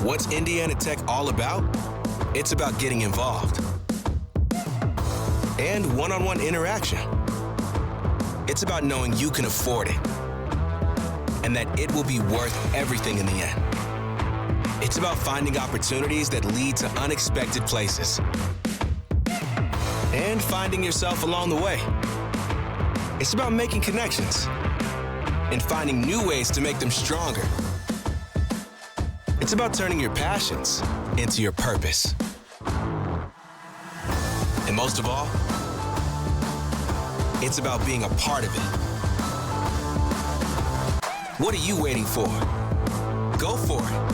What's Indiana Tech all about? It's about getting involved and one-on-one interaction. It's about knowing you can afford it and that it will be worth everything in the end. It's about finding opportunities that lead to unexpected places and finding yourself along the way. It's about making connections and finding new ways to make them stronger. It's about turning your passions into your purpose. And most of all, it's about being a part of it. What are you waiting for? Go for it.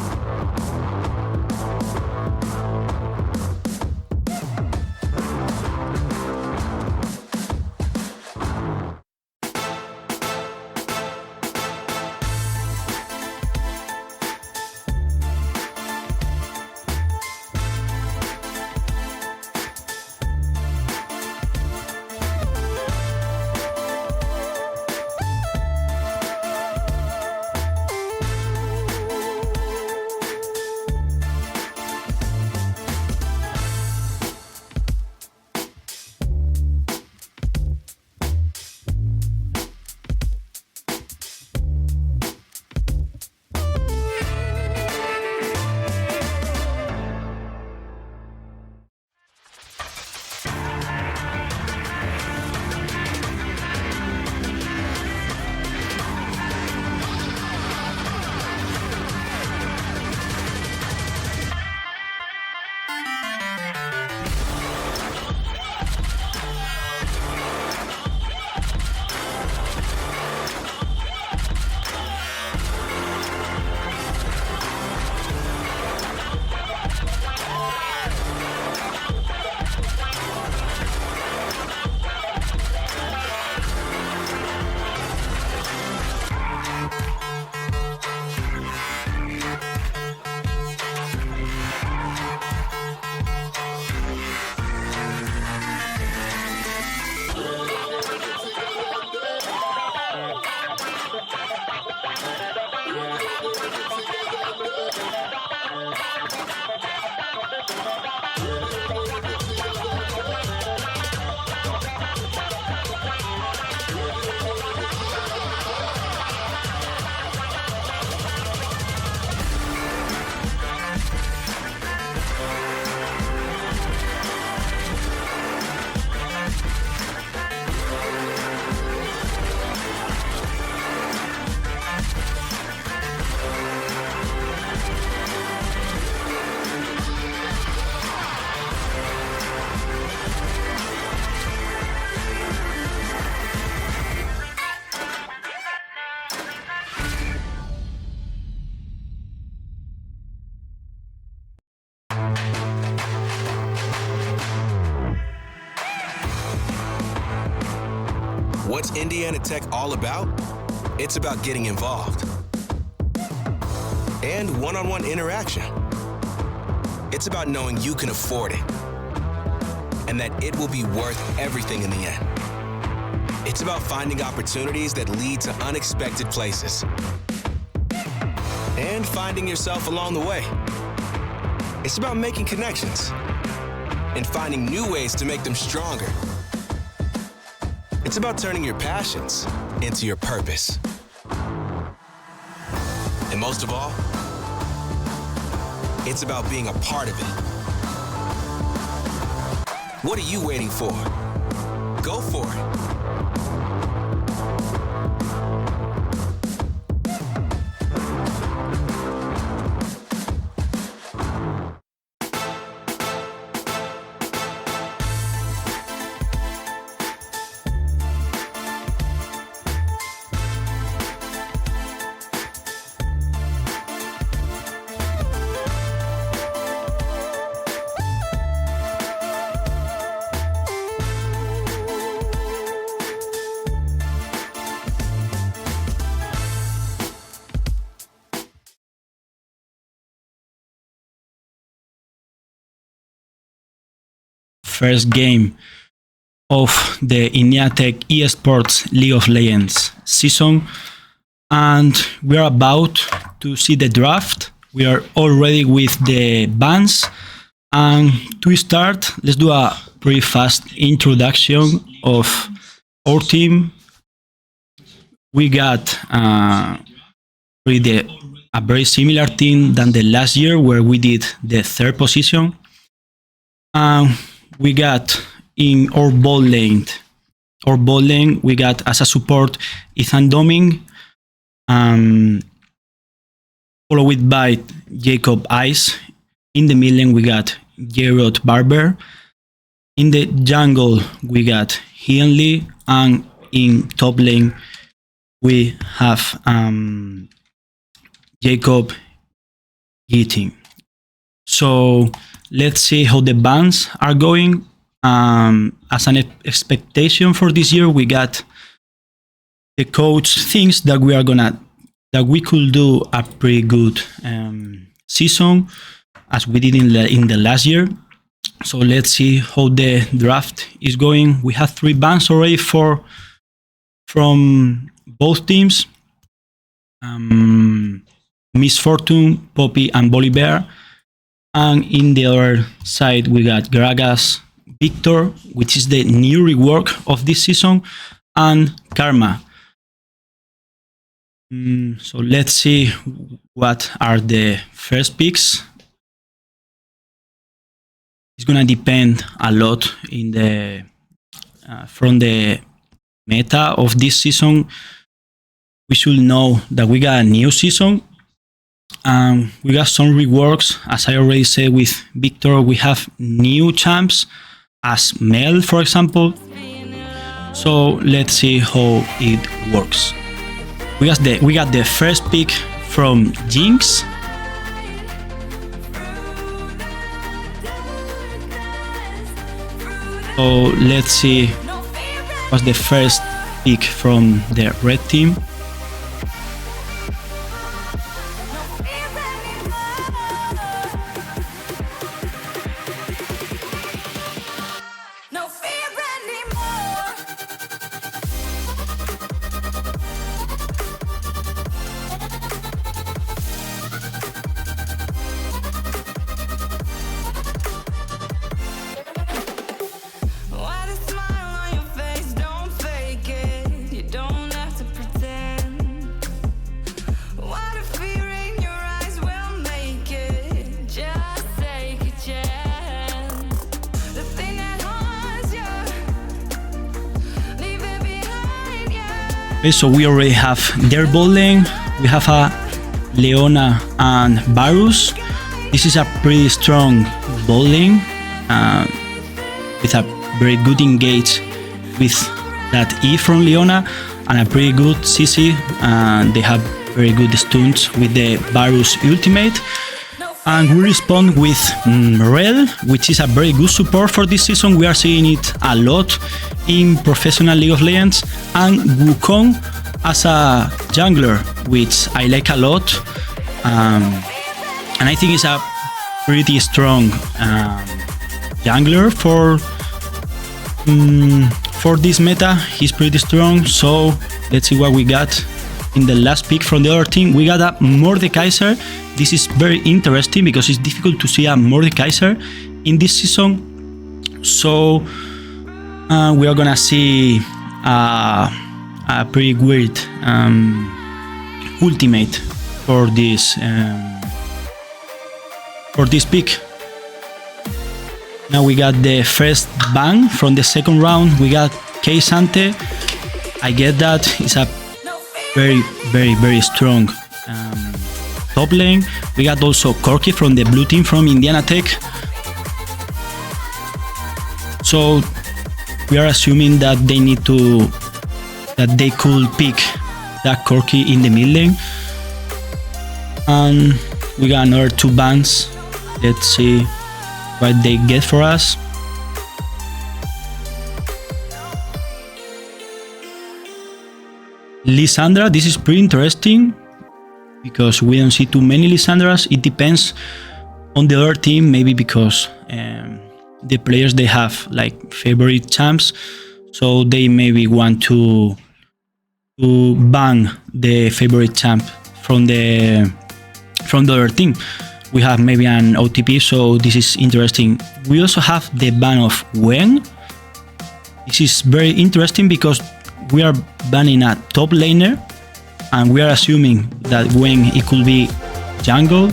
What's Indiana Tech all about? It's about getting involved and one-on-one interaction. It's about knowing you can afford it and that it will be worth everything in the end. It's about finding opportunities that lead to unexpected places and finding yourself along the way. It's about making connections and finding new ways to make them stronger. It's about turning your passions into your purpose. And most of all, it's about being a part of it. What are you waiting for? Go for it. First game of the NECC eSports League of Legends season, and we are about to see the draft. We are already with the bans, and to start, let's do a pretty fast introduction of our team. We got a very similar team than the last year, where we did the third position. We got in our bot lane, we got as a support Ethan Doming, followed by Jacob Ice. In the mid lane, we got Gerard Barber. In the jungle, we got Hean Lee, and in top lane, we have Jacob Gitting. So let's see how the bans are going. As an expectation for this year, we got the coach thinks that we could do a pretty good season as we did in the last year. So let's see how the draft is going. We have 3 bans already from both teams. Miss Fortune, Poppy, and Bolivar. And in the other side, we got Gragas, Victor, which is the new rework of this season, and Karma. So let's see what are the first picks. It's gonna depend a lot in the from the meta of this season. We should know that we got a new season. We got some reworks, as I already said with Victor. We have new champs as Mel, for example. So let's see how it works. We got the first pick from Jinx. So let's see what's the first pick from the red team. Okay, so we already have their bot lane. We have a Leona and Varus. This is a pretty strong bot lane with a very good engage with that E from Leona and a pretty good CC. They have very good stunts with the Varus ultimate. And we respond with Rel, which is a very good support for this season. We are seeing it a lot in professional League of Legends. And Wukong as a jungler, which I like a lot. And I think it's a pretty strong jungler for this meta. He's pretty strong. So let's see what we got in the last pick from the other team. We got a Mordekaiser. This is very interesting because it's difficult to see a Mordekaiser in this season. So we are gonna see a pretty weird ultimate for this pick. Now we got the first ban from the second round. We got Keisante. I get that. It's a very strong top lane. We got also Corki from the blue team from Indiana Tech. So we are assuming that they could pick that Corki in the mid lane. And we got another 2 bans. Let's see what they get for us. Lissandra, this is pretty interesting because we don't see too many Lissandras. It depends on the other team, maybe because the players, they have like favorite champs, so they maybe want to ban the favorite champ from the other team. We have maybe an OTP, so this is interesting. We also have the ban of Wen. This is very interesting because we are banning a top laner, and we are assuming that Wen, it could be jungle.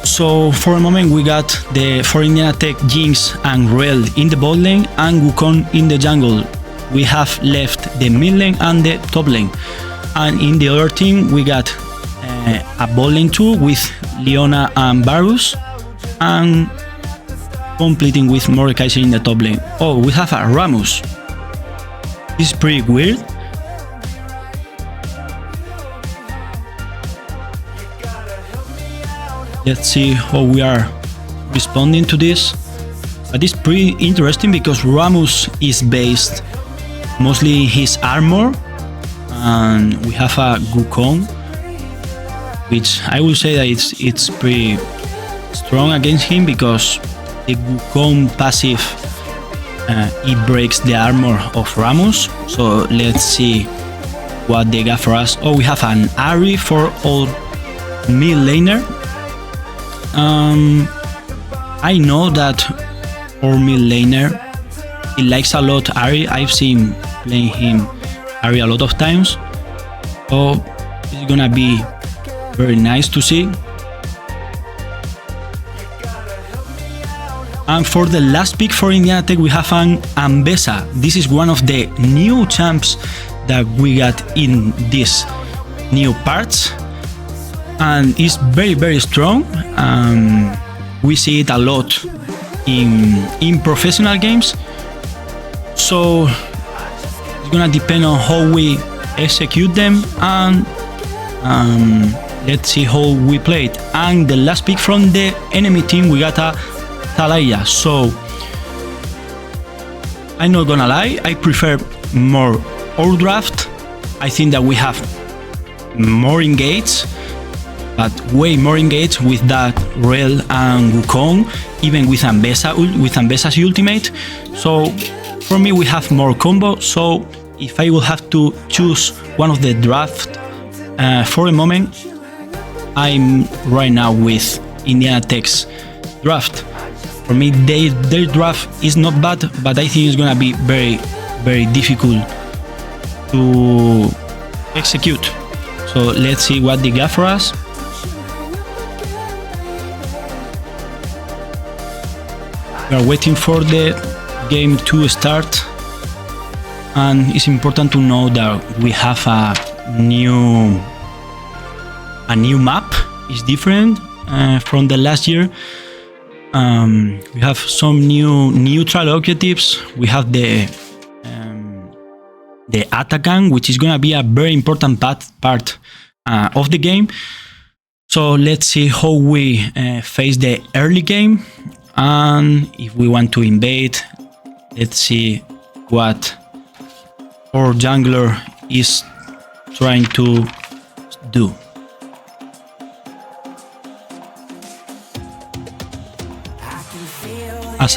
So for a moment we got for Indiana Tech, Jinx and Rel in the bot lane and Wukong in the jungle. We have left the mid lane and the top lane. And in the other team we got a bot lane too with Leona and Varus, and completing with Mordekaiser in the top lane. Oh, we have a Rammus. This is pretty weird. Let's see how we are responding to this. But it's pretty interesting because Rammus is based mostly in his armor, and we have a Wukong, which I will say that it's pretty strong against him because the Wukong passive it breaks the armor of Rammus. So let's see what they got for us. Oh, we have an Ahri for all mid laner. I know that our mid laner, he likes a lot Ahri. I've seen playing him Ahri a lot of times, so it's gonna be very nice to see. And for the last pick for Indiana Tech, we have an Ambessa. This is one of the new champs that we got in these new parts, and it's very strong. We see it a lot in professional games, so it's gonna depend on how we execute them, and let's see how we play it. And the last pick from the enemy team, we got a Talaya. So I'm not gonna lie, I prefer more our draft. I think that we have more engaged, but way more engaged with that Rel and Wukong, even with Ambessa's ultimate. So for me, we have more combo. So if I will have to choose one of the draft for a moment, I'm right now with Indiana Tech's draft. For me, their draft is not bad, but I think it's gonna be very difficult to execute. So let's see what they got for us. We are waiting for the game to start, and it's important to know that we have a new map. It's different from the last year. We have some new neutral objectives. We have the Atakan, which is gonna be a very important part of the game. So let's see how we face the early game, and if we want to invade, let's see what our jungler is trying to do. As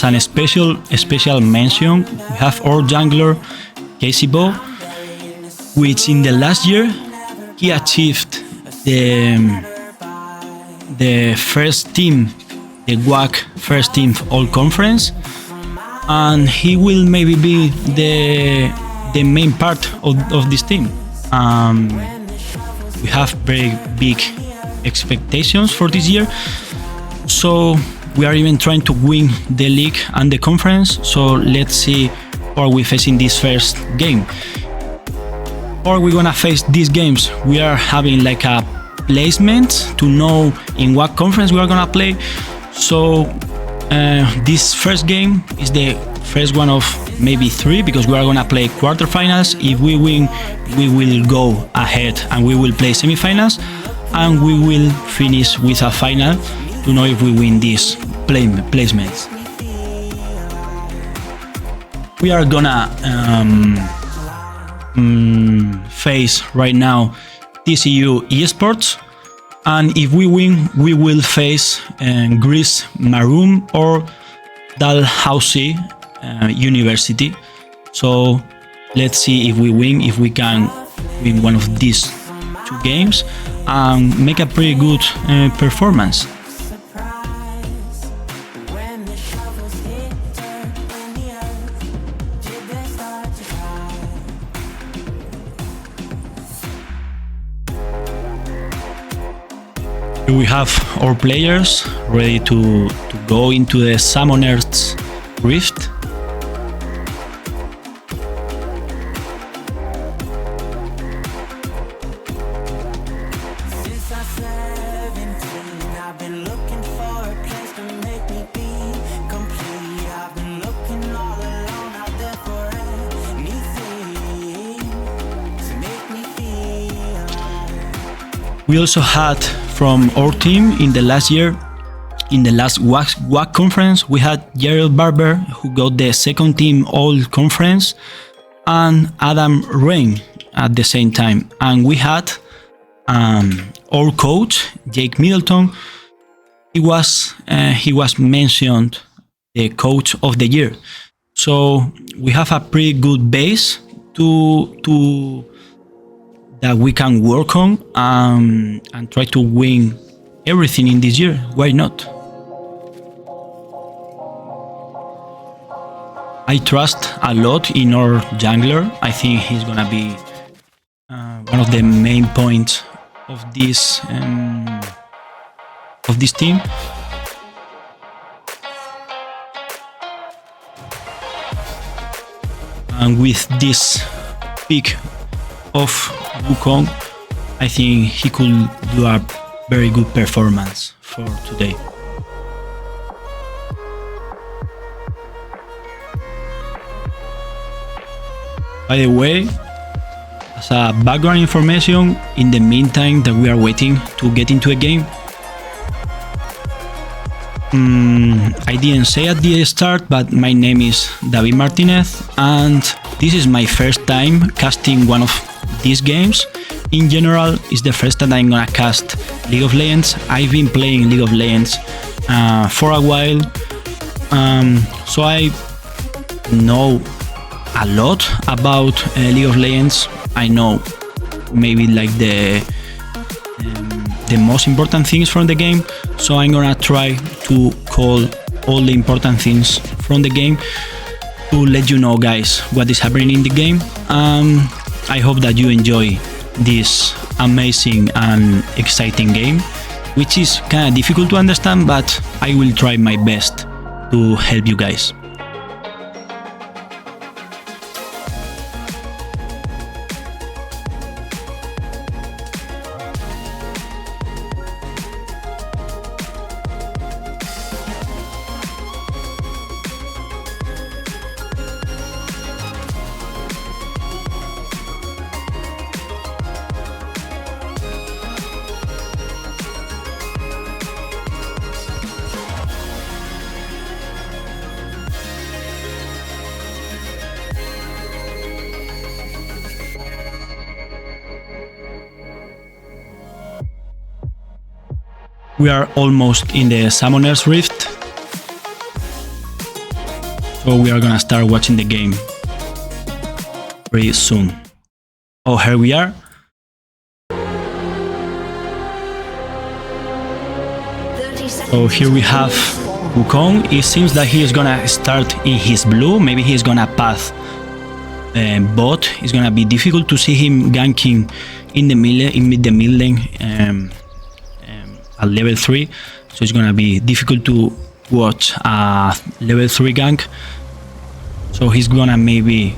an special mention, we have our jungler Caseybo, which in the last year he achieved the first team the WAC first team all conference, and he will maybe be the main part of this team. We have very big expectations for this year, so we are even trying to win the league and the conference. So let's see who we face in this first game. Or we're gonna face these games. We are having like a placement to know in what conference we are gonna play. So this first game is the first one of maybe 3, because we are gonna play quarterfinals. If we win, we will go ahead and we will play semifinals, and we will finish with a final to know if we win these placements. We are gonna face right now TCU eSports, and if we win, we will face Greece Maroon or Dalhousie University. So let's see if we win, if we can win one of these 2 games and make a pretty good performance. We have our players ready to go into the Summoner's Rift. We also had from our team in the last year, in the last WAC conference, we had Gerald Barber, who got the second team all conference, and Adam Rain at the same time. And we had our coach, Jake Middleton. He was mentioned the coach of the year. So we have a pretty good base to that we can work on and try to win everything in this year. Why not? I trust a lot in our jungler. I think he's gonna be one of the main points of this team. And with this pick of Wukong, I think he could do a very good performance for today. By the way, as a background information, in the meantime that we are waiting to get into a game, I didn't say at the start, but my name is David Martinez, and this is my first time casting one of these games. In general, it's the first time I'm gonna cast League of Legends. I've been playing League of Legends for a while, so I know a lot about League of Legends. I know maybe like the most important things from the game, so I'm gonna try to call all the important things from the game to let you know, guys, what is happening in the game. I hope that you enjoy this amazing and exciting game, which is kind of difficult to understand, but I will try my best to help you guys. We are almost in the Summoner's Rift, so we are gonna start watching the game very soon. Oh, here we are. 30 seconds. So here we have Wukong. It seems that he is gonna start in his blue. Maybe he's gonna path bot. It's gonna be difficult to see him ganking in the mid lane at level 3. So it's gonna be difficult to watch a level 3 gank. So he's gonna maybe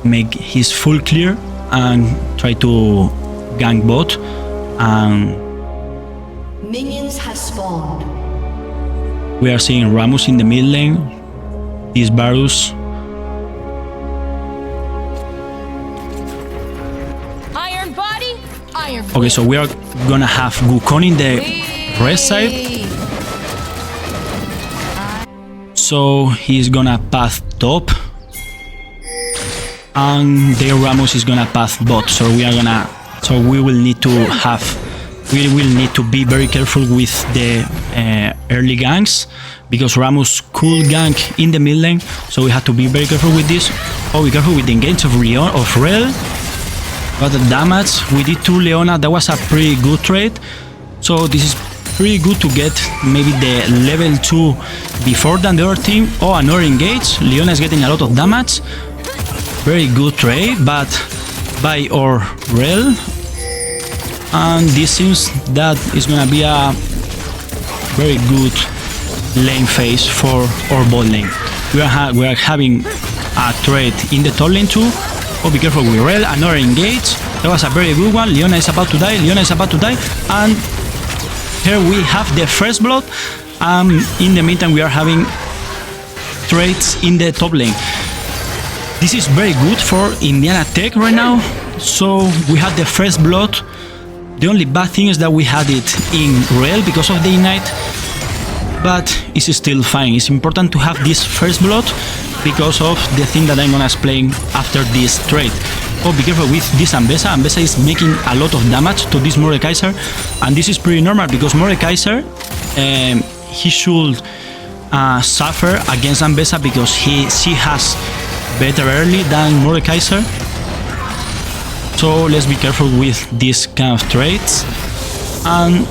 make his full clear and try to gank bot. And minions have spawned. We are seeing Rammus in the mid lane. This Varus. Iron body, iron. Okay, so we are gonna have Wukong in the red side. So he's gonna path top. And there Rammus is gonna path bot. So we will need to be very careful with the early ganks, because Rammus could gank in the mid lane, so we have to be very careful with this. Oh, be careful with the engage of Rel. Got the damage. We did to Leona. That was a pretty good trade. So this is pretty good to get maybe the level 2 before than the other team. Oh, another engage. Leona is getting a lot of damage. Very good trade, but by our Rel. And this seems that is gonna be a very good lane phase for our bot lane. We are having a trade in the top lane too. Oh, be careful with Rel. Another engage. That was a very good one. Leona is about to die. And here we have the first blood. In the meantime, we are having trades in the top lane. This is very good for NECC right now. So we had the first blood. The only bad thing is that we had it in Rel because of the Ignite, but it's still fine. It's important to have this first blood because of the thing that I'm gonna explain after this trade. Oh, be careful with this Ambessa. Ambessa is making a lot of damage to this Mordekaiser, and this is pretty normal because Mordekaiser, he should suffer against Ambessa because she has better early than Mordekaiser. So let's be careful with these kind of trades. And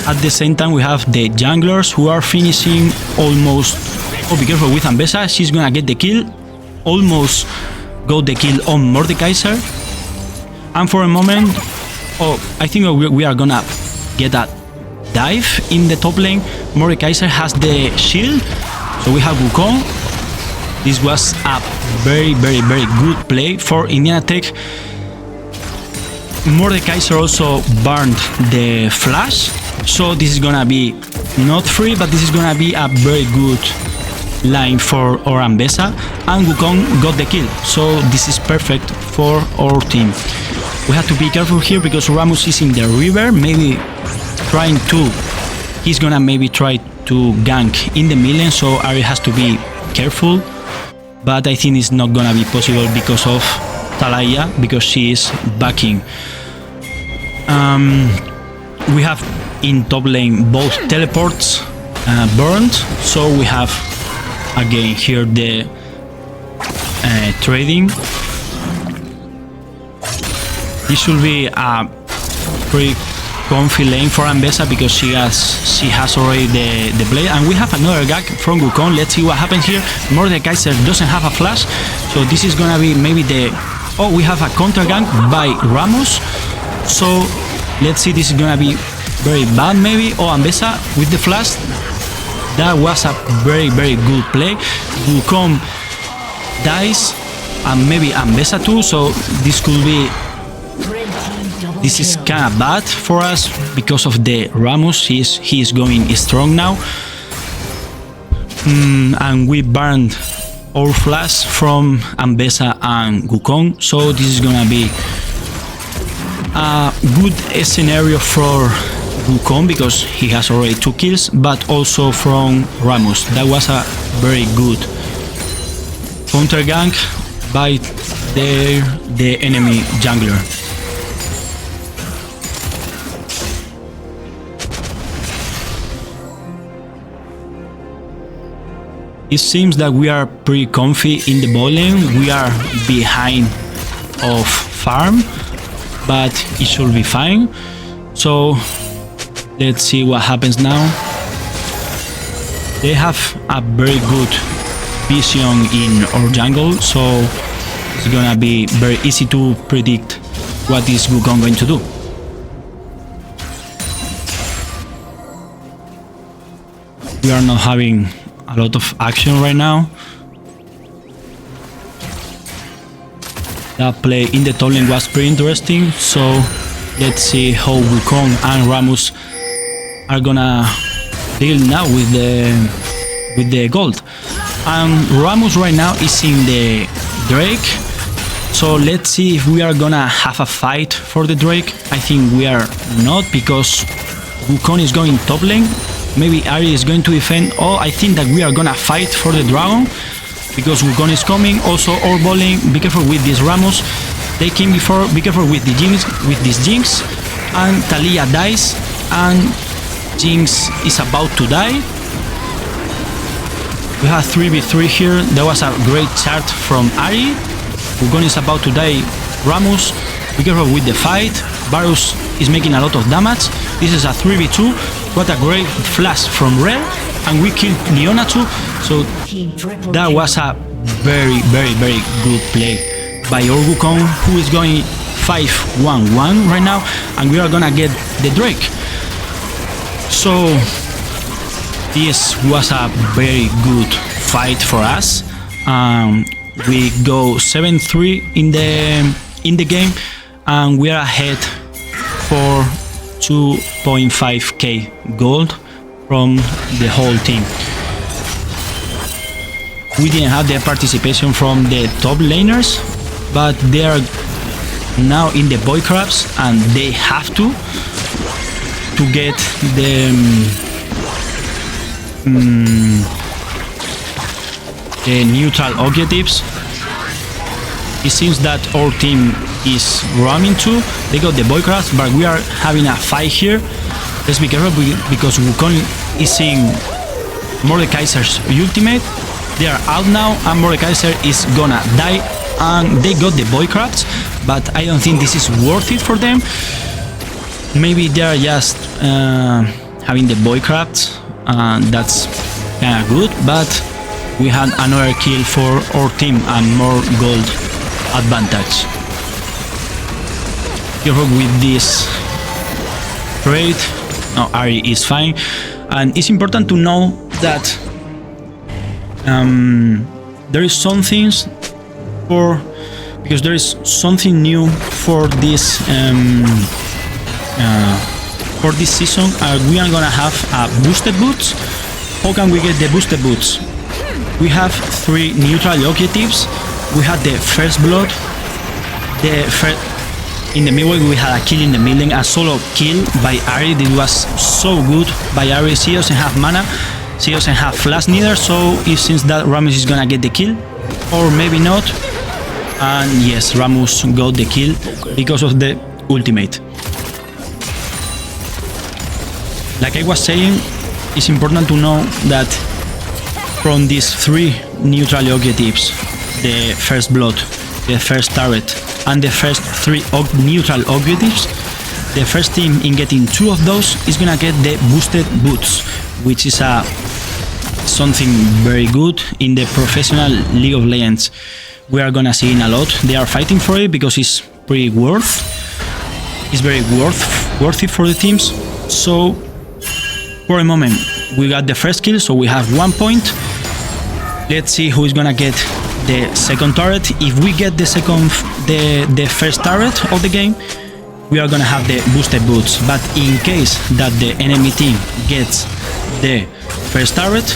at the same time we have the junglers who are finishing almost. Oh, be careful with Ambessa. She's gonna get the kill. Almost got the kill on Mordekaiser. And for a moment, oh, I think we are gonna get a dive in the top lane. Mordekaiser has the shield, so we have Wukong. This was a very good play for NECC. Mordekaiser also burned the flash, so this is gonna be not free, but this is gonna be a very good line for our Ambessa, and Wukong got the kill, so this is perfect for our team. We have to be careful here because Rammus is in the river, maybe he's gonna maybe try to gank in the mid lane, so Ari has to be careful, but I think it's not gonna be possible because of Talaya, because she is backing. We have in top lane both teleports burned, so we have again here the trading. This should be a pretty comfy lane for Ambessa because she has already the blade, and we have another gag from Wukong. Let's see what happens here. Mordekaiser doesn't have a flash, so this is gonna be maybe the. Oh, we have a counter gank by Rammus. So let's see, this is gonna be very bad maybe. Oh, Ambessa with the flash. That was a very good play. Wukong dies, and maybe Ambessa too, so this could be. This is kind of bad for us because of the Rammus. He is going strong now. And we burned our flash from Ambessa and Wukong, so this is gonna be a good scenario for Wukong because he has already 2 kills, but also from Rammus. That was a very good counter gank by the enemy jungler. It seems that we are pretty comfy in the bot lane. We are behind of farm, but it should be fine. So let's see what happens now. They have a very good vision in our jungle, so it's gonna be very easy to predict what is Wukong going to do. We are not having a lot of action right now. That play in the top lane was pretty interesting, so let's see how Wukong and Rammus are gonna deal now with the gold. And Rammus right now is in the Drake, so let's see if we are gonna have a fight for the Drake. I think we are not, because Wukong is going top lane. Maybe Ahri is going to defend. Oh, I think that we are gonna fight for the dragon, because Wukong is coming. Also, our bowling, be careful with this Rammus. They came before, be careful with the Jinx, with this Jinx. And Taliyah dies, and Jinx is about to die. We have 3v3 here. There was a great chart from Ahri. Wukong is about to die. Rammus, be careful with the fight. Varus is making a lot of damage. This is a 3v2. What a great flash from Rare, and we killed Leona too. So that was a very good play by our Wukong, who is going 5-1-1 right now, and we are gonna get the Drake. So this was a very good fight for us. We go 7-3 in the game, and we are ahead for 2.5k gold from the whole team. We didn't have the participation from the top laners, but they are now in the boy crabs, and they have to get the neutral objectives. It seems that our team is roaming too. They got the boy crabs, but we are having a fight here. Let's be careful, because Wukong is seeing Mordekaiser's ultimate. They are out now, and Mordekaiser is gonna die, and they got the boy crabs, but I don't think this is worth it for them. Maybe they are just having the boy crabs, and that's kinda good, but we had another kill for our team and more gold advantage. Careful with this trade. No, Ahri is fine, and it's important to know that there is some things because there is something new for this season. We are gonna have boosted boots. How can we get the boosted boots? We have 3 neutral objectives. We had the first blood, in the middle we had a kill in the middle, a solo kill by Ahri. It was so good by Ahri. She doesn't have mana, she doesn't have flash neither, so it seems that Rammus is gonna get the kill, or maybe not. And yes, Rammus got the kill because of the ultimate. Like I was saying, it's important to know that from these 3 neutral objectives, the first blood, the first turret, and the first 3 neutral objectives, the first team in getting 2 of those is gonna get the boosted boots, which is something very good in the professional League of Legends. We are gonna see in a lot. They are fighting for it because it's pretty it's very worth it for the teams. So for a moment we got the first kill, so we have 1 point. Let's see who is gonna get the second turret. If we get the first turret of the game, we are gonna have the boosted boots. But in case that the enemy team gets the first turret,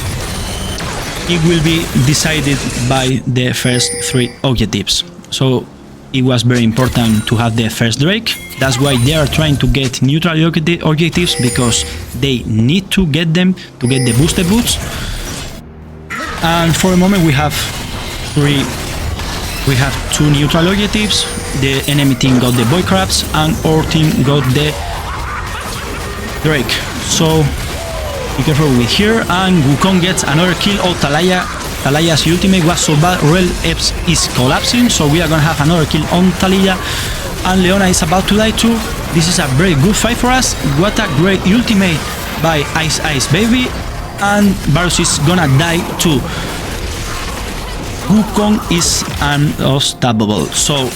it will be decided by the first 3 objectives. So it was very important to have the first Drake. That's why they are trying to get neutral objectives, because they need to get them to get the boosted boots. And for a moment we have 2 neutral objectives. The enemy team got the boy crabs, and our team got the Drake. So be careful with here, and Wukong gets another kill. Oh, Taliyah's ultimate was so bad, Rel is collapsing, so we are gonna have another kill on Taliyah, and Leona is about to die too. This is a very good fight for us. What a great ultimate by Ice Baby. and Varus is gonna die too. Wukong is unstoppable. So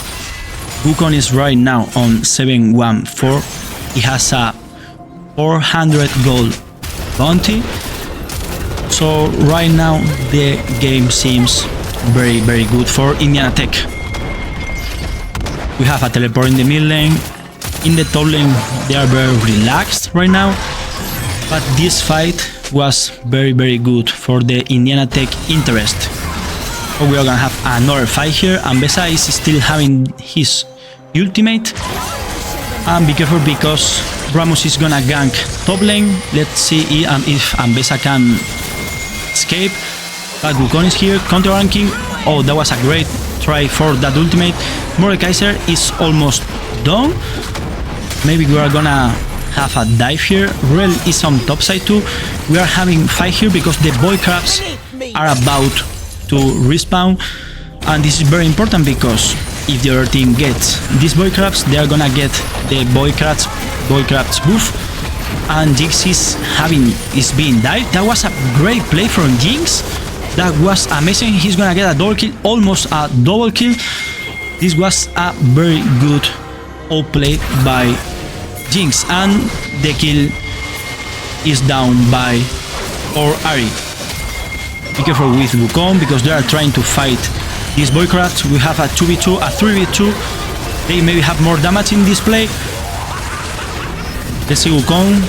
Wukong is right now on 714. He has a 400 gold bounty. So right now the game seems very good for Indiana Tech. We have a teleport in the mid lane. In the top lane they are very relaxed right now, but this fight was very good for the Indiana Tech interest. So we are gonna have another fight here. Ambessa is still having his ultimate, and be careful because Rammus is gonna gank top lane. Let's see if Ambessa can escape. But Wukong is here, counter-ranking. Oh, that was a great try for that ultimate. Mordekaiser is almost done. Maybe we are gonna have a dive here. Rel is on top side too. We are having fight here because the boy crabs are about to respawn, and this is very important because if the other team gets these boy crabs, they are gonna get the boy crabs buff. And Jinx is being dived. That was a great play from Jinx. That was amazing. He's gonna get a double kill, almost a double kill. This was a very good outplay by Jinx, and the kill is down by our Ahri. Be careful with Wukong because they are trying to fight these boy crabs. We have a 2v2, a 3v2. They maybe have more damage in this play. Let's see Wukong.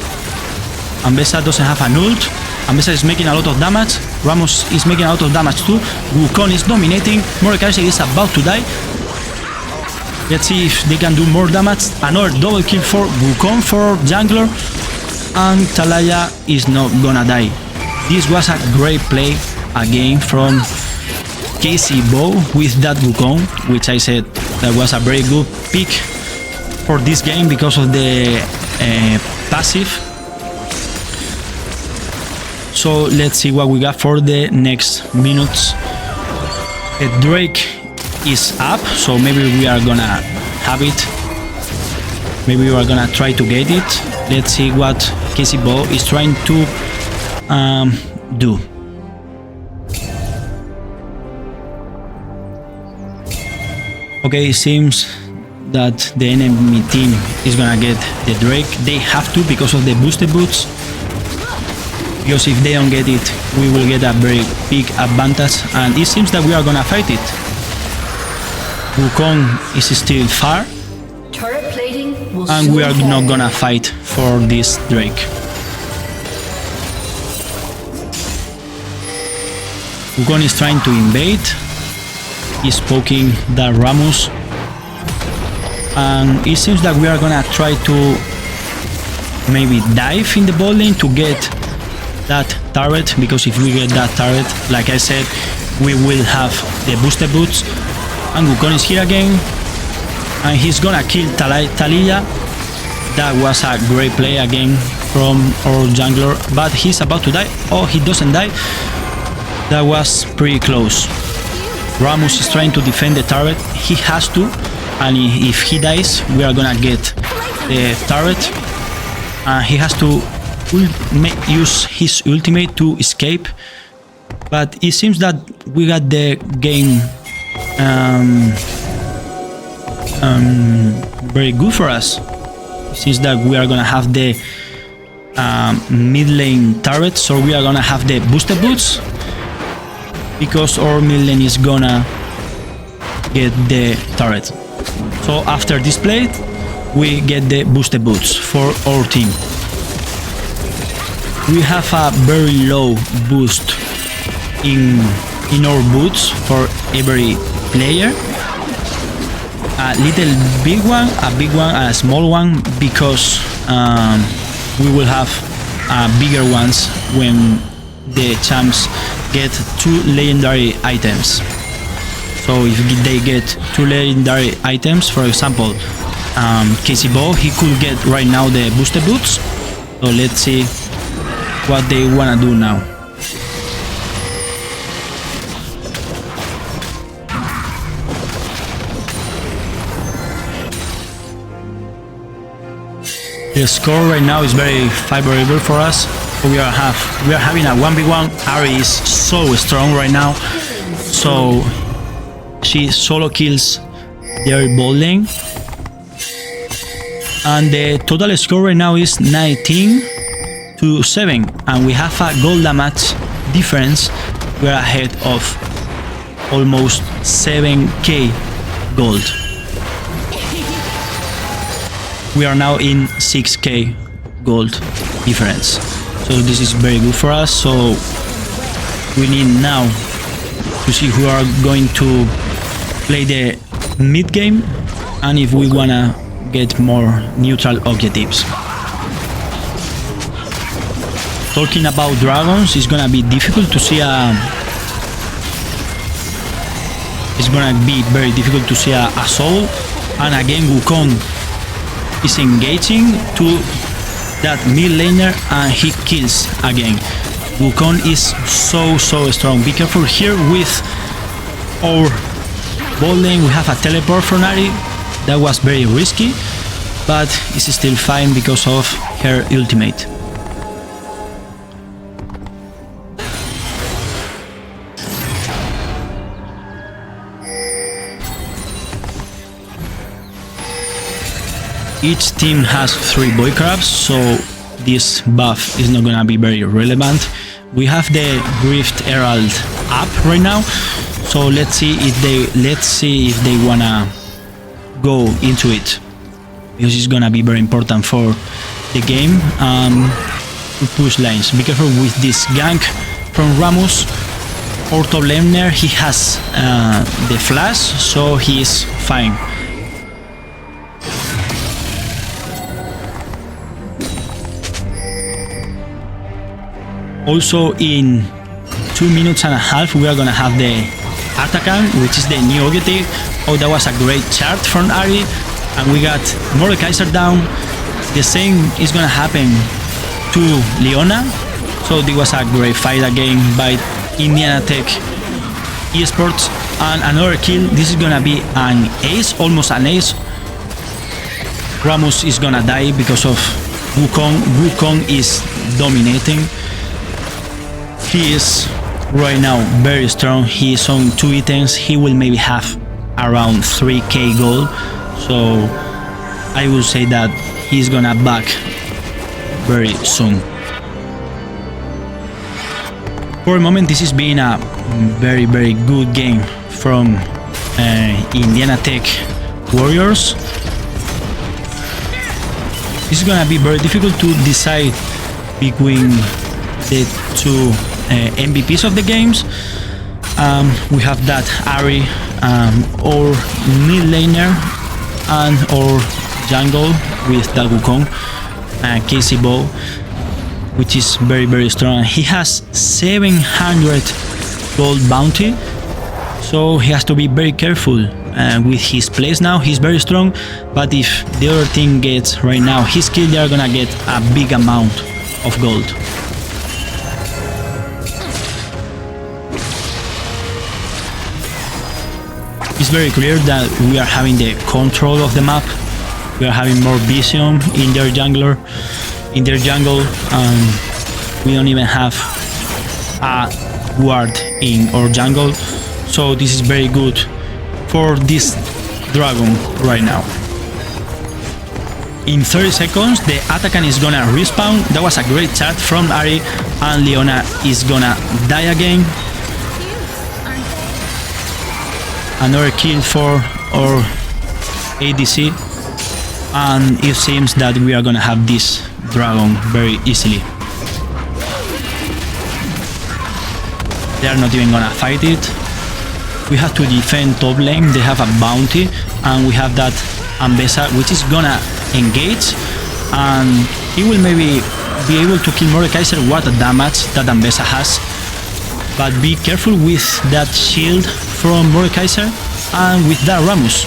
Ambessa doesn't have an ult. Ambessa is making a lot of damage. Rammus is making a lot of damage too. Wukong is dominating. Mordekaiser is about to die. Let's see if they can do more damage. Another double kill for Wukong for jungler. And Talaya is not gonna die. This was a great play again from Casey Bow with that Wukong, which I said that was a very good pick for this game because of the passive. So let's see what we got for the next minutes. The Drake is up, so maybe we are gonna have it. Maybe we are gonna try to get it. Let's see what Casey Bow is trying to do. Okay, it seems that the enemy team is gonna get the Drake. They have to because of the boosted boots. Because if they don't get it, we will get a very big advantage, and it seems that we are gonna fight it. Wukong is still far, and we are not gonna fight for this Drake. Wukong is trying to invade. He's poking the Rammus, and it seems that we are gonna try to maybe dive in the bot lane to get that turret, because if we get that turret, like I said, we will have the boosted boots. And Wukong is here again, and he's gonna kill Taliyah. That was a great play again from our jungler, but he's about to die. Oh, he doesn't die. That was pretty close. Rammus is trying to defend the turret. He has to, and if he dies, we are gonna get the turret. He has to use his ultimate to escape, but it seems that we got the game very good for us. It seems that we are gonna have the mid lane turret, so we are gonna have the boosted boots because our mid lane is gonna get the turret. So after this play, we get the boosted boots for our team. We have a very low boost in our boots for every player. A little big one, a big one, and a small one, because we will have bigger ones when the champs get 2 legendary items. So if they get 2 legendary items, for example, Casey Bow, he could get right now the boosted boots. So let's see what they wanna do now. The score right now is very favorable for us. We are having a 1v1. Ari is so strong right now, so she solo kills their bot lane, and the total score right now is 19-7, and we have a gold damage difference. We are ahead of almost 7k gold. We are now in 6k gold difference, so this is very good for us. So we need now to see who are going to play the mid game and if we wanna get more neutral objectives. Talking about dragons, it's gonna be difficult to see it's gonna be very difficult to see a soul, and again Wukong is engaging to that mid laner and he kills again. Wukong is so strong. Be careful here with our bot lane. We have a teleport from Ari. That was very risky, but it's still fine because of her ultimate. Each team has 3 boy crabs, so this buff is not gonna be very relevant. We have the Rift Herald up right now, so let's see if they wanna go into it, because it's gonna be very important for the game to push lanes. Be careful with this gank from Rammus. Our top laner, he has the flash, so he is fine. Also in 2 minutes and a half we are gonna have the Atakan, which is the new objective. Oh, that was a great chart from Ari, and we got Mordekaiser down. The same is gonna happen to Leona, so this was a great fight again by NECC Esports, and another kill. This is gonna be an ace, almost an ace. Rammus is gonna die because of Wukong. Wukong is dominating. He is right now very strong. He is on 2 items. He will maybe have around 3k gold, so I will say that he's gonna back very soon. For a moment, this is being a very good game from NECC Warriors. It's gonna be very difficult to decide between the 2 MVPs of the games. We have that Ari, or mid laner, and or jungle with that Wukong, Casey Bow, which is very strong. He has 700 gold bounty, so he has to be very careful with his plays now. He's very strong, but if the other team gets right now his kill, they are gonna get a big amount of gold. It's very clear that we are having the control of the map. We are having more vision in their jungle. We don't even have a ward in our jungle, so this is very good for this dragon right now. In 30 seconds, the Atakan is gonna respawn. That was a great chat from Ari, and Leona is gonna die again. Another kill for our ADC, and it seems that we are gonna have this dragon very easily. They are not even gonna fight it. We have to defend top lane. They have a bounty, and we have that Ambessa, which is gonna engage, and he will maybe be able to kill Mordekaiser. What a damage that Ambessa has. But be careful with that shield from Mordekaiser and with that Rammus.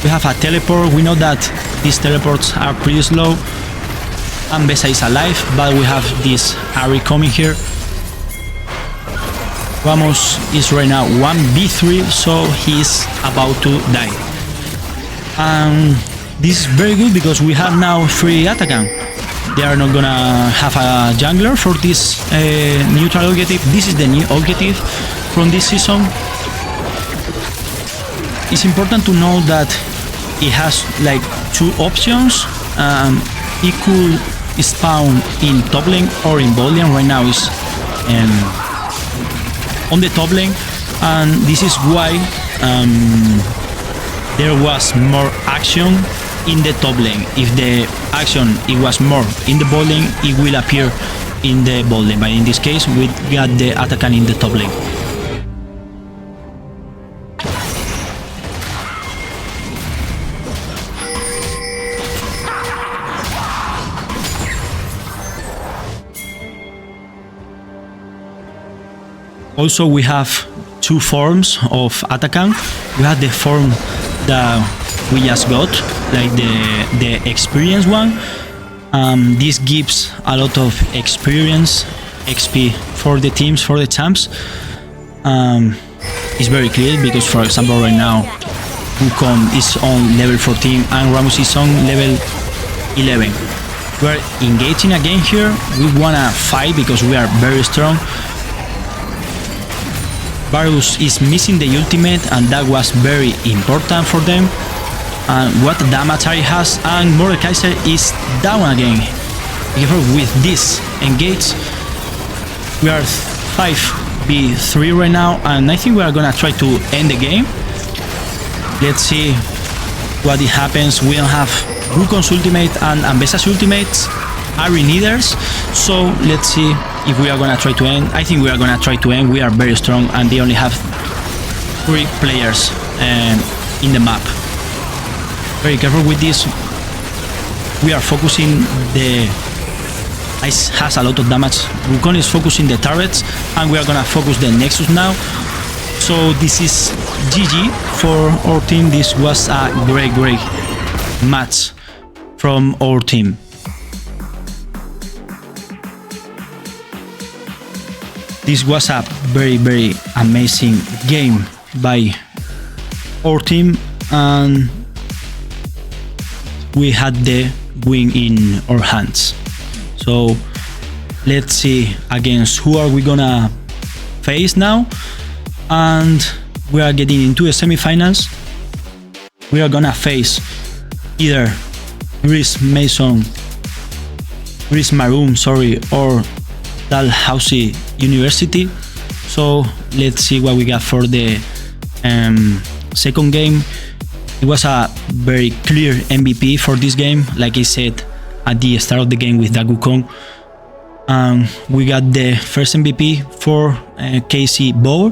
We have a teleport. We know that these teleports are pretty slow. Ambessa is alive, but we have this Ari coming here. Rammus is right now 1v3, so he is about to die. And this is very good because we have now 3 Atakan. They are not gonna have a jungler for this neutral objective. This is the new objective from this season. It's important to know that it has like two options. It could spawn in top lane or in bot lane. Right now is on the top lane, and this is why there was more action in the top lane. If the action it was more in the bot lane, it will appear in the bot lane, but in this case we got the attacker in the top lane. Also, we have two forms of Atakan. We have the form that we just got, like the experience one. This gives a lot of experience, XP for the teams, for the champs. It's very clear because, for example, right now, Wukong is on level 14 and Rammus is on level 11. We're engaging again here. We wanna fight because we are very strong. Varus is missing the ultimate, and that was very important for them. And what damage he has, and Mordekaiser is down again. With this engage, we are 5v3 right now, and I think we are gonna try to end the game. Let's see what it happens. We don't have Wukong's ultimate and Ambesa's ultimates are in neithers, so let's see if we are gonna try to end. I think we are gonna try to end. We are very strong, and they only have 3 players in the map. Very careful with this. We are focusing the ice has a lot of damage. Wukong is focusing the turrets, and we are gonna focus the Nexus now. So this is GG for our team. This was a great match from our team. This was a very amazing game by our team, and we had the win in our hands. So let's see against who are we gonna face now, and we are getting into the semifinals. We are gonna face either Gris Maroon, or Dalhousie University. So let's see what we got for the second game. It was a very clear MVP for this game, like I said at the start of the game with Wukong. We got the first MVP for Casey Bauer,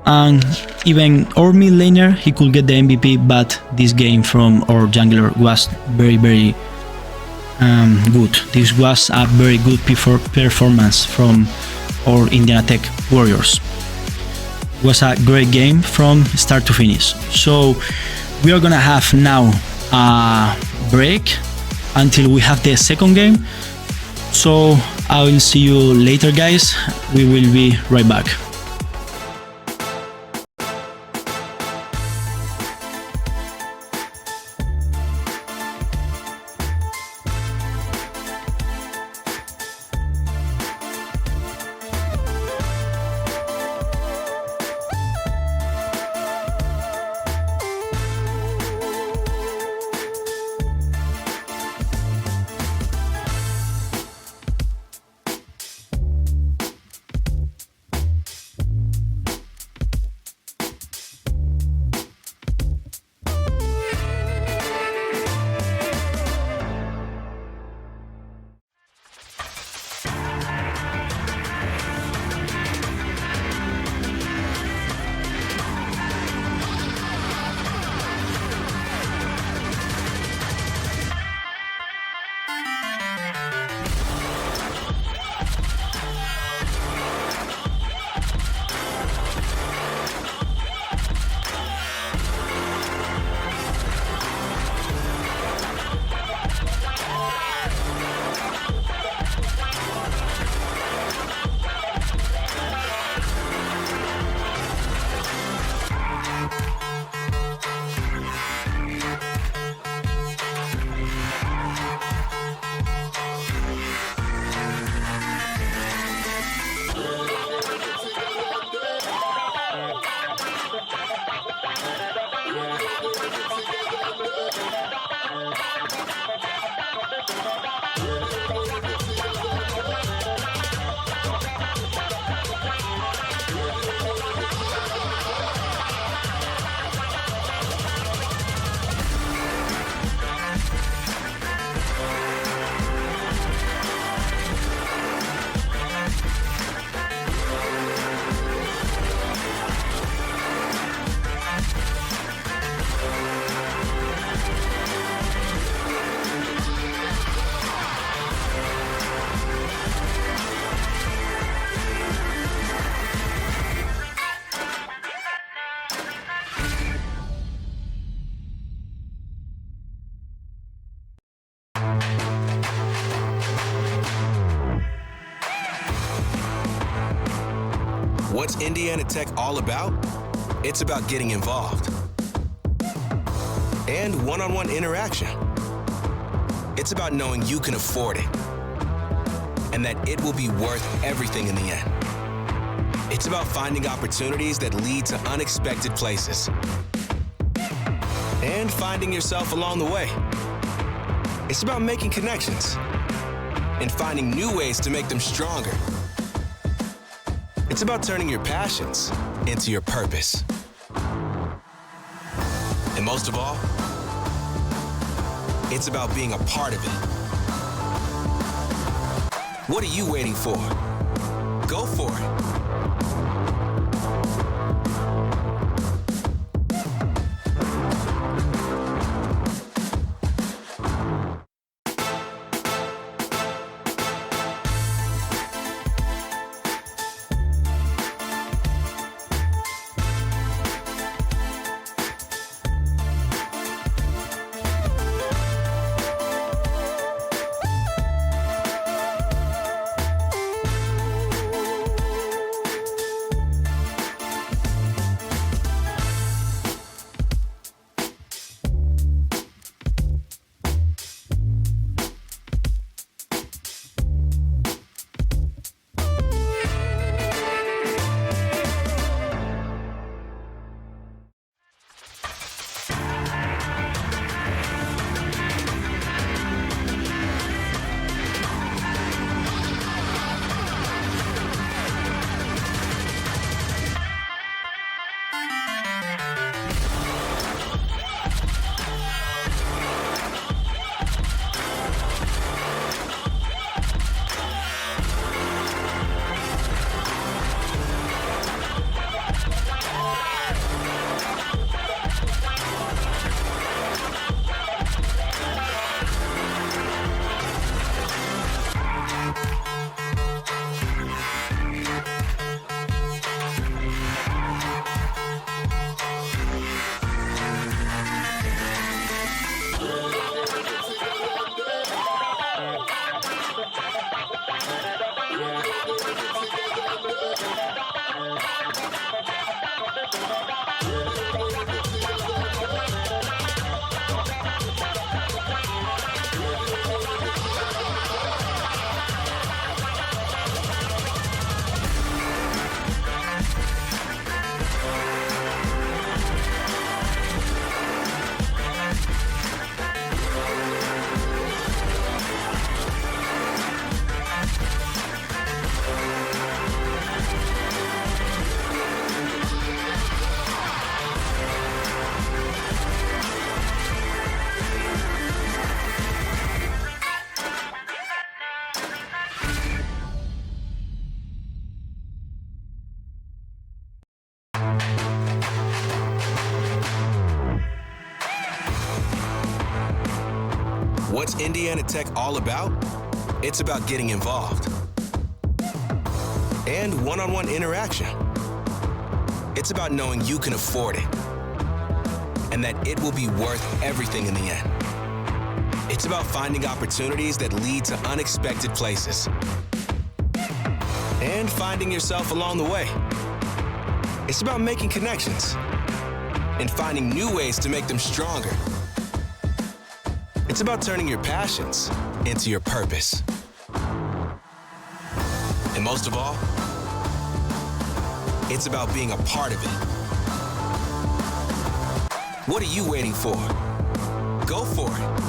and even our mid laner, he could get the MVP, but this game from our jungler was very good. This was a very good performance from our Indiana Tech Warriors. It was a great game from start to finish. So we are gonna have now a break until we have the second game. So I will see you later, guys. We will be right back. What's Indiana Tech all about? It's about getting involved and one-on-one interaction. It's about knowing you can afford it and that it will be worth everything in the end. It's about finding opportunities that lead to unexpected places and finding yourself along the way. It's about making connections and finding new ways to make them stronger. It's about turning your passions into your purpose. And most of all, it's about being a part of it. What are you waiting for? Go for it. What's Indiana Tech all about? It's about getting involved and one-on-one interaction. It's about knowing you can afford it and that it will be worth everything in the end. It's about finding opportunities that lead to unexpected places and finding yourself along the way. It's about making connections and finding new ways to make them stronger. It's about turning your passions into your purpose. And most of all, it's about being a part of it. What are you waiting for? Go for it.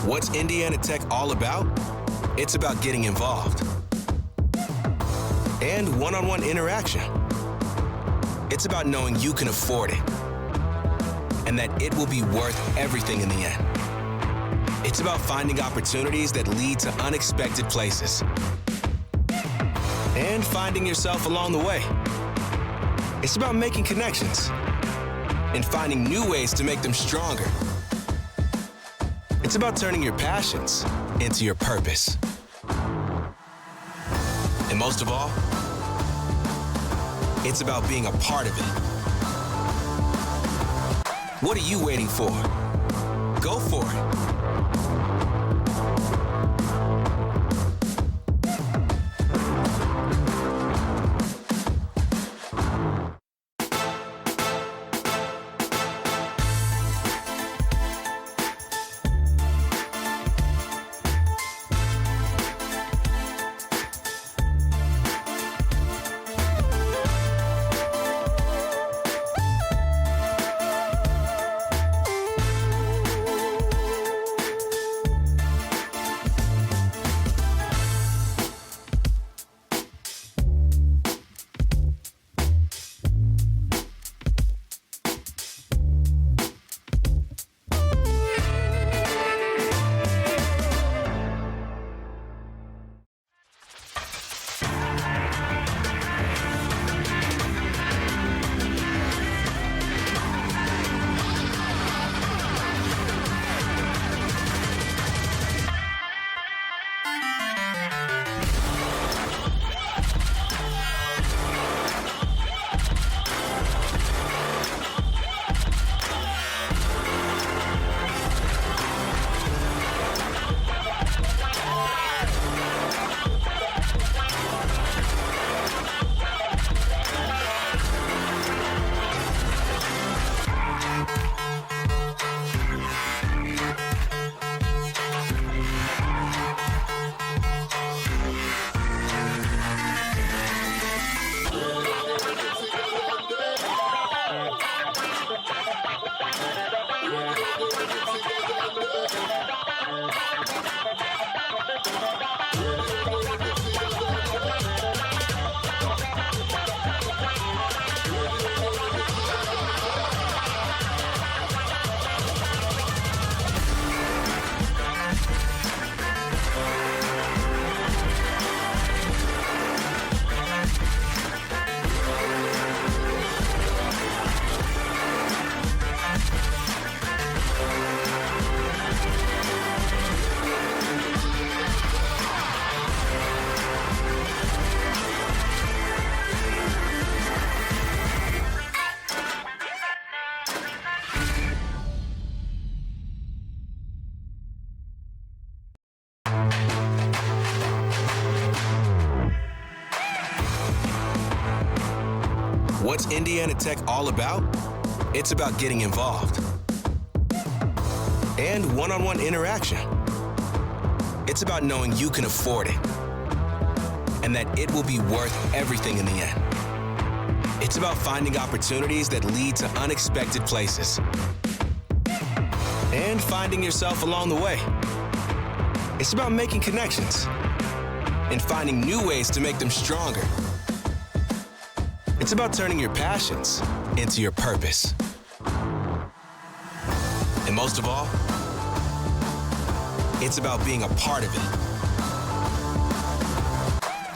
What's Indiana Tech all about? It's about getting involved. And one-on-one interaction. It's about knowing you can afford it and that it will be worth everything in the end. It's about finding opportunities that lead to unexpected places and finding yourself along the way. It's about making connections and finding new ways to make them stronger. It's about turning your passions into your purpose. And most of all, it's about being a part of it. What are you waiting for? Go for it. What's Indiana Tech all about? It's about getting involved and one-on-one interaction. It's about knowing you can afford it and that it will be worth everything in the end. It's about finding opportunities that lead to unexpected places and finding yourself along the way. It's about making connections and finding new ways to make them stronger. It's about turning your passions into your purpose. And most of all, it's about being a part of it.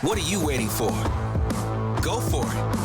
What are you waiting for? Go for it.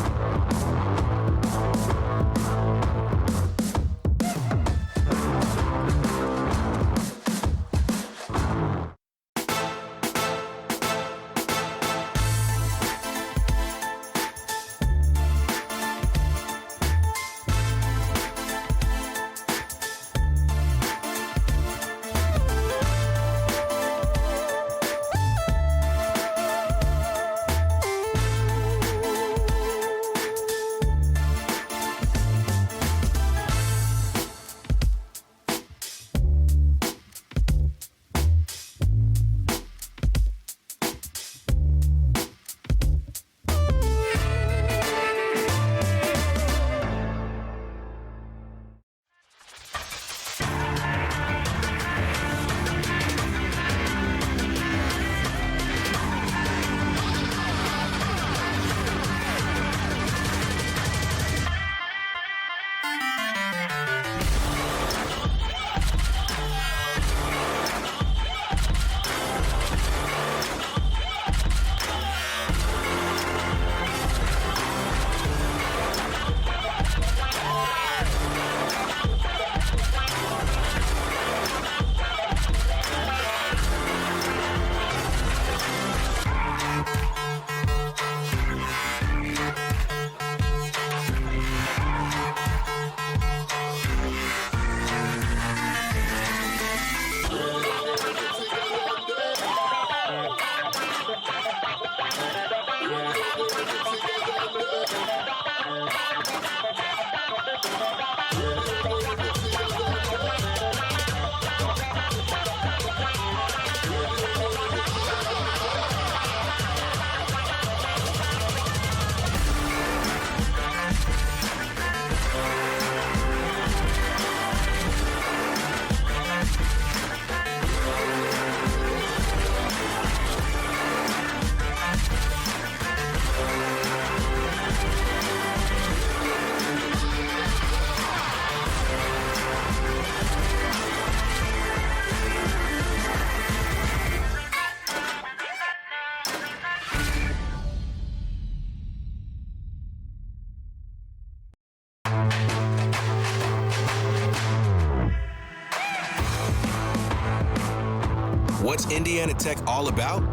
What's Indiana Tech all about?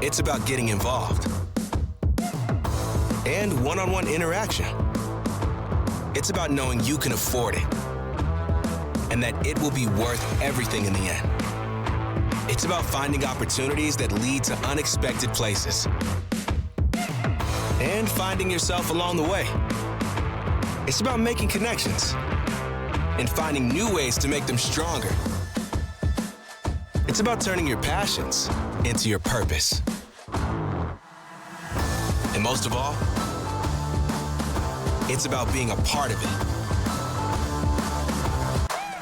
It's about getting involved and one-on-one interaction. It's about knowing you can afford it and that it will be worth everything in the end. It's about finding opportunities that lead to unexpected places and finding yourself along the way. It's about making connections and finding new ways to make them stronger. It's about turning your passions into your purpose. And most of all, it's about being a part of it.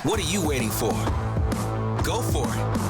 What are you waiting for? Go for it.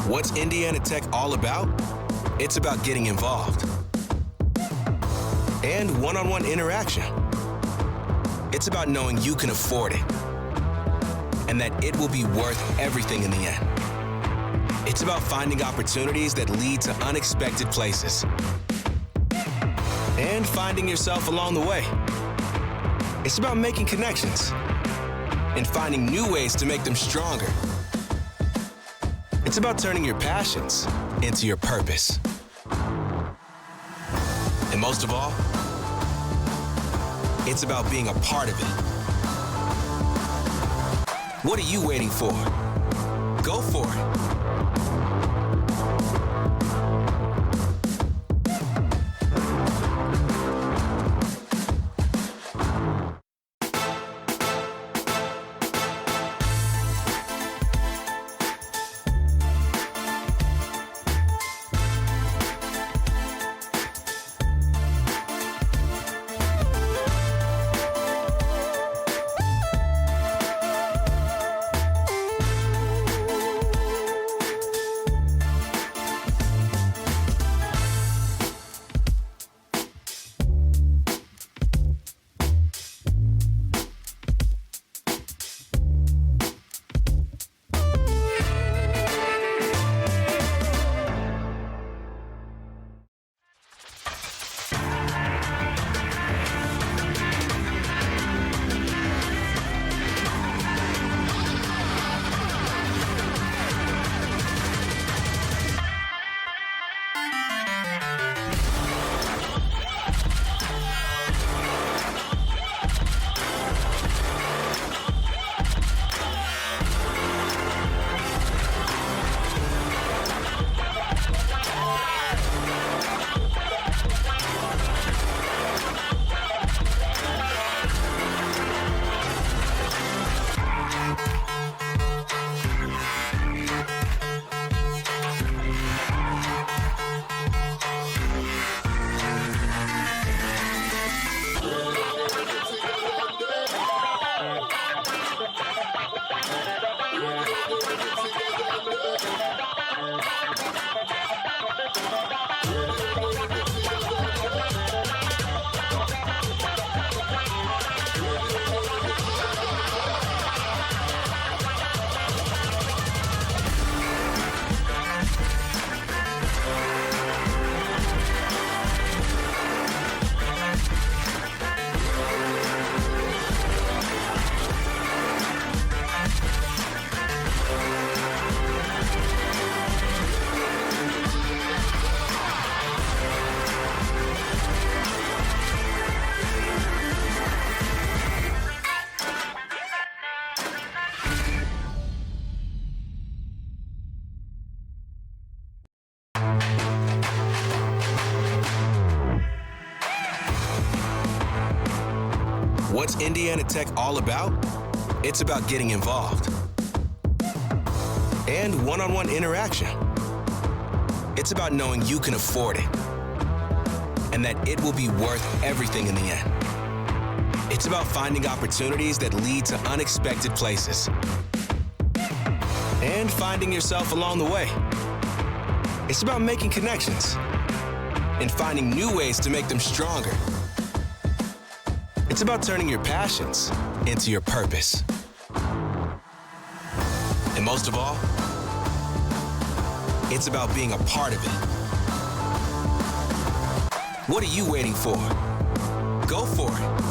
What's Indiana Tech all about? It's about getting involved and one-on-one interaction. It's about knowing you can afford it and that it will be worth everything in the end. It's about finding opportunities that lead to unexpected places and finding yourself along the way. It's about making connections and finding new ways to make them stronger. It's about turning your passions into your purpose. And most of all, it's about being a part of it. What are you waiting for? Go for it. What's Indiana Tech all about? It's about getting involved and one-on-one interaction. It's about knowing you can afford it and that it will be worth everything in the end. It's about finding opportunities that lead to unexpected places and finding yourself along the way. It's about making connections and finding new ways to make them stronger. It's about turning your passions into your purpose. And most of all, it's about being a part of it. What are you waiting for? Go for it.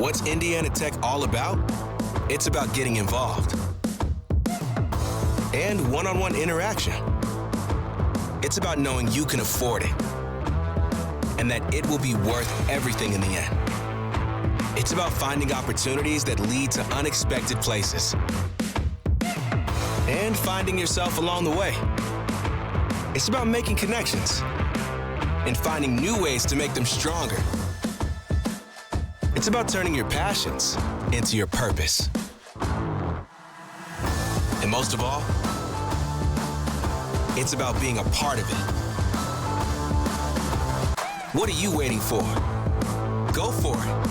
What's Indiana Tech all about? It's about getting involved and one-on-one interaction. It's about knowing you can afford it and that it will be worth everything in the end. It's about finding opportunities that lead to unexpected places and finding yourself along the way. It's about making connections and finding new ways to make them stronger. It's about turning your passions into your purpose. And most of all, it's about being a part of it. What are you waiting for? Go for it.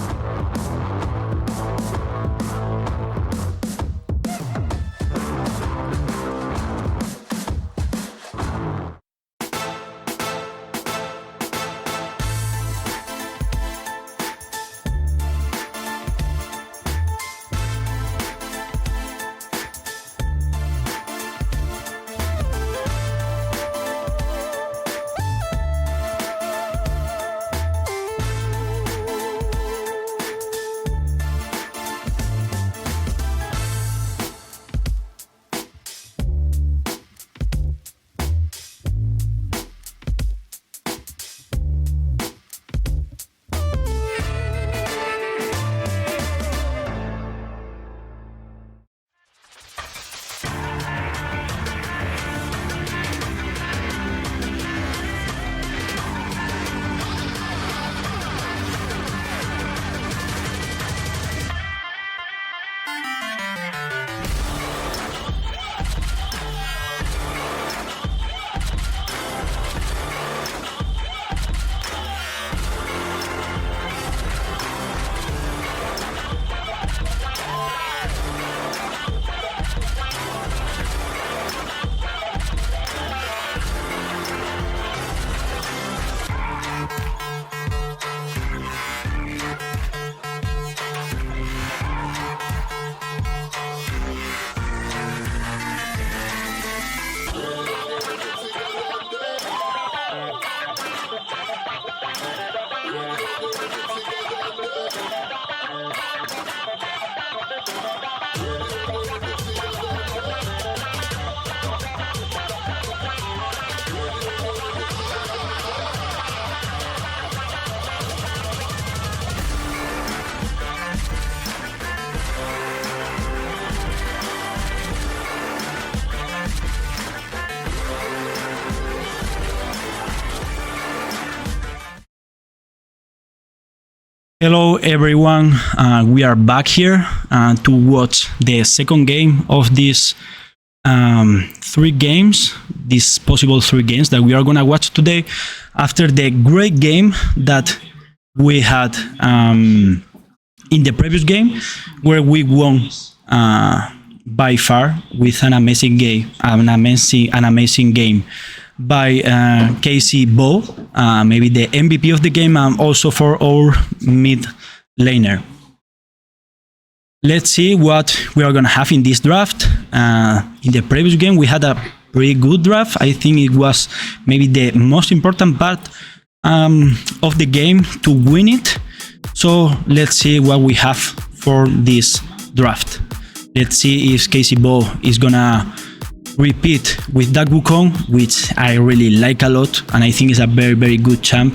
Hello everyone, we are back here to watch the second game of these these possible three games that we are gonna watch today after the great game that we had in the previous game where we won by far with an amazing game, an amazing game by Casey Bow, maybe the MVP of the game, and also for our mid laner. Let's see what we are gonna have in this draft. In the previous game, we had a pretty good draft. I think it was maybe the most important part of the game to win it. So let's see what we have for this draft. Let's see if Casey Bow is gonna repeat with that Wukong, which I really like a lot, and I think is a very, very good champ.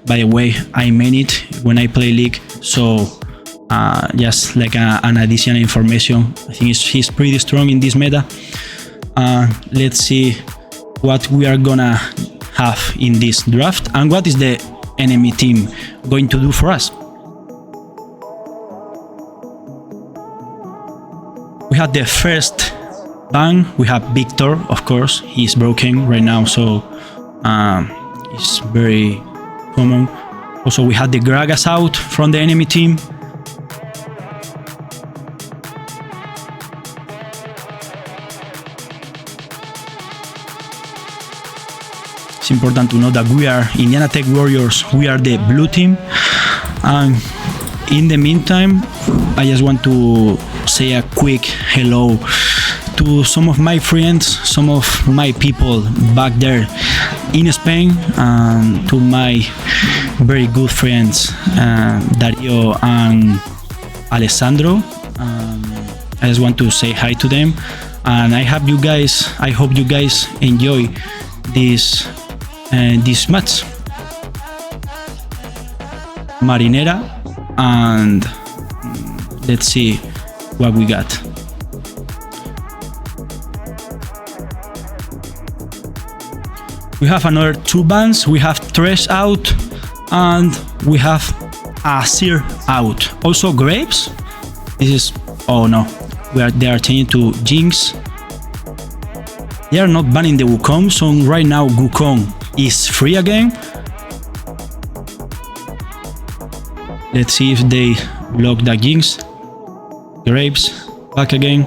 By the way, I main it when I play League, so just like an additional information, I think he's pretty strong in this meta. Let's see what we are gonna have in this draft and what is the enemy team going to do for us. We have the first ban. We have Victor, of course. He's broken right now, so it's very common. Also, we had the Gragas out from the enemy team. It's important to know that we are in NECC Warriors. We are the blue team. And in the meantime, I just want to say a quick hello to some of my friends, some of my people back there in Spain, and to my very good friends Dario and Alessandro. I just want to say hi to them, and I hope you guys enjoy this match. Marinera, and let's see what we got. We have another two bans. We have Thresh out, and we have Asir out. Also Grapes. This is, oh no, they are changing to Jinx. They are not banning the Wukong, so right now Wukong is free again. Let's see if they block the Jinx. Grapes back again.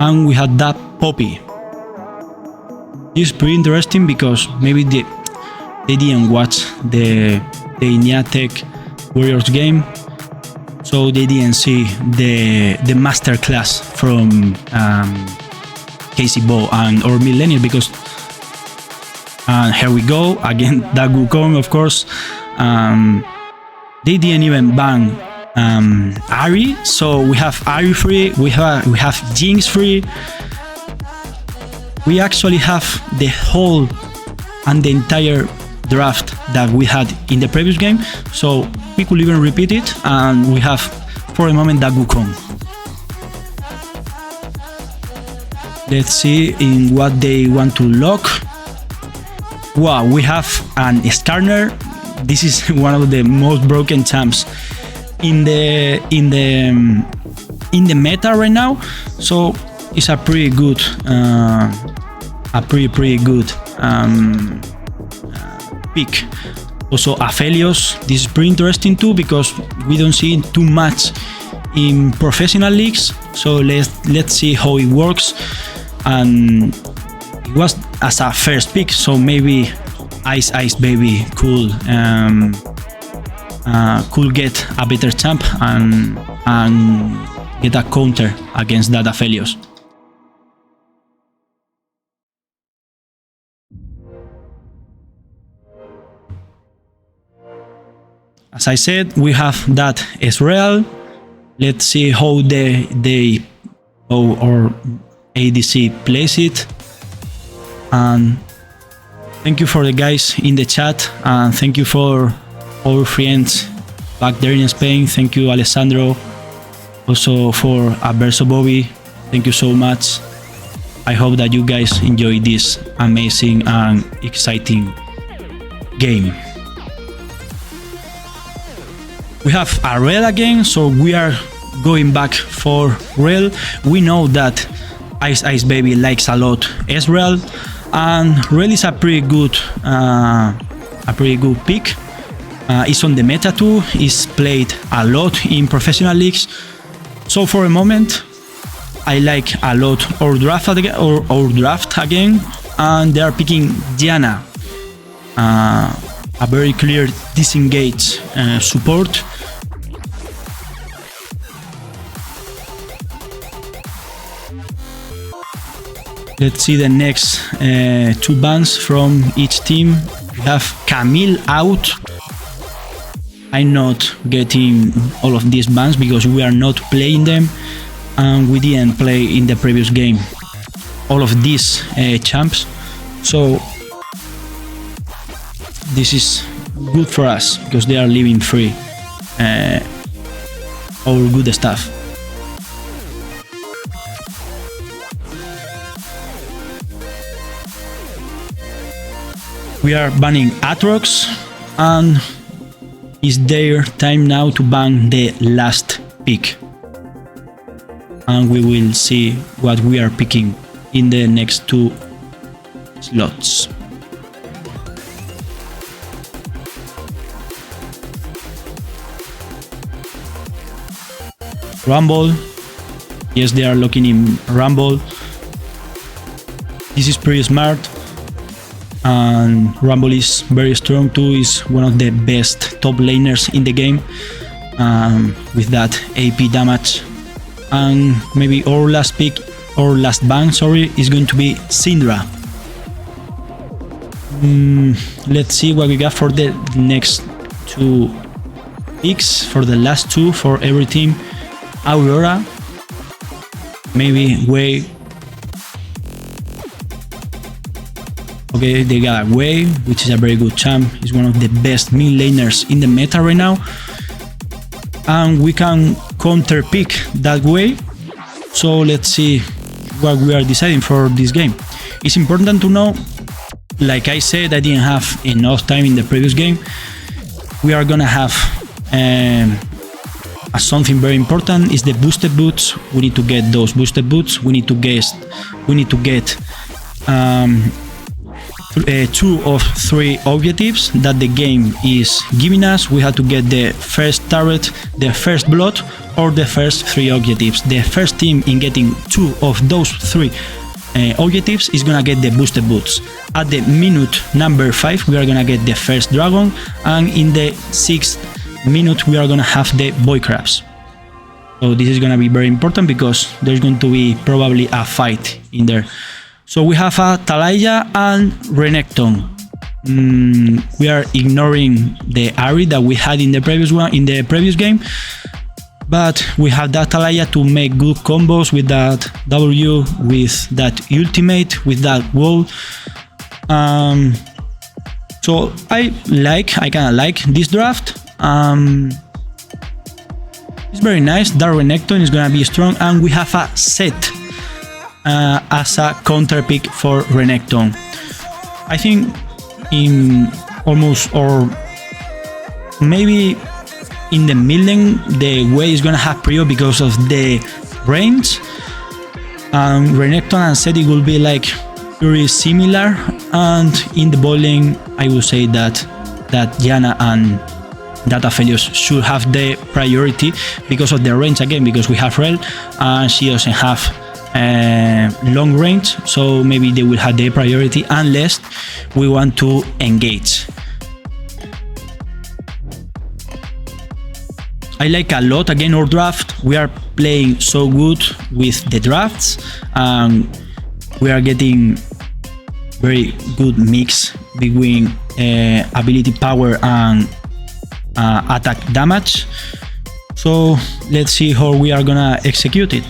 And we had that Poppy. This is pretty interesting because maybe they didn't watch the NECC Warriors game, so they didn't see the master class from Casey Bow and or Millennial, because here we go again, that Wukong, of course. They didn't even ban Ari, so we have Ari free, we have Jinx free. We actually have the whole and the entire draft that we had in the previous game, so we could even repeat it, and we have for the moment that Wukong. Let's see in what they want to lock. Wow, we have an Skarner. This is one of the most broken champs in the meta right now, so it's a pretty good pick. Also Aphelios, this is pretty interesting too, because we don't see it too much in professional leagues, so let's see how it works. And it was as a first pick, so maybe Ice Baby could get a better champ and get a counter against that Aphelios. As I said, we have that Israel. Let's see how our ADC plays it. And thank you for the guys in the chat, and thank you for our friends back there in Spain. Thank you, Alessandro. Also for Averso Bobby, thank you so much. I hope that you guys enjoy this amazing and exciting game. We have a Rel again, so we are going back for Rel. We know that Ice Ice Baby likes a lot Ezreal, and Rel is a pretty good pick. It's on the meta too. It's played a lot in professional leagues. So for a moment, I like a lot our draft again, and they are picking Diana, a very clear disengage support. Let's see the next two bans from each team. We have Camille out. I'm not getting all of these bans because we are not playing them, and we didn't play in the previous game all of these champs, so this is good for us because they are leaving free all good stuff. We are banning Atrox, and it's their time now to ban the last pick. And we will see what we are picking in the next two slots. Rumble. Yes, they are looking in Rumble. This is pretty smart. And Rumble is very strong too. Is one of the best top laners in the game with that AP damage. And maybe our last pick, or last ban, sorry, is going to be Syndra. Let's see what we got for the next two picks, for the last two for every team. Aurora, maybe Wei. Okay, they got Wei, which is a very good champ. He's one of the best mid laners in the meta right now. And we can counter pick that way. So let's see what we are deciding for this game. It's important to know, like I said, I didn't have enough time in the previous game. We are gonna have something very important is the boosted boots. We need to get those boosted boots. We need to get 2 of 3 objectives that the game is giving us. We have to get the first turret, the first blood, or the first 3 objectives. The first team in getting 2 of those 3 objectives is gonna get the boosted boots. At the minute number 5 we are gonna get the first dragon, and in the 6th minute we are gonna have the boy crabs. So this is gonna be very important because there's going to be probably a fight in there. So we have a Talaya and Renekton. We are ignoring the Ahri that we had in the previous game, but we have that Talaya to make good combos with that W, with that ultimate, with that wall. So I kinda like this draft. It's very nice. That Renekton is gonna be strong, and we have a set as a counter pick for Renekton. I think in almost, or maybe in the mid lane, the way is gonna have Prio because of the range. Renekton and Seti will be like very similar, and in the bot lane, I would say that Diana and that Aphelios should have the priority because of the range again, because we have Rel and she doesn't have long range, so maybe they will have the priority unless we want to engage. I like a lot again our draft. We are playing so good with the drafts, and we are getting very good mix between ability power and attack damage. So let's see how we are gonna execute it.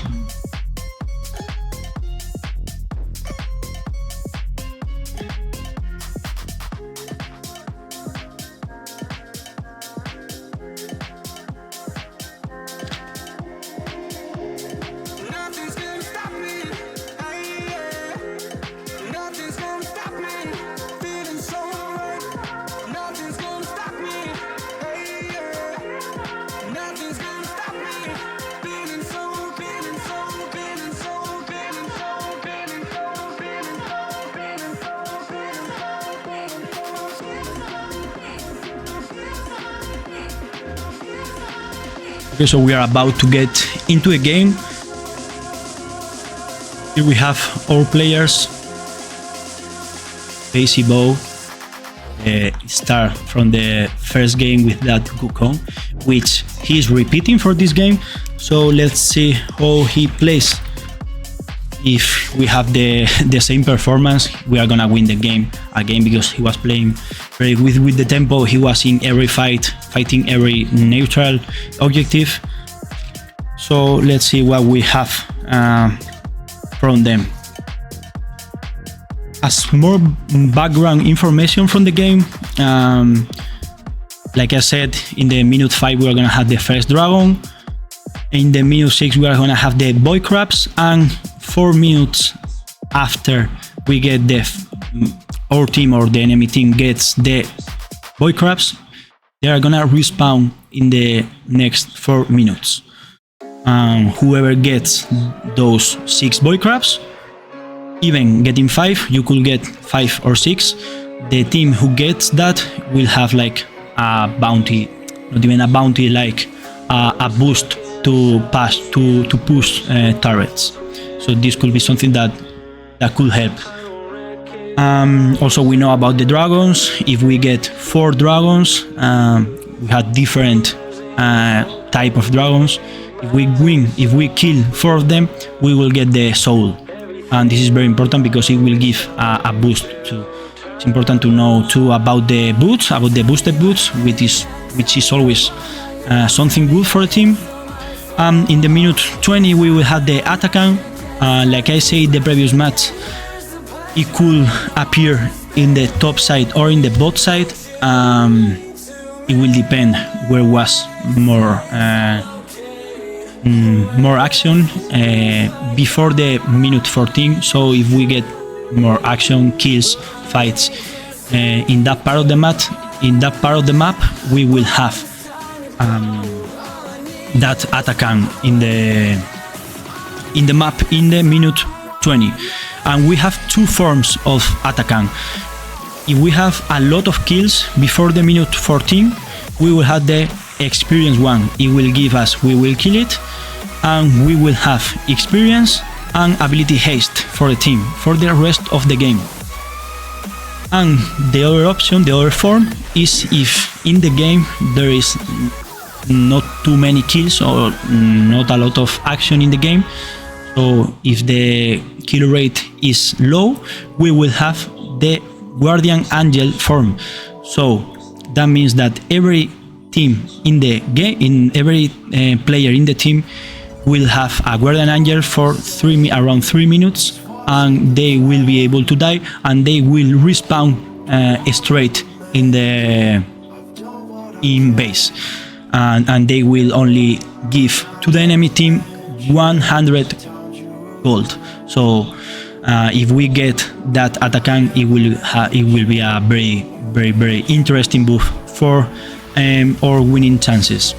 Okay, so we are about to get into a game. Here we have our players. Basic Bow start from the first game with that Wukong, which he is repeating for this game. So let's see how he plays. If we have the same performance, we are gonna win the game again, because he was playing very good with the tempo. He was in every fight, fighting every neutral objective. So let's see what we have from them. As more background information from the game, like I said, in the minute 5 we are gonna have the first dragon. In the minute 6 we are gonna have the boy crabs, and 4 minutes after we get our team or the enemy team gets the boy crabs, they are gonna respawn in the next 4 minutes. Whoever gets those 6 boy crabs, even getting 5, you could get 5 or 6. The team who gets that will have like a bounty, not even a bounty, like a boost to push turrets. So this could be something that could help. Also, we know about the dragons. If we get 4 dragons, we have different type of dragons. If we kill 4 of them, we will get the soul, and this is very important because it will give a boost too. It's important to know too about the boots, about the boosted boots, which is always something good for a team. In the minute 20 we will have the Atakan. Like I said in the previous match, it could appear in the top side or in the bot side. It will depend where was more action before the minute 14. So if we get more action, kills, fights in that part of the map, we will have that Atakan in the map in the minute 20. And we have 2 forms of Atakan. If we have a lot of kills before the minute 14, we will have the experience one. It will give us, we will kill it, and we will have experience and ability haste for the team for the rest of the game. And the other option, the other form, is if in the game there is not too many kills or not a lot of action in the game. So if the kill rate is low, we will have the Guardian Angel form. So that means that every team in the game, every player in the team will have a Guardian Angel for around 3 minutes, and they will be able to die, and they will respawn straight in base, and they will only give to the enemy team 100 gold. So if we get that Atakan, it will be a very, very, very interesting buff for our winning chances.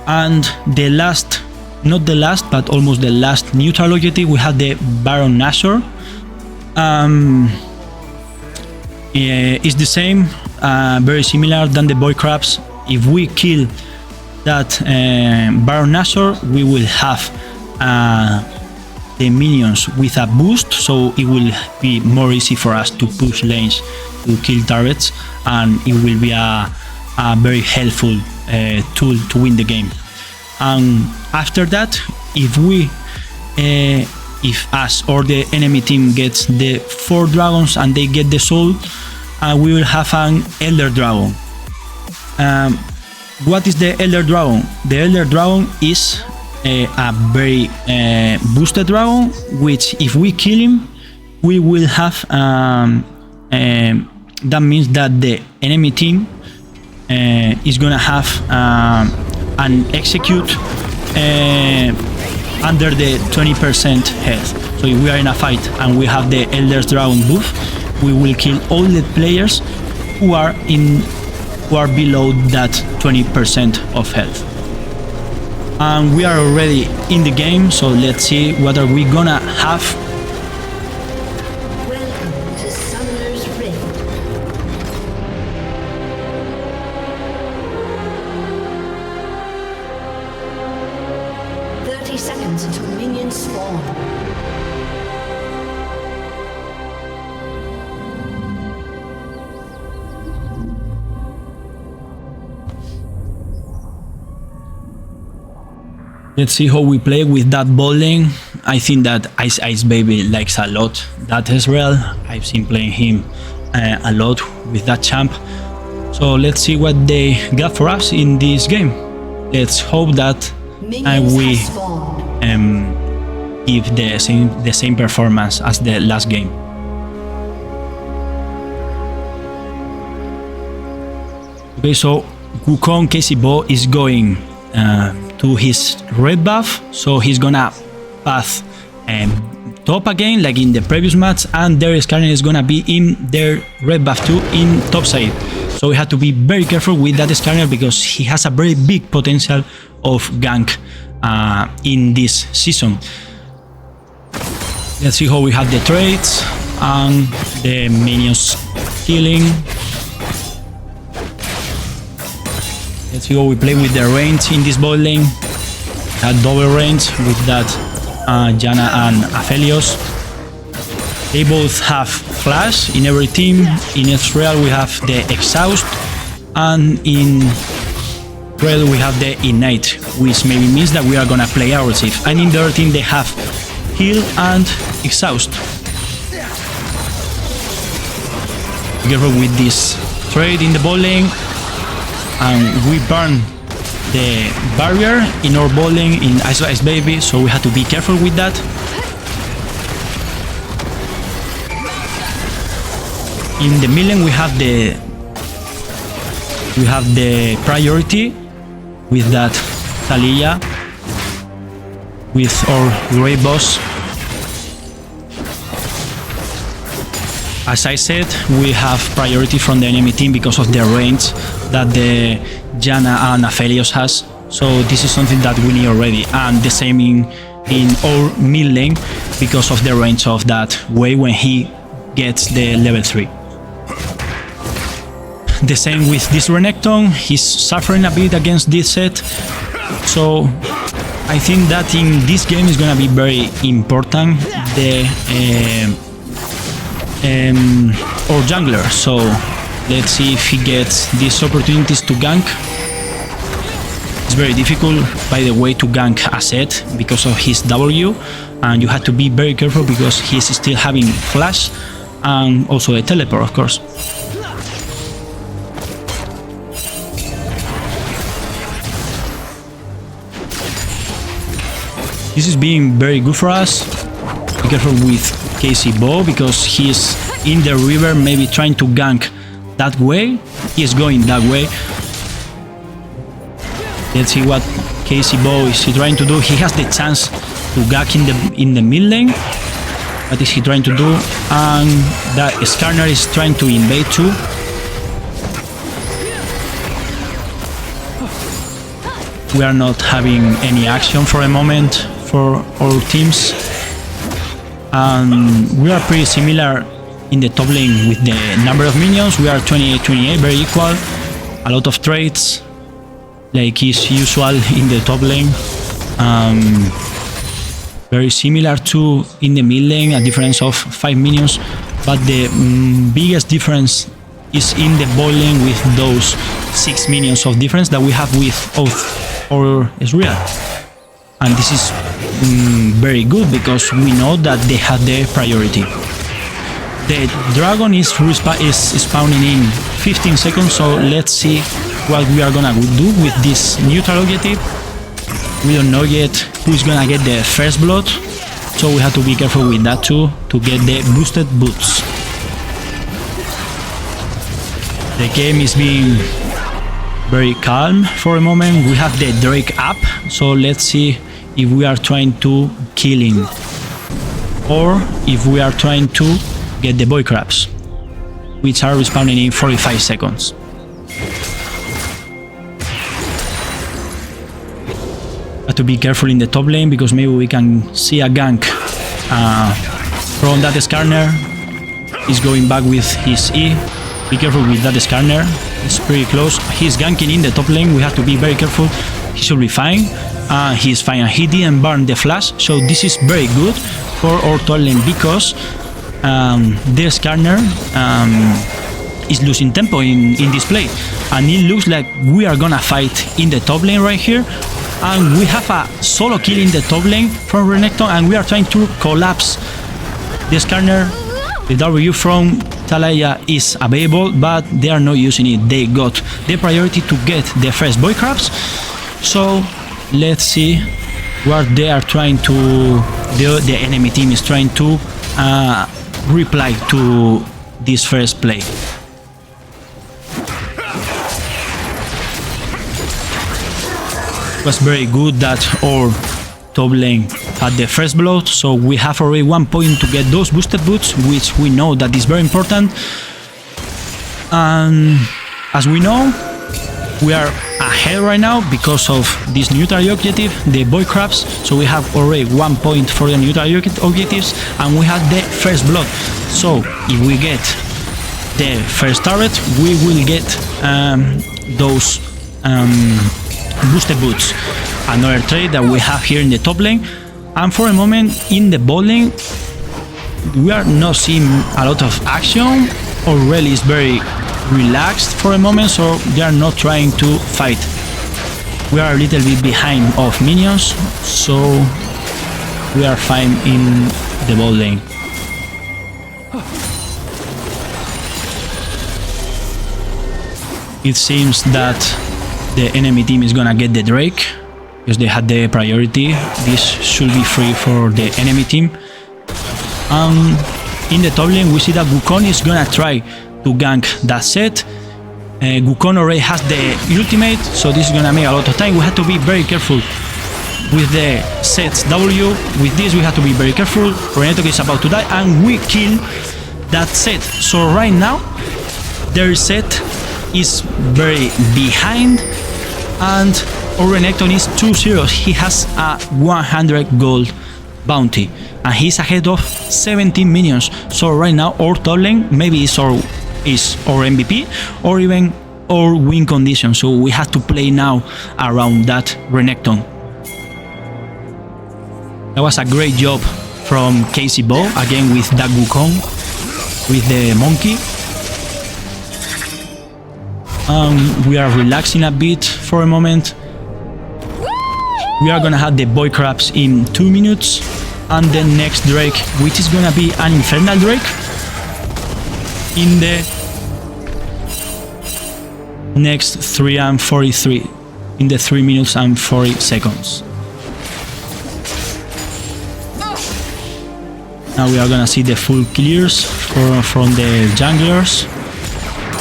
And the last, not the last, but almost the last neutral objective, we have the Baron Nashor. It's the same, very similar than the boy crabs. If we kill that Baron Nashor, we will have the minions with a boost, so it will be more easy for us to push lanes, to kill turrets, and it will be a very helpful tool to win the game. And after that, if us or the enemy team gets the 4 dragons and they get the soul, we will have an Elder Dragon. What is the Elder Dragon? The Elder Dragon is a very boosted dragon, which if we kill him, we will have that means that the enemy team is gonna have an execute under the 20% health. So if we are in a fight and we have the Elder Dragon buff, we will kill all the players who are below that 20% of health. And we are already in the game, so let's see what are we gonna have. Welcome to Summoner's Rift. 30 seconds until minions spawn. Let's see how we play with that bowling. I think that Ice Baby likes a lot that Ezreal. I've seen playing him a lot with that champ. So let's see what they got for us in this game. Let's hope that we give the same performance as the last game. Okay, so Wukong KC is going to his red buff, so he's gonna path top again like in the previous match, and their Skarner is gonna be in their red buff too in top side. So we have to be very careful with that Skarner because he has a very big potential of gank in this season. Let's see how we have the trades and the minions killing. Let's see how we play with the range in this bot lane. That double range with that Janna and Aphelios. They both have flash in every team. In Ezreal we have the exhaust, and in Red we have the ignite, which maybe means that we are gonna play aggressive. And in the other team they have heal and exhaust. Be careful with this trade in the bot lane. And we burn the barrier in our bot lane in Ice Baby, so we have to be careful with that. In the mid lane we have the priority with that Thalia with our Grey Boss. As I said, we have priority from the enemy team because of the range that the Janna and Aphelios has. So this is something that we need already. And the same in our mid lane because of the range of that way when he gets the level 3. The same with this Renekton, he's suffering a bit against this set. So I think that in this game is gonna be very important, or jungler. So let's see if he gets these opportunities to gank. It's very difficult, by the way, to gank a set because of his W, and you have to be very careful because he's still having flash and also a teleport, of course. This is being very good for us. Be careful with KC because he's in the river, maybe trying to gank that way. He's going that way. Let's see what KC is he trying to do. He has the chance to gank in the mid lane. What is he trying to do? And that Skarner is trying to invade too. We are not having any action for a moment for our teams. And we are pretty similar in the top lane with the number of minions. We are 28-28, very equal. A lot of trades, like is usual in the top lane. Very similar to in the mid lane, a difference of 5 minions. But the biggest difference is in the bot lane with those 6 minions of difference that we have with our Ezreal. And this is very good because we know that they have the priority. The dragon is spawning in 15 seconds, so let's see what we are gonna do with this neutral objective. We don't know yet who is gonna get the first blood, so we have to be careful with that too, to get the boosted boots. The game is being very calm for a moment. We have the Drake up, so let's see if we are trying to kill him or if we are trying to get the boy crabs, which are respawning in 45 seconds. Have to be careful in the top lane because maybe we can see a gank from that Skarner. He's going back with his E. Be careful with that Skarner. It's pretty close. He's ganking in the top lane. We have to be very careful. He should be fine. he's fine, and he didn't burn the flash, so this is very good for our top lane because the Skarner is losing tempo in this play, and it looks like we are gonna fight in the top lane right here, and we have a solo kill in the top lane from Renekton, and we are trying to collapse the Skarner. The W from Talaya is available, but they are not using it. They got the priority to get the first boy crabs, so let's see what they are trying to do. The enemy team is trying to reply to this first play. It was very good that our top lane had the first blood, so we have already 1 point to get those boosted boots, which we know that is very important. And as we know, we are ahead right now because of this neutral objective, the boy crabs, so we have already 1 point for the neutral objectives, and we have the first blood. So if we get the first turret, we will get those boosted boots. Another trade that we have here in the top lane, and for a moment in the bot lane we are not seeing a lot of action. Aureli is very relaxed for a moment, so they are not trying to fight. We are a little bit behind of minions, so we are fine in the bot lane. It seems that the enemy team is gonna get the Drake because they had the priority. This should be free for the enemy team. In the top lane we see that Wukong is gonna try to gank that set. Wukong already has the ultimate, so this is gonna make a lot of time. We have to be very careful with the set's W. With this we have to be very careful. Renekton is about to die and we kill that set. So right now their set is very behind, and our Renekton is 2-0. He has a 100 gold bounty and he's ahead of 17 minions. So right now our top lane maybe is our MVP or even our win condition, so we have to play now around that Renekton. That was a great job from Casey Bow again with that Wukong with the monkey. We are relaxing a bit for a moment. We are gonna have the boy crabs in 2 minutes, and the next Drake, which is gonna be an Infernal Drake, in the next 3 and 43, in the 3 minutes and 40 seconds. Now we are gonna see the full clears from the junglers,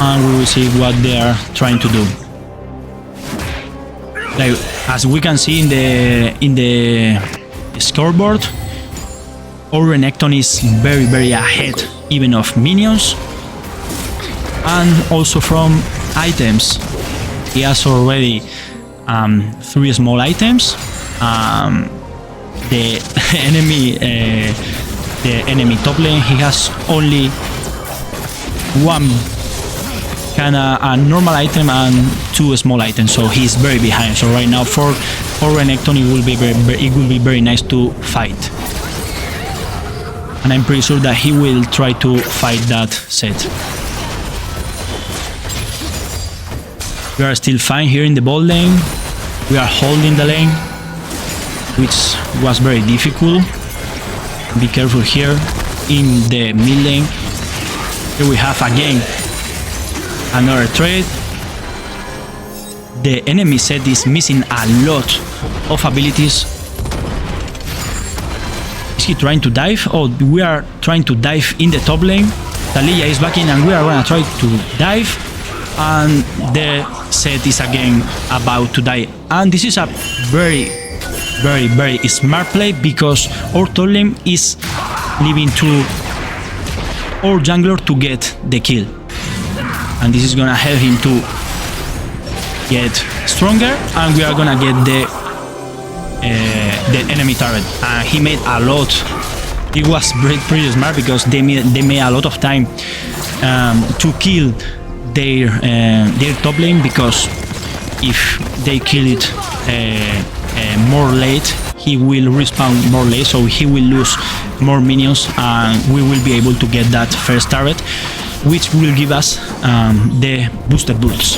and we will see what they are trying to do. Like, as we can see in the scoreboard, our Renekton is very ahead even of minions, and also from items. He has already 3 small items. The enemy top lane, he has only 1 kinda a normal item and 2 small items, so he's very behind. So right now for Renekton it will be very nice to fight, and I'm pretty sure that he will try to fight that set. We are still fine here in the bot lane. We are holding the lane, which was very difficult. Be careful here in the mid lane. Here we have again another trade. The enemy set is missing a lot of abilities. Is he trying to dive? Oh, we are trying to dive in the top lane. Taliyah is backing and we are gonna try to dive, and the set is again about to die. And this is a very smart play because our top lane is leaving to our jungler to get the kill, and this is gonna help him to get stronger, and we are gonna get the enemy turret. And he made a lot. It was pretty smart because they made a lot of time to kill their top lane, because if they kill it more late, he will respawn more late, so he will lose more minions, and we will be able to get that first turret, which will give us the boosted boots.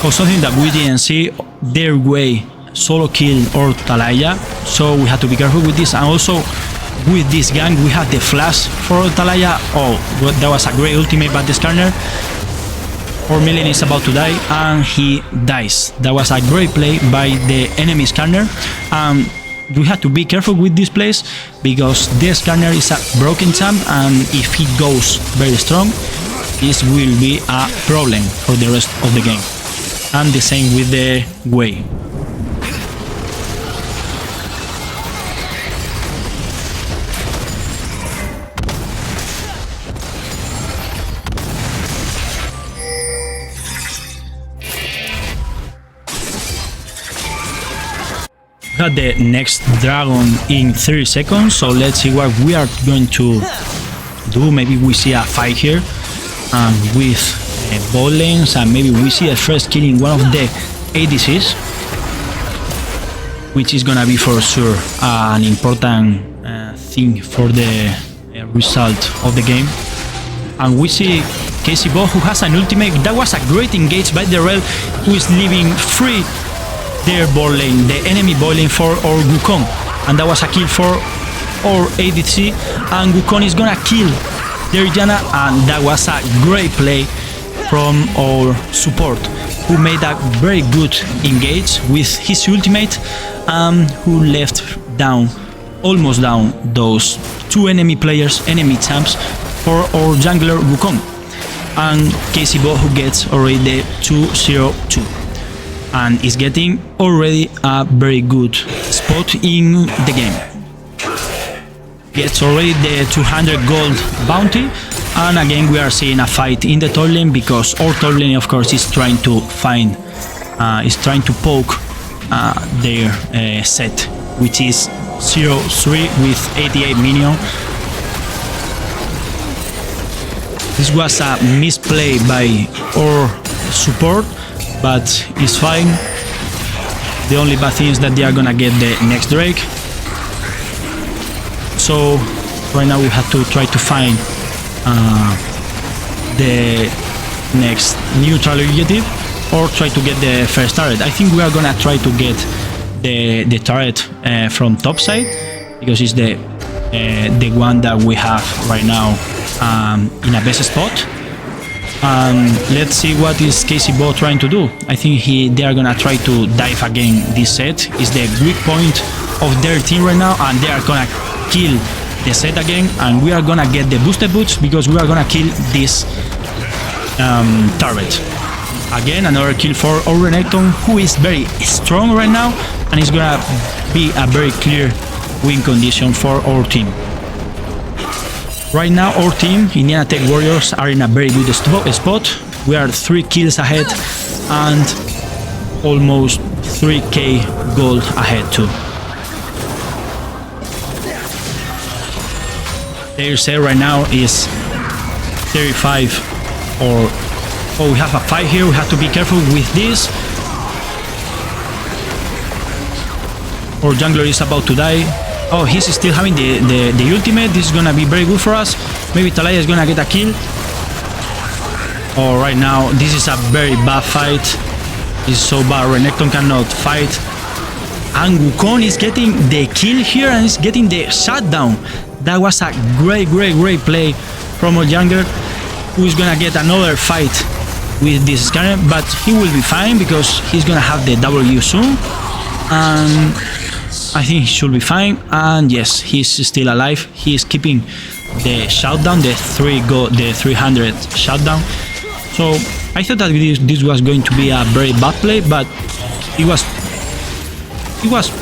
Oh, something that we didn't see, their way solo kill or Talaya, so we have to be careful with this. And also with this gang we have the flash for Talaya. Oh, that was a great ultimate by the scanner. 4 million is about to die and he dies. That was a great play by the enemy scanner. We have to be careful with this place because the scanner is a broken champ, and if he goes very strong, this will be a problem for the rest of the game. And the same with the way. We got the next dragon in 30 seconds, so let's see what we are going to do. Maybe we see a fight here with ball lanes, and maybe we see a first kill in one of the ADCs, which is gonna be for sure an important thing for the result of the game. And we see NECC who has an ultimate. That was a great engage by the Rel, who is leaving free their ball lane, the enemy ball lane for our Wukong, and that was a kill for our ADC, and Wukong is gonna kill their Janna, and that was a great play from our support, who made a very good engage with his ultimate, who left down, almost down, those two enemy players, enemy champs, for our jungler Wukong, and NECC who gets already the 2-0-2. And is getting already a very good spot in the game. Gets already the 200 gold bounty, and again we are seeing a fight in the top lane because our top lane of course is trying to find, is trying to poke their set, which is 0-3 with 88 minion. This was a misplay by our support, but it's fine. The only bad thing is that they are gonna get the next Drake. So right now we have to try to find the next neutral objective, or try to get the first turret. I think we are gonna try to get the turret from top side, because it's the one that we have right now in a best spot. Let's see what is NECC trying to do. I think they are gonna try to dive again. This set is the weak point of their team right now, and they are gonna kill the set again, and we are gonna get the boosted boots because we are gonna kill this turret. Again, another kill for our Renekton, who is very strong right now, and it's gonna be a very clear win condition for our team. Right now our team, NECC Warriors, are in a very good spot. We are 3 kills ahead and almost 3k gold ahead too. Their set right now is 35 or... Oh, we have a fight here, we have to be careful with this. Our jungler is about to die. Oh, he's still having the ultimate. This is gonna be very good for us. Maybe Talaya is gonna get a kill. Oh, right now, this is a very bad fight. This is so bad. Renekton cannot fight. And Wukong is getting the kill here and is getting the shutdown. That was a great play from our jungler, who is gonna get another fight with this scanner, but he will be fine because he's gonna have the W soon. And I think he should be fine, and yes, he's still alive. He's keeping the shutdown, the 300 shutdown. So I thought that this was going to be a very bad play, but it was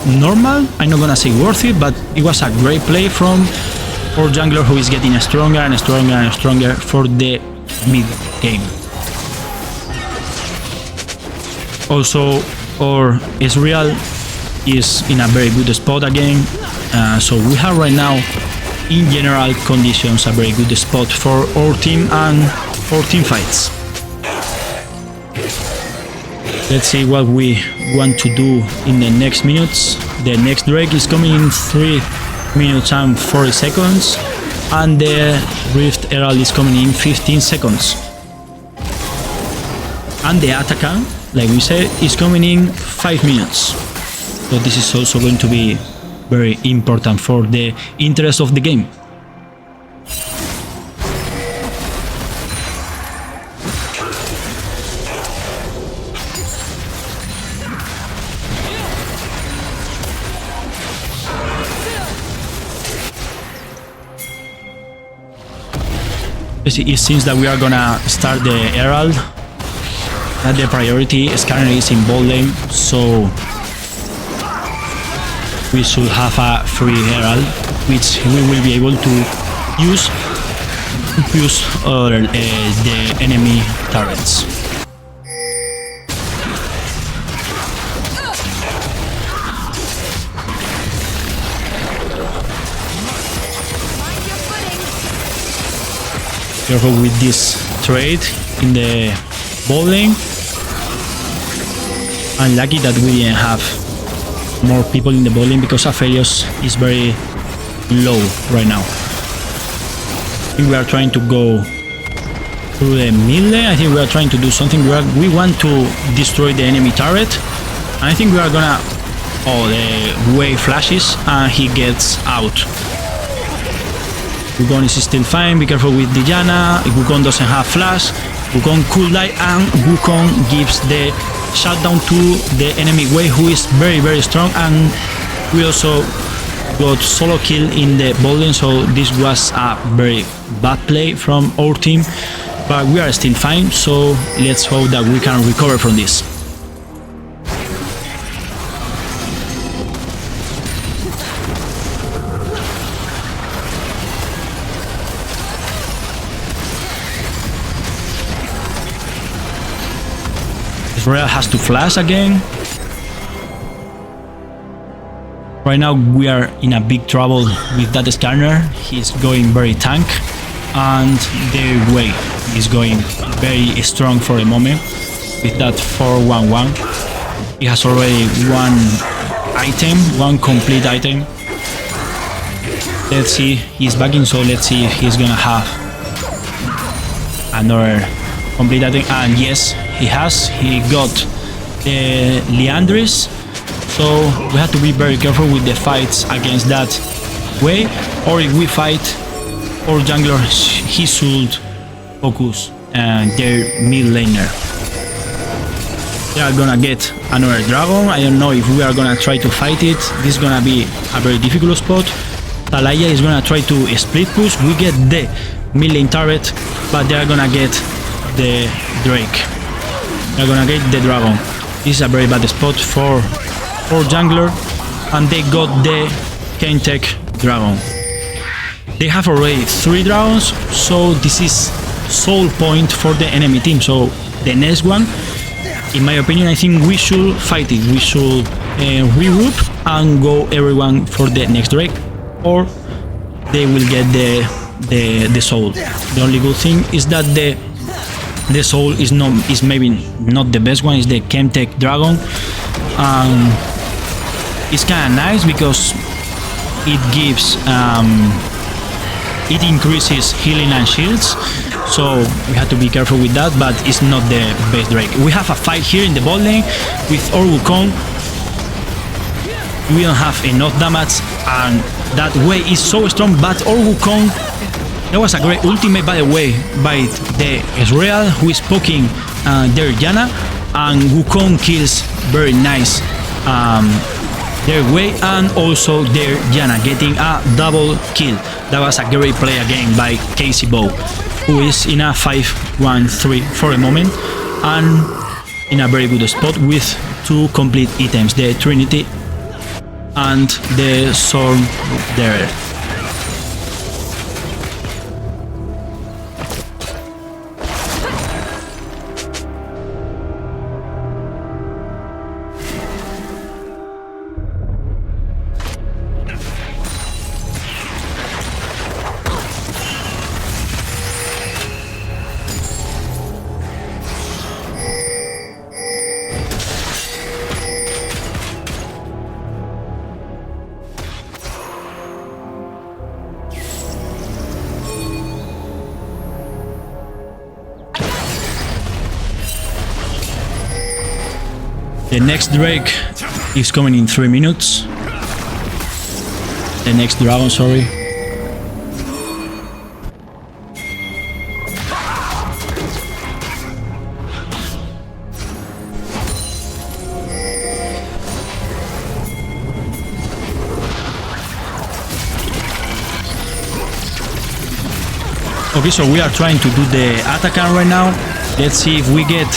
normal. I'm not gonna say worthy, but it was a great play from our jungler, who is getting stronger and stronger and stronger for the mid game. Also, our Israel is in a very good spot again, so we have right now in general conditions a very good spot for our team and for team fights. Let's see what we want to do in the next minutes. The next Drake is coming in 3 minutes and 40 seconds, and the Rift Herald is coming in 15 seconds. And the Atacant, like we said, is coming in 5 minutes. So this is also going to be very important for the interest of the game. It seems that we are gonna start the Herald. That the priority scanner is in bot lane, so we should have a free Herald, which we will be able to use the enemy turrets. Careful with this trade in the bot lane. Unlucky that we didn't have more people in the bot lane because Aphelios is very low right now. I think we are trying to go through the mid lane. I think we are trying to do something. We want to destroy the enemy turret. I think we are gonna... Oh, the wave flashes and he gets out. Wukong is still fine. Be careful with Diana. If Wukong doesn't have flash, Wukong could die, and Wukong gives the shutdown to the enemy wave, who is very, very strong. And we also got solo kill in the bot lane, so this was a very bad play from our team, but we are still fine, so let's hope that we can recover from this. Israel has to flash again. Right now we are in a big trouble with that scanner. He's going very tank, and the wave is going very strong for the moment with that 4-1-1. He has already one complete item. Let's see, he's backing, so let's see if he's gonna have another complete item. And yes, he got the Liandry's, so we have to be very careful with the fights against that way, or if we fight our jungler, he should focus their mid laner. They are gonna get another dragon. I don't know if we are gonna try to fight it. This is gonna be a very difficult spot. Talaya is gonna try to split push. We get the mid lane turret, but they are gonna get the Drake. They're gonna get the dragon. This is a very bad spot for jungler, and they got the Kentek dragon. They have already 3 dragons, so this is soul point for the enemy team. So the next one, in my opinion, I think we should fight it. We should regroup and go everyone for the next Drake, or they will get the soul. The only good thing is that the soul is maybe not the best one. Is the Chemtech dragon. It's kind of nice because it gives it increases healing and shields, so we have to be careful with that, but it's not the best Drake. We have a fight here in the bot lane with our Wukong. We don't have enough damage, and that way is so strong, but our Wukong... That was a great ultimate, by the way, by the Israel, who is poking their Yana, and Wukong kills very nice their way, and also their Yana, getting a double kill. That was a great play again by Casey Bow, who is in a 5-1-3 for a moment, and in a very good spot with 2 complete items, the Trinity and the Sword there. The next Drake is coming in 3 minutes. The next dragon, sorry. Okay, so we are trying to do the attack right now. Let's see if we get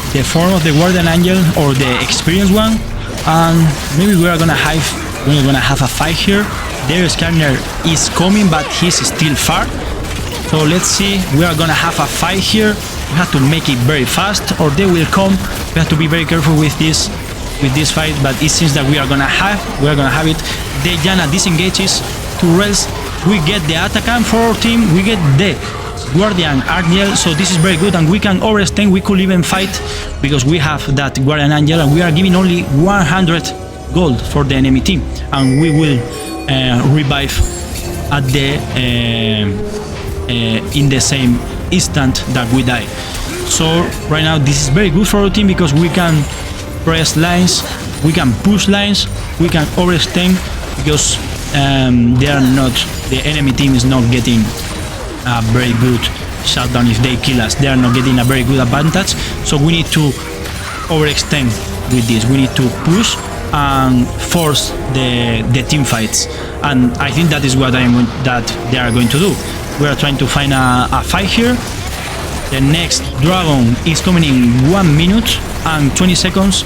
the form of the Guardian Angel or the experienced one, and maybe we are gonna have a fight here. Their scanner is coming, but he's still far. So let's see. We are gonna have a fight here. We have to make it very fast, or they will come. We have to be very careful with this fight. But it seems that we are gonna have it. The Janna disengages to rest. We get the attack for our team, we get the Guardian Angel, so this is very good, and we can overextend. We could even fight because we have that Guardian Angel, and we are giving only 100 gold for the enemy team, and we will revive at the in the same instant that we die. So right now this is very good for our team because we can press lines, we can push lines, we can overextend because the enemy team is not getting a very good shutdown. If they kill us, they are not getting a very good advantage, so we need to overextend with this. We need to push and force the team fights, and I think that is what that they are going to do. We are trying to find a fight here. The next dragon is coming in 1 minute and 20 seconds,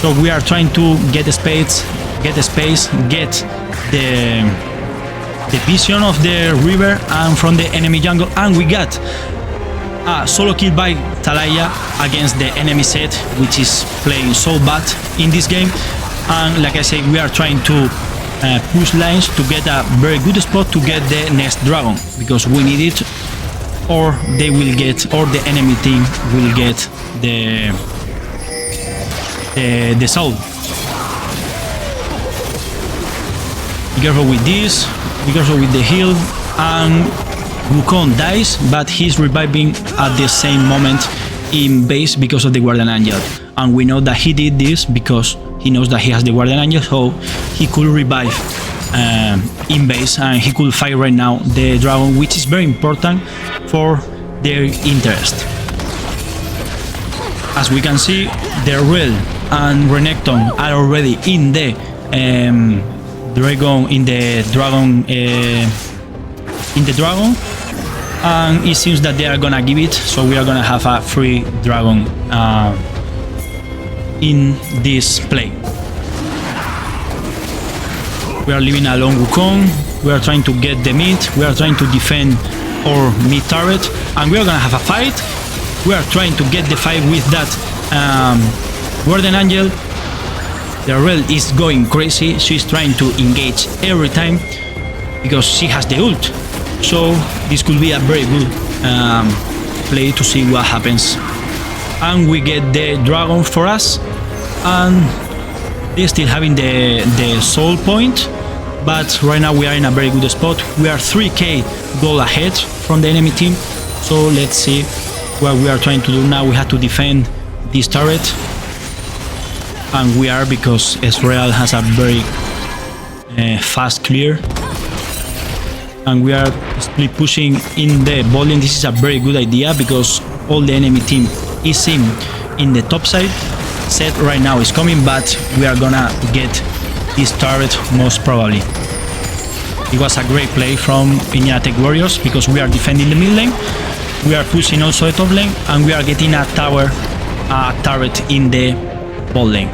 so we are trying to get the space, get the vision of the river and from the enemy jungle, and we got a solo kill by Talaya against the enemy set, which is playing so bad in this game. And like I said, we are trying to push lines to get a very good spot to get the next dragon, because we need it, or they will get, or the enemy team will get the soul. Be careful with this, be careful with the heal, and Wukong dies, but he's reviving at the same moment in base because of the Guardian Angel. And we know that he did this because he knows that he has the Guardian Angel, so he could revive in base, and he could fight right now the dragon, which is very important for their interest. As we can see, the Rel and Renekton are already in the dragon, and it seems that they are gonna give it, so we are gonna have a free dragon in this play. We are leaving alone Wukong, we are trying to get the mid, we are trying to defend our mid turret, and we are gonna have a fight. We are trying to get the fight with that Guardian Angel. The Rel is going crazy, she's trying to engage every time because she has the ult. So this could be a very good play to see what happens. And we get the dragon for us, and they're still having the soul point, but right now we are in a very good spot. We are 3k goal ahead from the enemy team, so let's see what we are trying to do now. We have to defend this turret, and we are, because Ezreal has a very fast clear, and we are split pushing in the bot lane. This is a very good idea because all the enemy team is in the top side. Set right now is coming, but we are gonna get this turret most probably. It was a great play from NECC Warriors because we are defending the mid lane, we are pushing also the top lane, and we are getting a turret in the bot lane.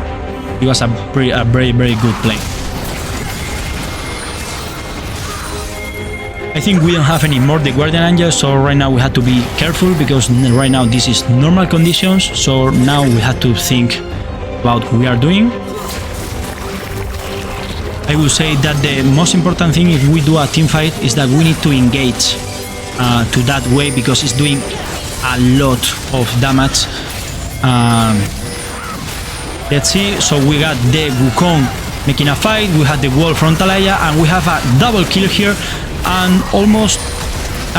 It was a very good play. I think we don't have any more the Guardian Angel, so right now we have to be careful because right now this is normal conditions, so now we have to think about what we are doing. I will say that the most important thing if we do a team fight is that we need to engage to that way because it's doing a lot of damage. Let's see, so we got the Wukong making a fight, we had the wall from Talaya, and we have a double kill here, and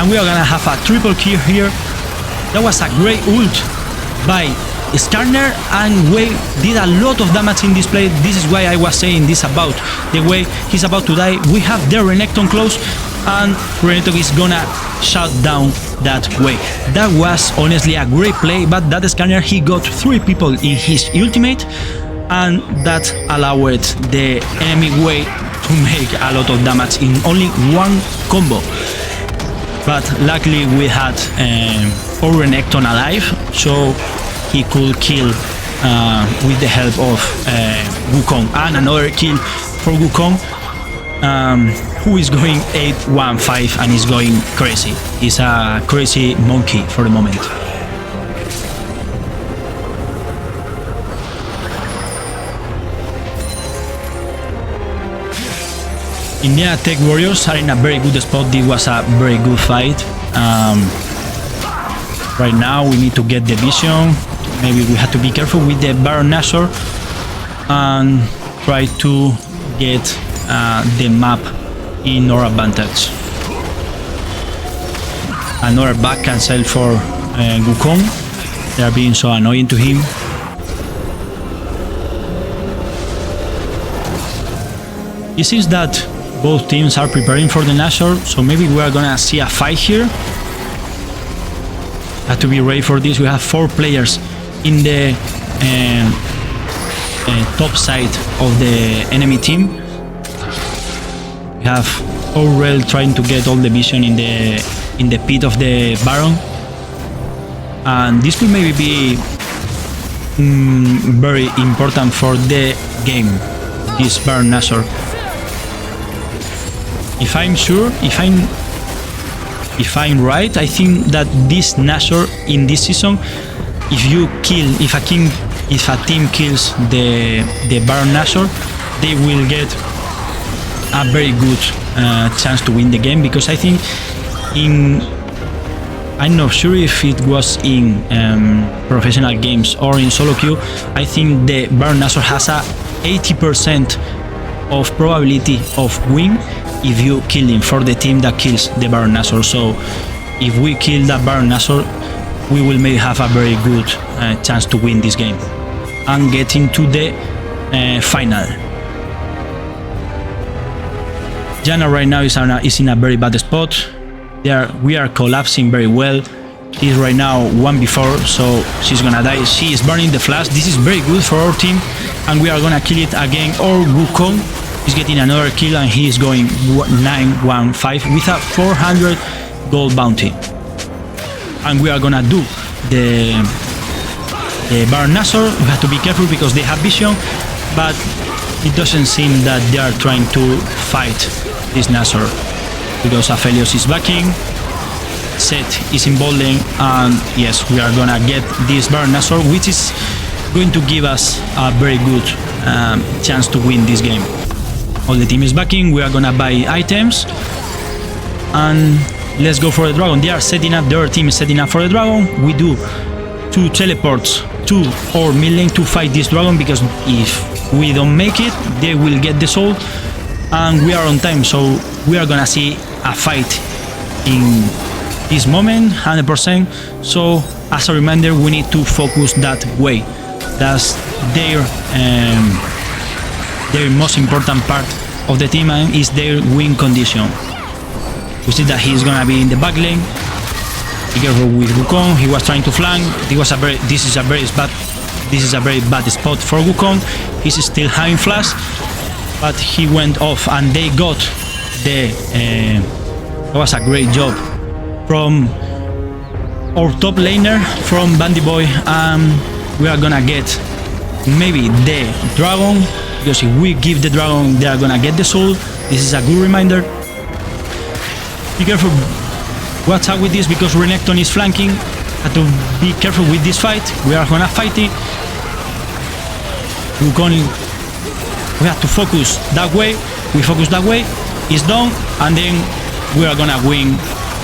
we are gonna have a triple kill here. That was a great ult by Skarner and Wei did a lot of damage in this play. This is why I was saying this about the way he's about to die. We have the Renekton close, and Renekton is gonna shut down that Wei. That was honestly a great play, but that Skarner, he got 3 people in his ultimate, and that allowed the enemy Wei to make a lot of damage in only one combo. But luckily we had our Renekton alive, so he could kill with the help of Wukong. And another kill for Wukong, who is going 8-1-5 and is going crazy. He's a crazy monkey for the moment. India Tech Warriors are in a very good spot. This was a very good fight. Right now we need to get the vision. Maybe we have to be careful with the Baron Nashor and try to get the map in our advantage. Another back cancel for Wukong. They are being so annoying to him. It seems that both teams are preparing for the Nashor, so maybe we are gonna see a fight here. Have to be ready for this. We have 4 players in the top side of the enemy team. We have Aurel trying to get all the vision in the pit of the Baron, and this could maybe be very important for the game, this Baron Nashor. If I'm right, I think that this Nashor in this season, if a team kills the Baron Nashor, they will get a very good chance to win the game, because I think I'm not sure if it was in professional games or in solo queue, I think the Baron Nashor has a 80% of probability of win if you kill him, for the team that kills the Baron Nashor. So if we kill that Baron Nashor, we will maybe have a very good chance to win this game and get into the final. Janna right now is in a very bad spot. We are collapsing very well. She's right now 1v4, so she's gonna die. She is burning the flash. This is very good for our team, and we are gonna kill it again. Or Wukong is getting another kill, and he is going 9-1-5 with a 400 gold bounty. And we are gonna do the Baron Nashor. We have to be careful because they have vision, but it doesn't seem that they are trying to fight this Nashor, because Aphelios is backing, Seth is in bowling, and yes, we are gonna get this Baron Nashor, which is going to give us a very good chance to win this game. All the team is backing. We are gonna buy items and let's go for the dragon. They are setting up, their team is setting up for the dragon. We do 2 teleports to our mid lane to fight this dragon, because if we don't make it, they will get the soul, and we are on time, so we are gonna see a fight in this moment 100%. So as a reminder, we need to focus that way. That's their most important part of the team, and is their win condition. We see that he's gonna be in the back lane. Be careful with Wukong. He was trying to flank. This is a very bad spot for Wukong. He's still having flash, but he went off, and they got the. That was a great job from our top laner, from Bandy Boy. We are gonna get maybe the dragon, because if we give the dragon, they are gonna get the soul. This is a good reminder. Be careful. Watch out with this, because Renekton is flanking. Have to be careful with this fight. We are gonna fight it. We have to focus that way. We focus that way. It's done, and then we are gonna win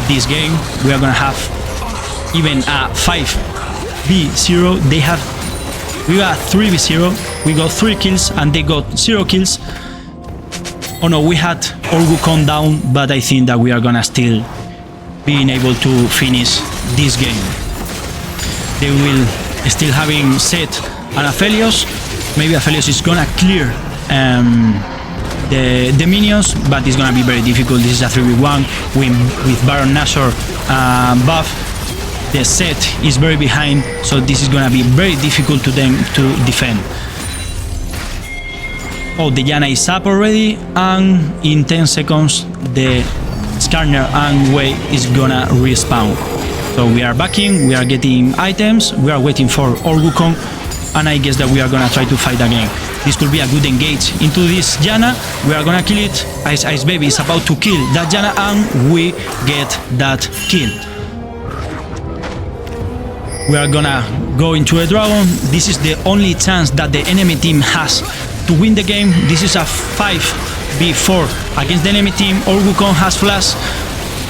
this game. We are gonna have even a 5v0. We got 3v0. We got 3 kills, and they got 0 kills. Oh no, we had our Wukong down, but I think that we are gonna still being able to finish this game. They will still having Set and Aphelios. Maybe Aphelios is gonna clear the minions, but it's gonna be very difficult. This is a 3v1 with Baron Nashor buff. The Set is very behind, so this is gonna be very difficult to them to defend. Oh, the Yana is up already, and in 10 seconds the Skarner and Wei is gonna respawn. So we are backing, we are getting items, we are waiting for our Wukong, and I guess that we are gonna try to fight again. This could be a good engage into this Yana. We are gonna kill it. Ice Baby is about to kill that Yana, and we get that kill. We are gonna go into a dragon. This is the only chance that the enemy team has to win the game. This is a 5v4 against the enemy team. Our Wukong has flash.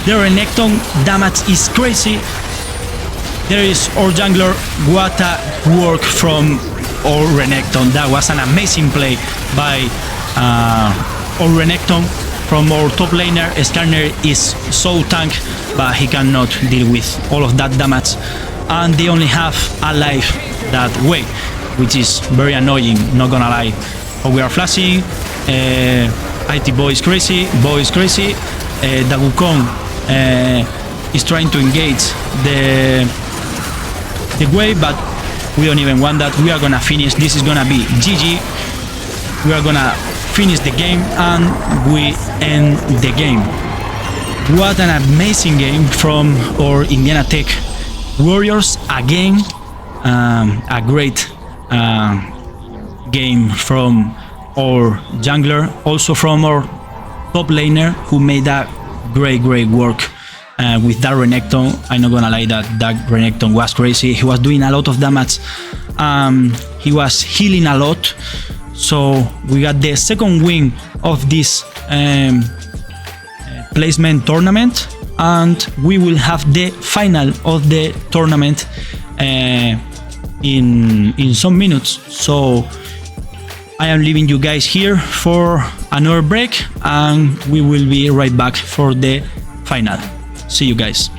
The Renekton damage is crazy. There is our jungler. What a work from our Renekton. That was an amazing play by our Renekton. From our top laner, Skarner is so tank, but he cannot deal with all of that damage. And they only have a life that way, which is very annoying, not gonna lie. Oh, we are flashing. IT Boy is crazy. Boy is crazy. The Wukong is trying to engage the wave, but we don't even want that. We are gonna finish. This is gonna be GG. We are gonna finish the game, and we end the game. What an amazing game from our Indiana Tech Warriors again. A great game from our jungler, also from our top laner, who made that great work with that Renekton. I'm not gonna lie, that Renekton was crazy. He was doing a lot of damage. He was healing a lot. So we got the second win of this placement tournament, and we will have the final of the tournament in some minutes. So I am leaving you guys here for another break, and we will be right back for the final. See you guys.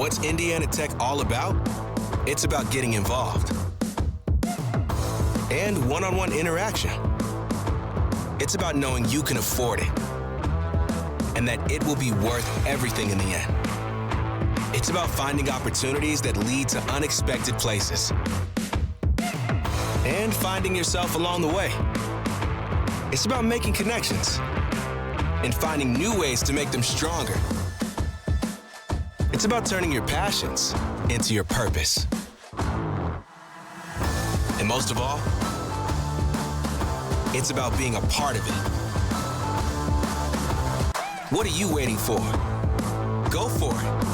What's Indiana Tech all about? It's about getting involved and one-on-one interaction. It's about knowing you can afford it and that it will be worth everything in the end. It's about finding opportunities that lead to unexpected places and finding yourself along the way. It's about making connections and finding new ways to make them stronger. It's about turning your passions into your purpose. And most of all, it's about being a part of it. What are you waiting for? Go for it.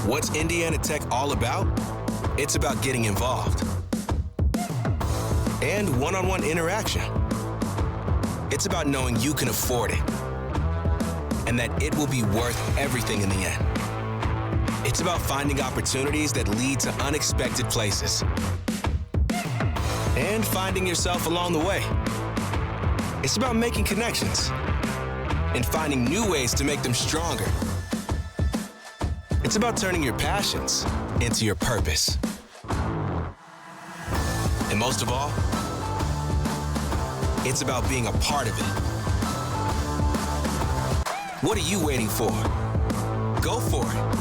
What's Indiana Tech all about? It's about getting involved and one-on-one interaction. It's about knowing you can afford it and that it will be worth everything in the end. It's about finding opportunities that lead to unexpected places and finding yourself along the way. It's about making connections and finding new ways to make them stronger. It's about turning your passions into your purpose. And most of all, it's about being a part of it. What are you waiting for? Go for it.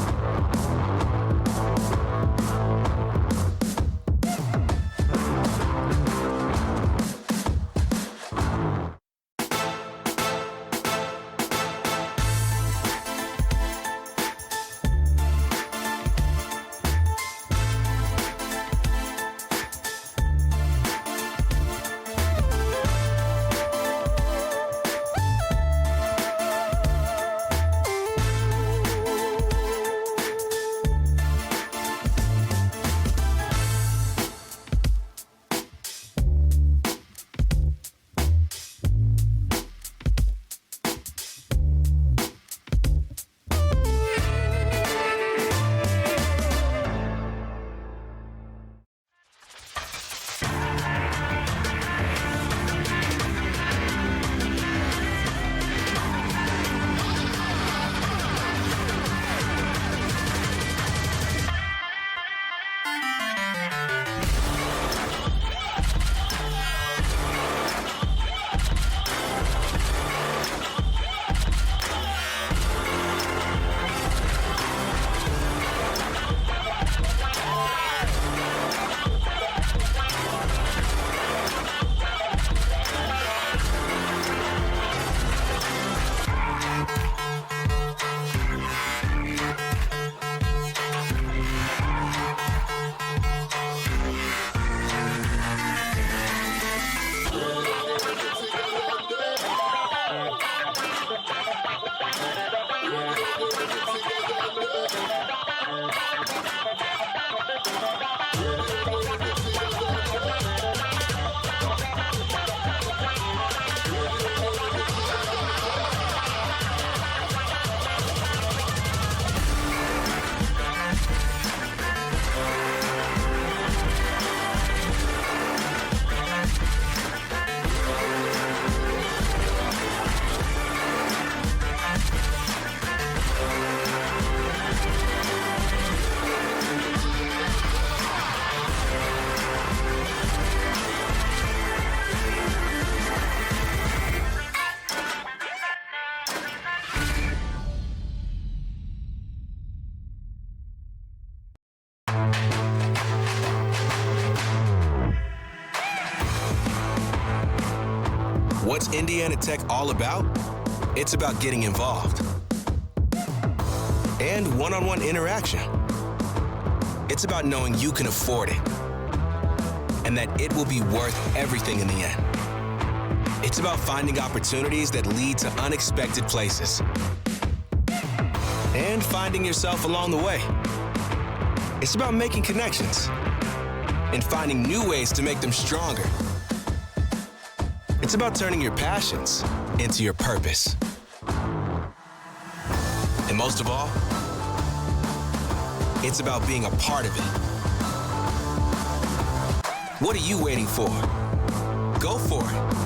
What's Indiana Tech all about? It's about getting involved and one-on-one interaction. It's about knowing you can afford it and that it will be worth everything in the end. It's about finding opportunities that lead to unexpected places and finding yourself along the way. It's about making connections and finding new ways to make them stronger. It's about turning your passions into your purpose. And most of all, it's about being a part of it. What are you waiting for? Go for it.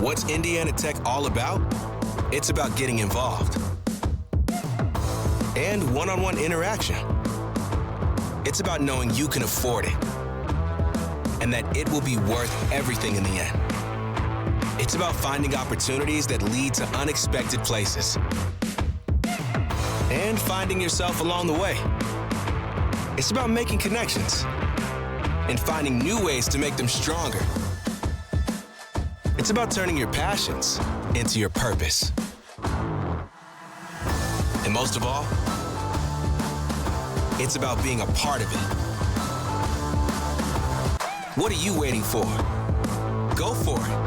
What's Indiana Tech all about? It's about getting involved and one-on-one interaction. It's about knowing you can afford it and that it will be worth everything in the end. It's about finding opportunities that lead to unexpected places and finding yourself along the way. It's about making connections and finding new ways to make them stronger. It's about turning your passions into your purpose. And most of all, it's about being a part of it. What are you waiting for? Go for it.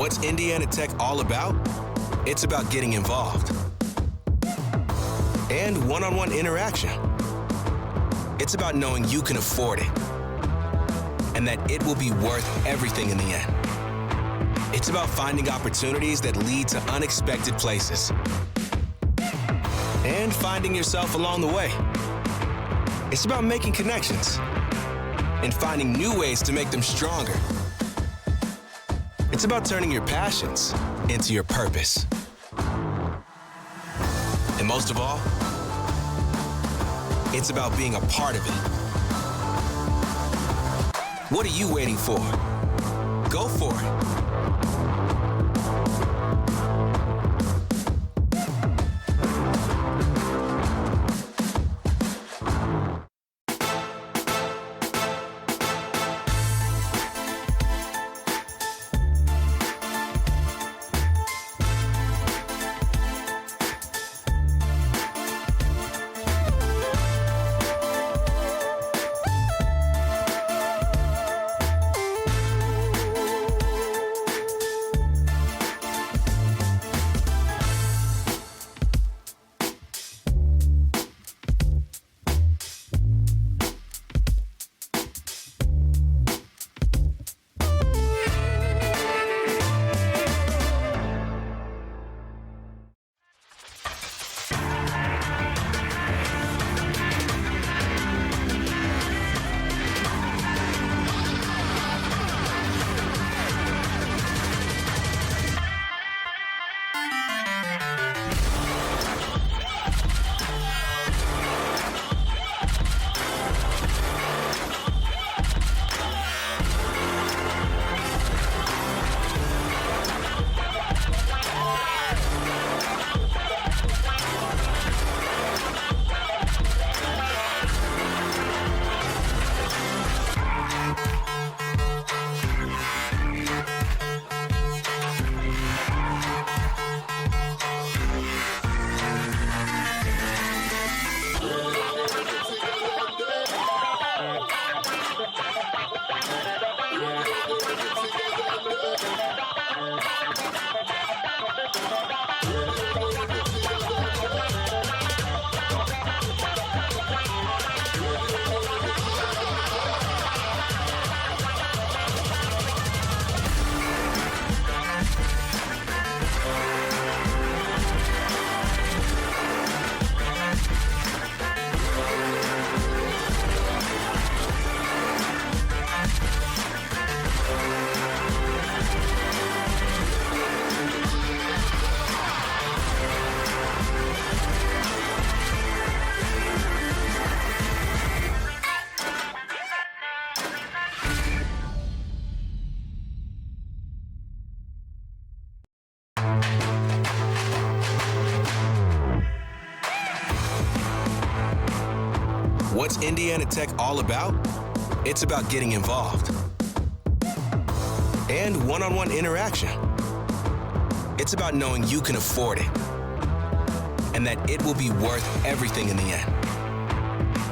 What's Indiana Tech all about? It's about getting involved and one-on-one interaction. It's about knowing you can afford it and that it will be worth everything in the end. It's about finding opportunities that lead to unexpected places and finding yourself along the way. It's about making connections and finding new ways to make them stronger. It's about turning your passions into your purpose. And most of all, it's about being a part of it. What are you waiting for? Go for it. What's Indiana Tech all about? It's about getting involved and one-on-one interaction. It's about knowing you can afford it and that it will be worth everything in the end.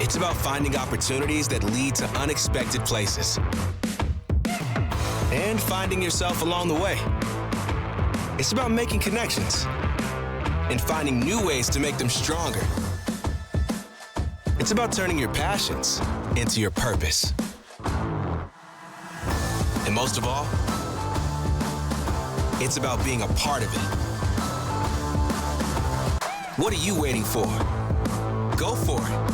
It's about finding opportunities that lead to unexpected places and finding yourself along the way. It's about making connections and finding new ways to make them stronger. It's about turning your passions into your purpose. And most of all, it's about being a part of it. What are you waiting for? Go for it.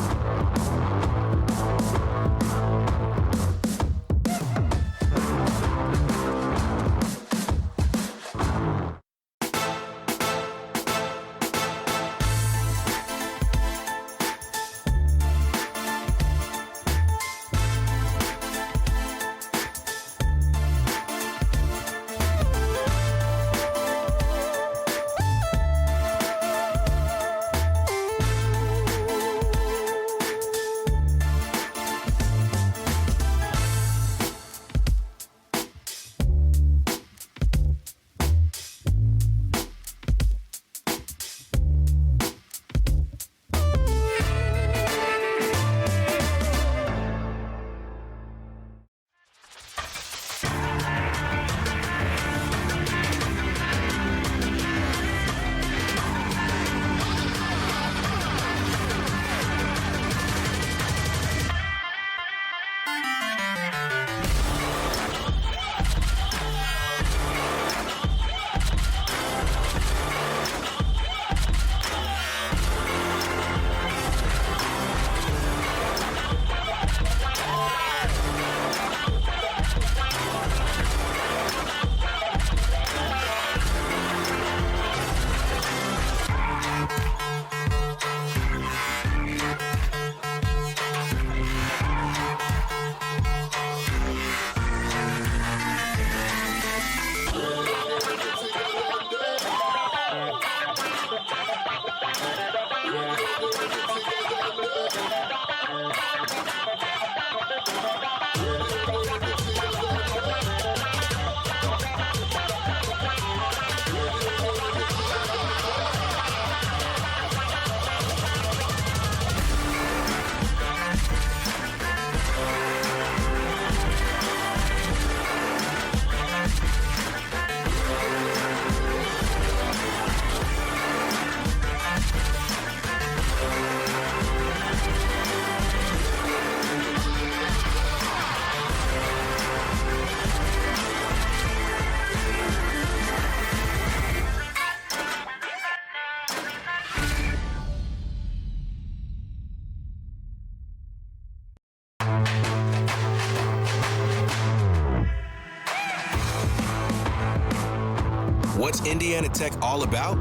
What's Indiana Tech all about?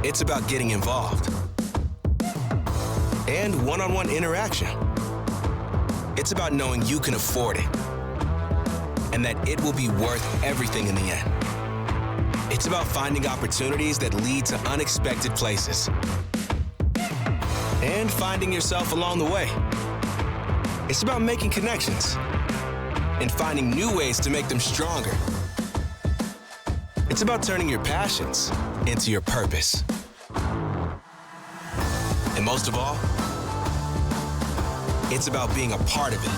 It's about getting involved and one-on-one interaction. It's about knowing you can afford it and that it will be worth everything in the end. It's about finding opportunities that lead to unexpected places and finding yourself along the way. It's about making connections and finding new ways to make them stronger. It's about turning your passions into your purpose. And most of all, it's about being a part of it.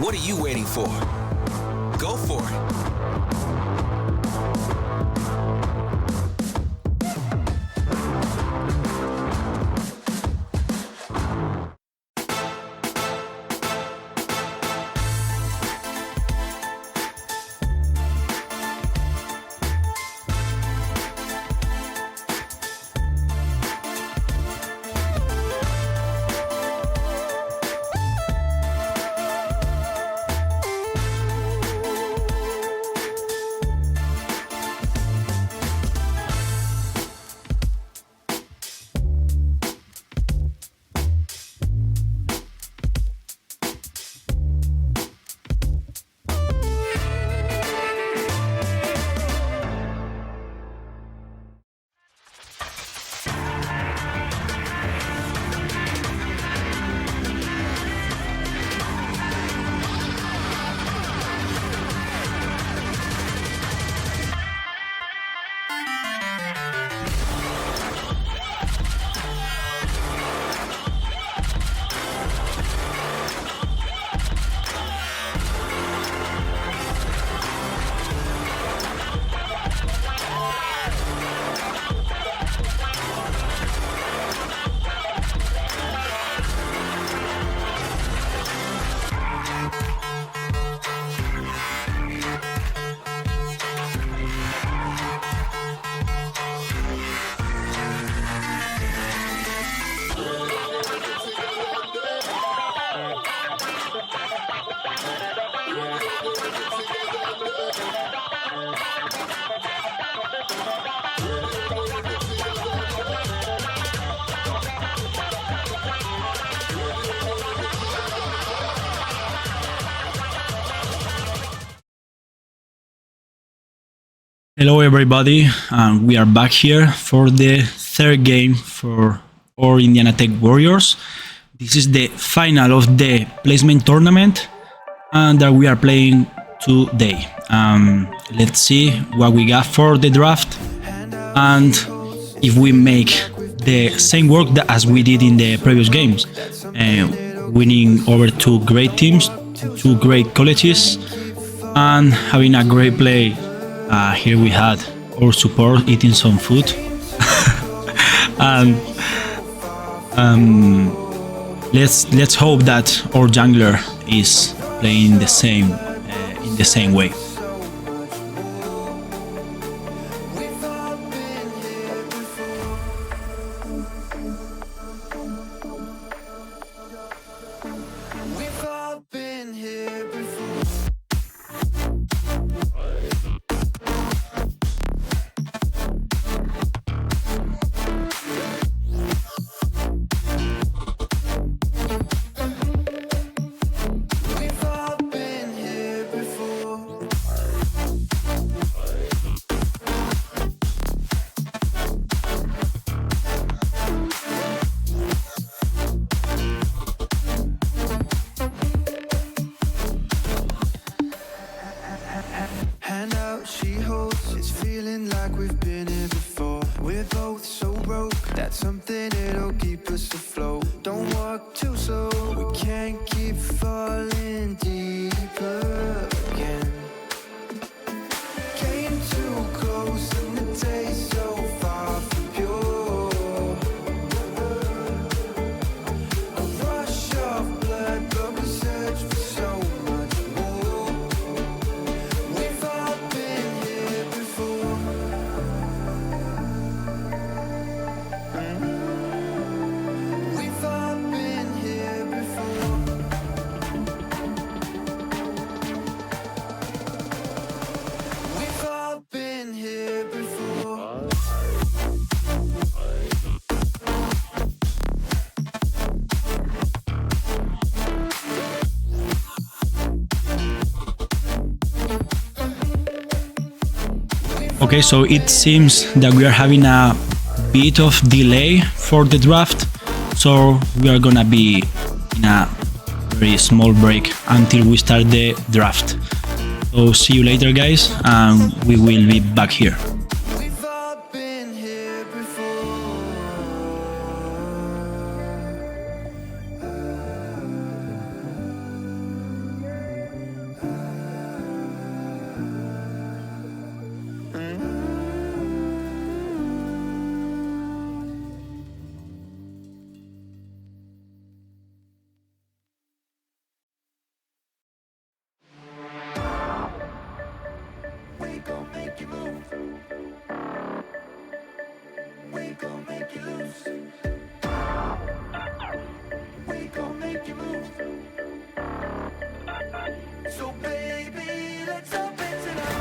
What are you waiting for? Go for it. Hello everybody, and we are back here for the third game for our Indiana Tech Warriors. This is the final of the placement tournament and that we are playing today. Let's see what we got for the draft and if we make the same work as we did in the previous games, winning over two great teams, two great colleges, and having a great play. Here we had our support eating some food, and let's hope that our jungler is playing the same in the same way. She holds, it's feeling like we've been here before. We're both so broke, that's something that'll keep us afloat. Don't walk too slow, we can't keep falling deeper again. Came too close and the taste so far from pure. A rush of blood, but we search for so much more. We've all been here before. We've all been here before. We've all been here before. Okay, so it seems that we are having a bit of delay for the draft, so we are gonna be in a very small break until we start the draft. So see you later guys, and we will be back here. We've all been here before. We gon' make you move. We gon' make you lose. We gon' make you move. So baby, let's open tonight.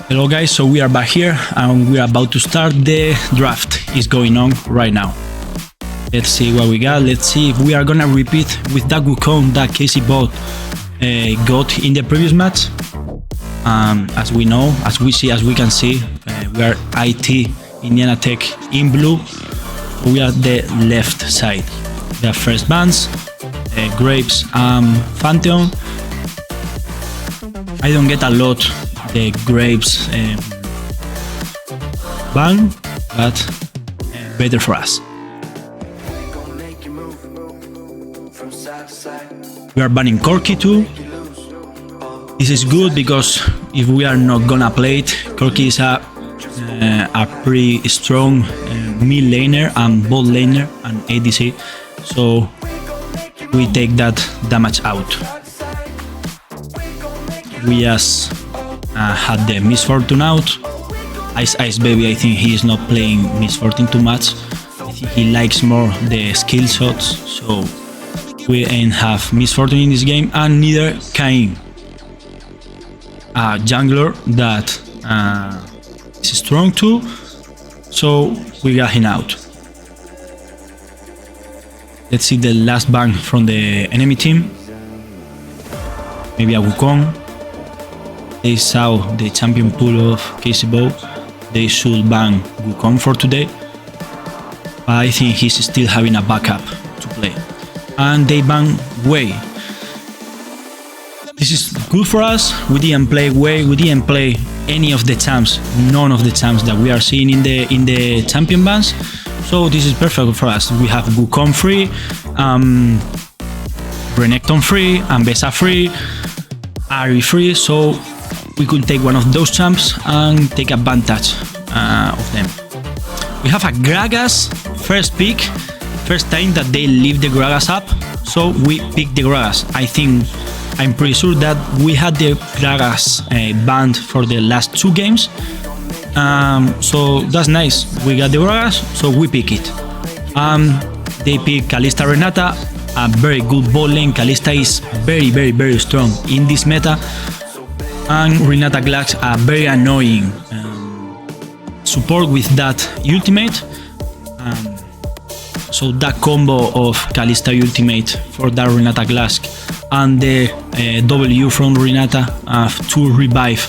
Hello guys, so we are back here and we are about to start the draft. It's going on right now. Let's see what we got. Let's see if we are gonna repeat with that Wukong that Casey bot got in the previous match. As we know, as we can see, we are IT Indiana Tech in blue. We are the left side. The first bands, Grapes and Phantom. I don't get a lot the Grapes ban, but better for us. We gon' make you move from side to side. We are banning Corki too. This is good because if we are not gonna play it, Corki is a pretty strong mid laner and bot laner and ADC, so we take that damage out. We just had the Misfortune out. Ice Baby, I think he is not playing Misfortune too much. I think he likes more the skill shots, so we ain't have Misfortune in this game, and neither Cain, a jungler that is strong too, So we got him out. Let's see the last ban from the enemy team. Maybe a Wukong. They saw the champion pool of KCBO. They should ban Wukong for today. But I think he's still having a backup to play. And they ban Wei. This is good for us. We didn't play Wei. We didn't play any of the champs. None of the champs that we are seeing in the champion bans. So this is perfect for us. We have Wukong free, Renekton free, Ambessa free, Ahri free. So we could take one of those champs and take advantage of them. We have a Gragas first pick. First time that they leave the Gragas up. So we pick the Gragas. I'm pretty sure that we had the Gragas banned for the last 2 games. So that's nice. We got the Gragas, so we pick it. They pick Kalista Renata, a very good bot lane. Kalista is very strong in this meta. And Renata Glax, a very annoying support with that ultimate. So that combo of Kalista ultimate for that Renata Glax and the W from Renata to revive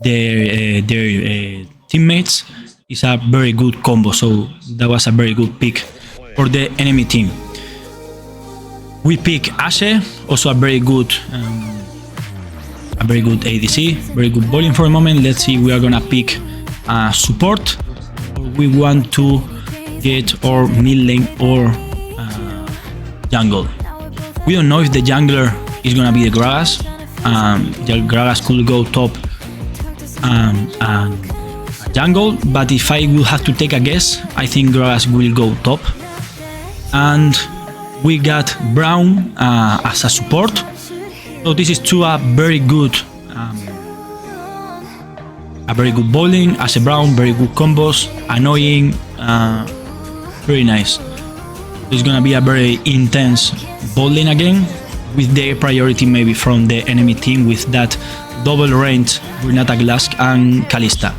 their teammates is a very good combo. So that was a very good pick for the enemy team. We pick Ashe, also a very good ADC, very good bowling for the moment. Let's see, we are gonna pick support, or we want to get our mid lane or jungle. We don't know if the jungler is gonna be the Gragas. The Gragas could go top and jungle, but if I will have to take a guess, I think Gragas will go top. And we got Brown as a support. So this is a very good bowling as a Brown, very good combos, annoying, very nice. It's gonna be a very intense bowling again, with the priority maybe from the enemy team with that double range Renata Glask and Kalista.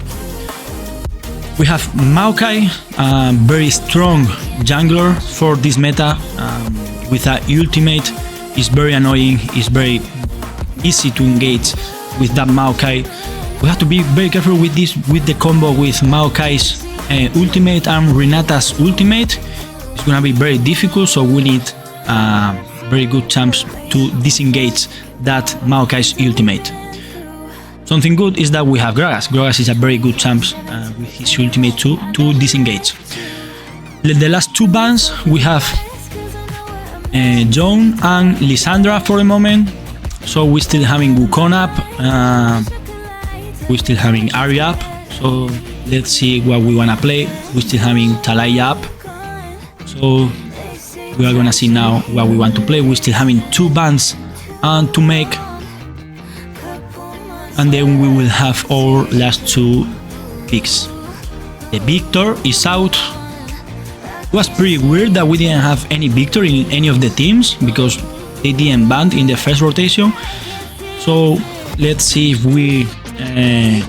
We have Maokai, a very strong jungler for this meta, with a ultimate. Is very annoying, it's very easy to engage with that Maokai. We have to be very careful with this, with the combo with Maokai's ultimate and Renata's ultimate. It's gonna be very difficult, so we need very good champs to disengage that Maokai's ultimate. Something good is that we have Gragas. Gragas is a very good champ with his ultimate to disengage. The last 2 bans we have Joan and Lissandra for the moment. So we're still having Wukong up, we're still having Ahri up. So let's see what we wanna play. We're still having Talaya up. So we are gonna see now what we want to play. We're still having 2 bans and to make, and then we will have our last 2 picks. The Victor is out. It was pretty weird that we didn't have any Victor in any of the teams because they didn't ban in the first rotation. So let's see if we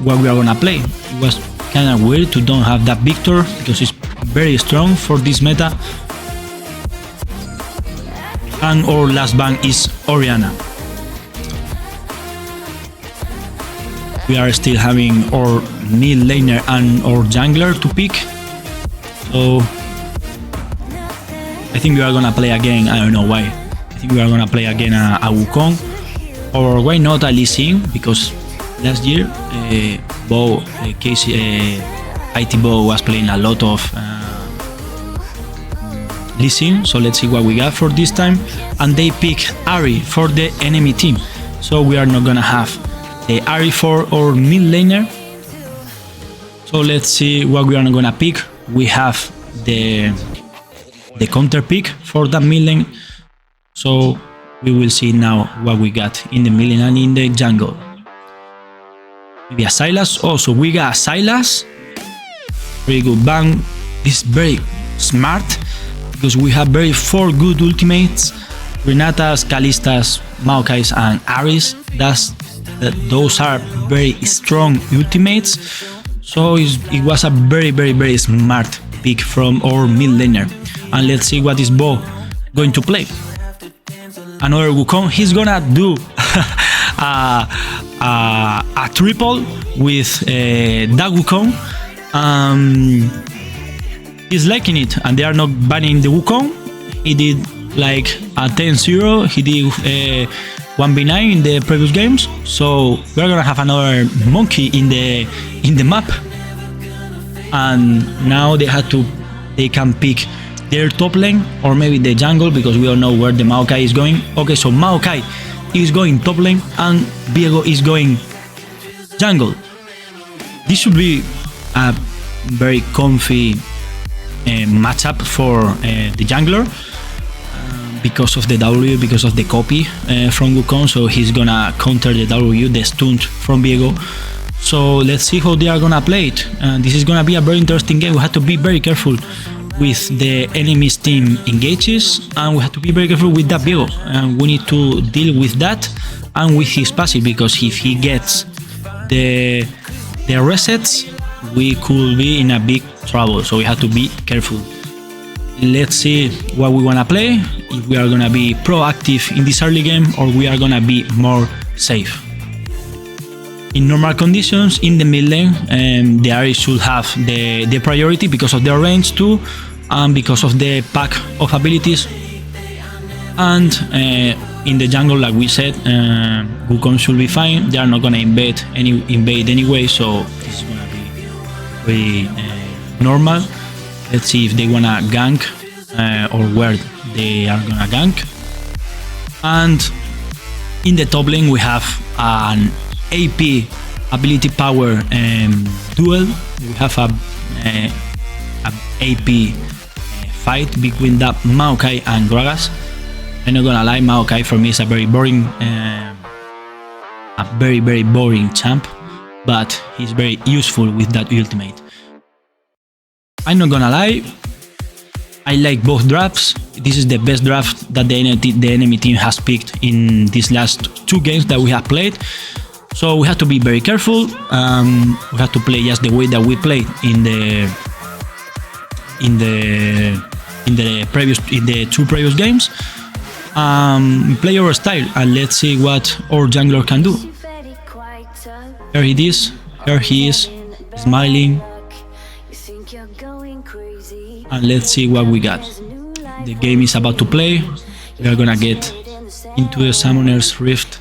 what we are gonna play. It was kind of weird to don't have that Victor because it's very strong for this meta. And our last ban is Orianna. We are still having our mid laner and our jungler to pick. So I think we are gonna play again, I don't know why. I think we are gonna play again a Wukong. Or why not a Lee Sin, because last year IT Bo was playing a lot of Lee Sin. So let's see what we got for this time. And they pick Ahri for the enemy team. So we are not gonna have the Ahri for our mid laner. So let's see what we are gonna pick. We have the counter pick for that mid lane. So we will see now what we got in the mid lane and in the jungle. Maybe a Sylas. Also, we got a Sylas. Very good ban. This is very smart because we have 4 good ultimates. Renatas, Kalistas, Maokais and Ahris. That's those are very strong ultimates. So it was a very smart pick from our mid laner. And let's see what is Bo going to play. Another Wukong. He's gonna do a triple with that Wukong. He's liking it, and they are not banning the Wukong. He did like a 10-0. He did 1v9 in the previous games. So we're gonna have another monkey in the map. And now they can pick their top lane or maybe the jungle, because we don't know where the Maokai is going. Okay, so Maokai is going top lane and Viego is going jungle. This should be a very comfy matchup for the jungler because of the W, because of the copy from Wukong. So he's gonna counter the W, the stun from Viego. So let's see how they are gonna play it. This is gonna be a very interesting game. We have to be very careful with the enemy's team engages, and we have to be very careful with that Viego. And we need to deal with that and with his passive, because if he gets the resets, we could be in a big trouble. So we have to be careful. Let's see what we wanna play. If we are gonna be proactive in this early game, or we are gonna be more safe. In normal conditions, in the mid lane, the Ares should have the priority because of their range too, and because of the pack of abilities. And in the jungle, like we said, Wukong should be fine. They are not gonna invade anyway, so this is gonna be very normal. Let's see if they wanna gank or where they are gonna gank. And in the top lane, we have an AP ability power duel. We have a AP fight between that Maokai and Gragas. I'm not gonna lie, Maokai for me is a very boring champ, but he's very useful with that ultimate. I'm not gonna lie, I like both drafts. This is the best draft that the enemy team has picked in these last 2 games that we have played. So we have to be very careful. We have to play just the way that we played in the 2 previous games. Play our style, and let's see what our jungler can do. Here he is. Here he is, smiling. And let's see what we got. The game is about to play. We are gonna get into the Summoner's Rift.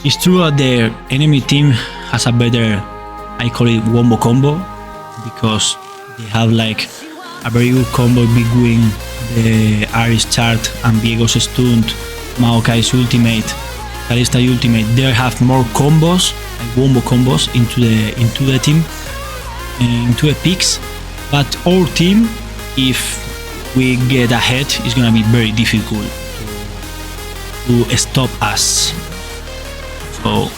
It's true that the enemy team has a better, I call it wombo combo, because they have like a very good combo between the Ares chart and Viego's stunned, Maokai's ultimate, Kalista ultimate. They have more combos, like wombo combos into the team, into the picks. But our team, if we get ahead, is gonna be very difficult to stop us. So,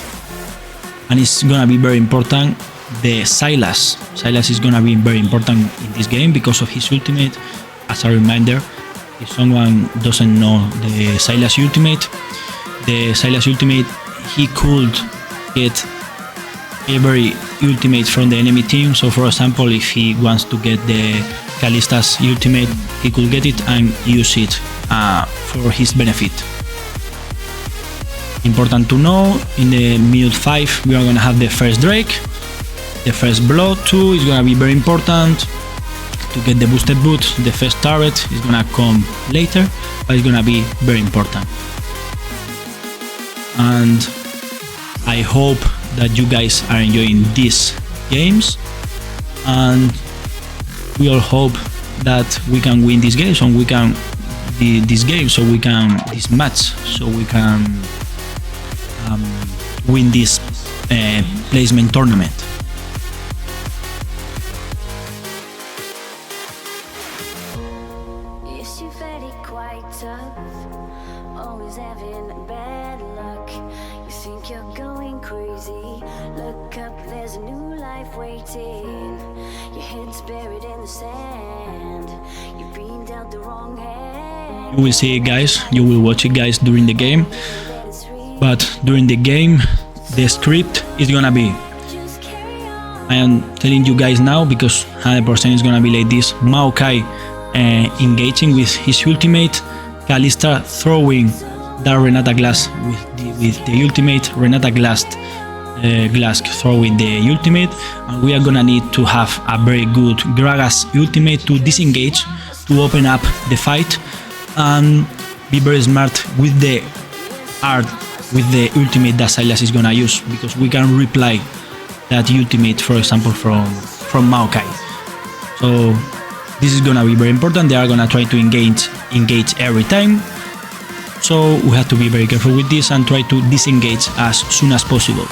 and it's gonna be very important. The Sylas is gonna be very important in this game because of his ultimate. As a reminder, if someone doesn't know the Sylas ultimate, he could get every ultimate from the enemy team. So for example, if he wants to get the Kalista's ultimate, he could get it and use it for his benefit. Important to know, in the minute 5 we are gonna have the first Drake. The first blood too is gonna be very important to get the boosted boot. The first turret is gonna come later, but it's gonna be very important. And I hope that you guys are enjoying these games, and we all hope that we can win this game, so we can this match, so we can win this placement tournament. Yes, you going crazy. Look up, there's a new life waiting. Your head's buried in the sand. You've been dealt the wrong hand. You will see it, guys. You will watch it, guys, during the game. But during the game, the script is gonna be, I am telling you guys now because 100% is gonna be like this: Maokai engaging with his ultimate, Kalista throwing that Renata Glass with the ultimate, Renata Glass throwing the ultimate, and we are gonna need to have a very good Gragas ultimate to disengage, to open up the fight, and be very smart with the art, with the ultimate that Sylas is gonna use, because we can reply that ultimate, for example, from Maokai. So this is gonna be very important. They are gonna try to engage every time. So we have to be very careful with this and try to disengage as soon as possible.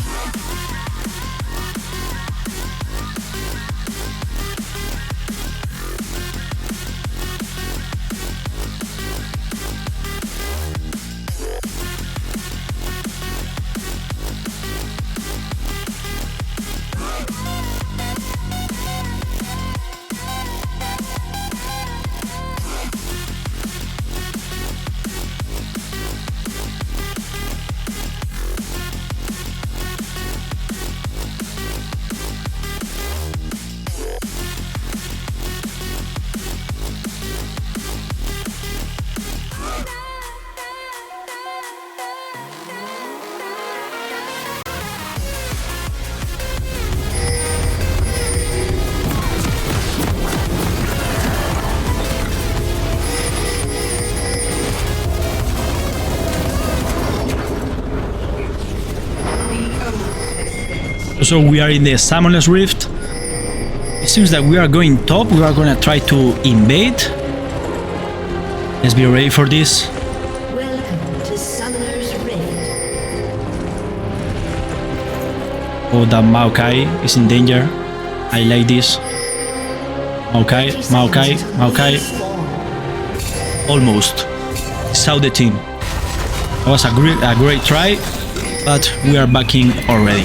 So we are in the Summoner's Rift. It seems that we are going top. We are gonna try to invade. Let's be ready for this. Welcome to Summoner's Rift. Oh, that Maokai is in danger. I like this. Maokai. Almost. Saw the team. That was a great try, but we are backing already.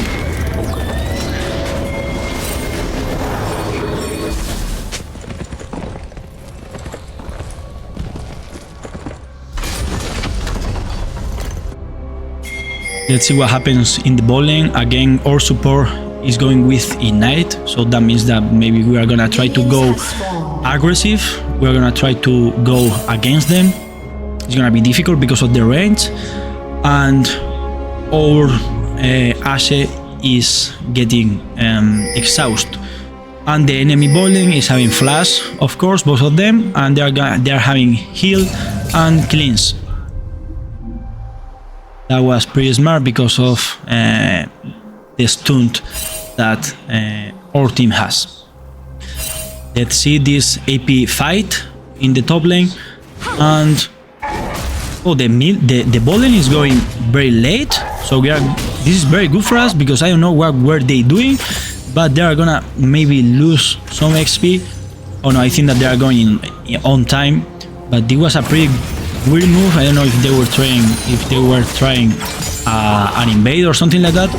Let's see what happens in the bot lane. Again, our support is going with Ignite, so that means that maybe we are gonna try to go aggressive. We're gonna try to go against them. It's gonna be difficult because of the range, and our Ashe is getting exhausted. And the enemy bot lane is having flash, of course, both of them, and they are having heal and cleanse. That was pretty smart because of the stunt that our team has. Let's see this AP fight in the top lane, and oh, the bot lane is going very late, so this is very good for us because I don't know what were they doing, but they are gonna maybe lose some XP. Oh no, I think that they are going on time, but this was a pretty weird move. I don't know if they were trying an invade or something like that,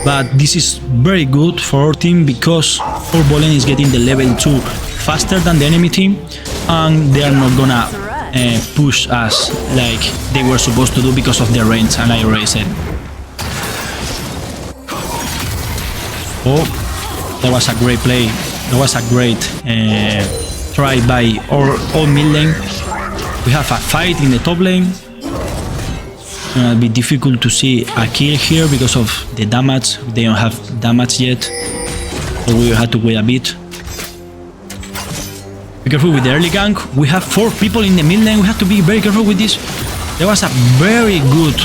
but this is very good for our team because our bot lane is getting the level 2 faster than the enemy team, and they are not gonna push us like they were supposed to do because of their range, and I already said. Oh, that was a great play. That was a great try by our mid lane. We have a fight in the top lane. It's gonna be difficult to see a kill here because of the damage. They don't have damage yet, so we will have to wait a bit. Be careful with the early gank. We have 4 people in the mid lane. We have to be very careful with this. There was a very good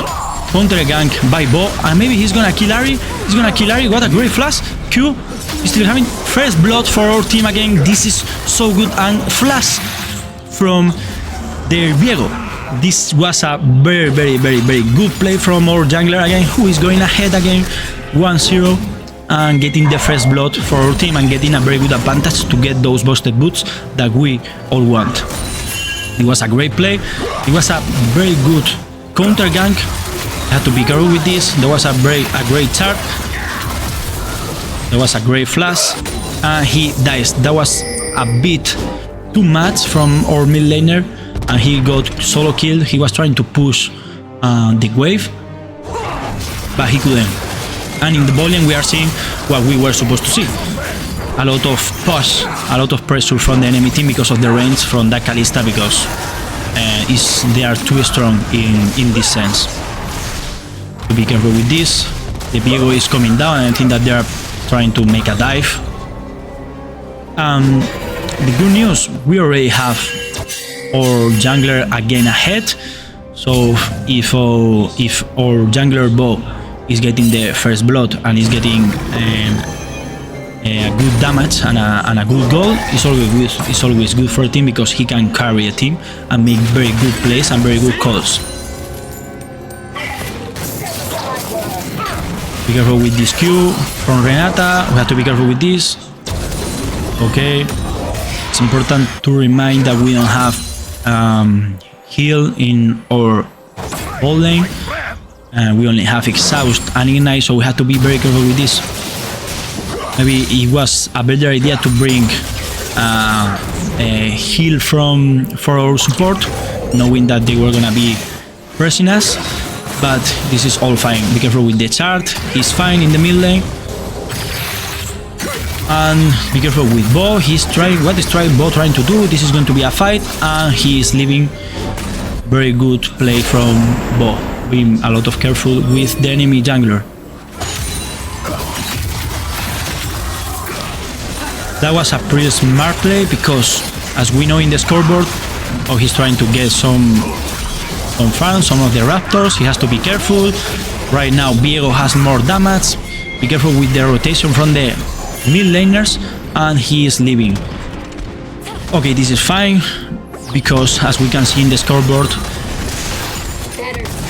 counter gank by Bo, and maybe he's gonna kill Ari. He's gonna kill Ari. What a great flash! Q is still having first blood for our team again. This is so good, and flash from the Viego. This was a very good play from our jungler again, who is going ahead again 1-0 and getting the first blood for our team and getting a very good advantage to get those busted boots that we all want. It was a great play. It was a very good counter gank, Have to be careful with this. There was a great charge. There was a great flash. And he dies. That was a bit too much from our mid laner. And he got solo killed. He was trying to push the wave, but he couldn't. And in the bot lane we are seeing what we were supposed to see. A lot of push, a lot of pressure from the enemy team because of the range from that Kalista, because they are too strong in this sense. To be careful with this. The Viego is coming down, and I think that they are trying to make a dive. The good news, we already have our jungler again ahead. So if our jungler Bo is getting the first blood and is getting a good damage and a good goal, it's always good for a team, because he can carry a team and make very good plays and very good calls. Be careful with this Q from Renata. We have to be careful with this. Okay, it's important to remind that we don't have heal in our bot lane, and we only have exhaust and ignite, so we have to be very careful with this. Maybe it was a better idea to bring a heal for our support, knowing that they were gonna be pressing us, but this is all fine. Be careful with the chart. He's fine in the mid lane. And be careful with Bo. He's trying. What is Bo trying to do? This is going to be a fight, and he is leaving. Very good play from Bo. Being a lot of careful with the enemy jungler. That was a pretty smart play, because as we know in the scoreboard, he's trying to get some farm, some of the raptors. He has to be careful. Right now Viego has more damage. Be careful with the rotation from the mid laners, and he is leaving. Okay, this is fine, because as we can see in the scoreboard,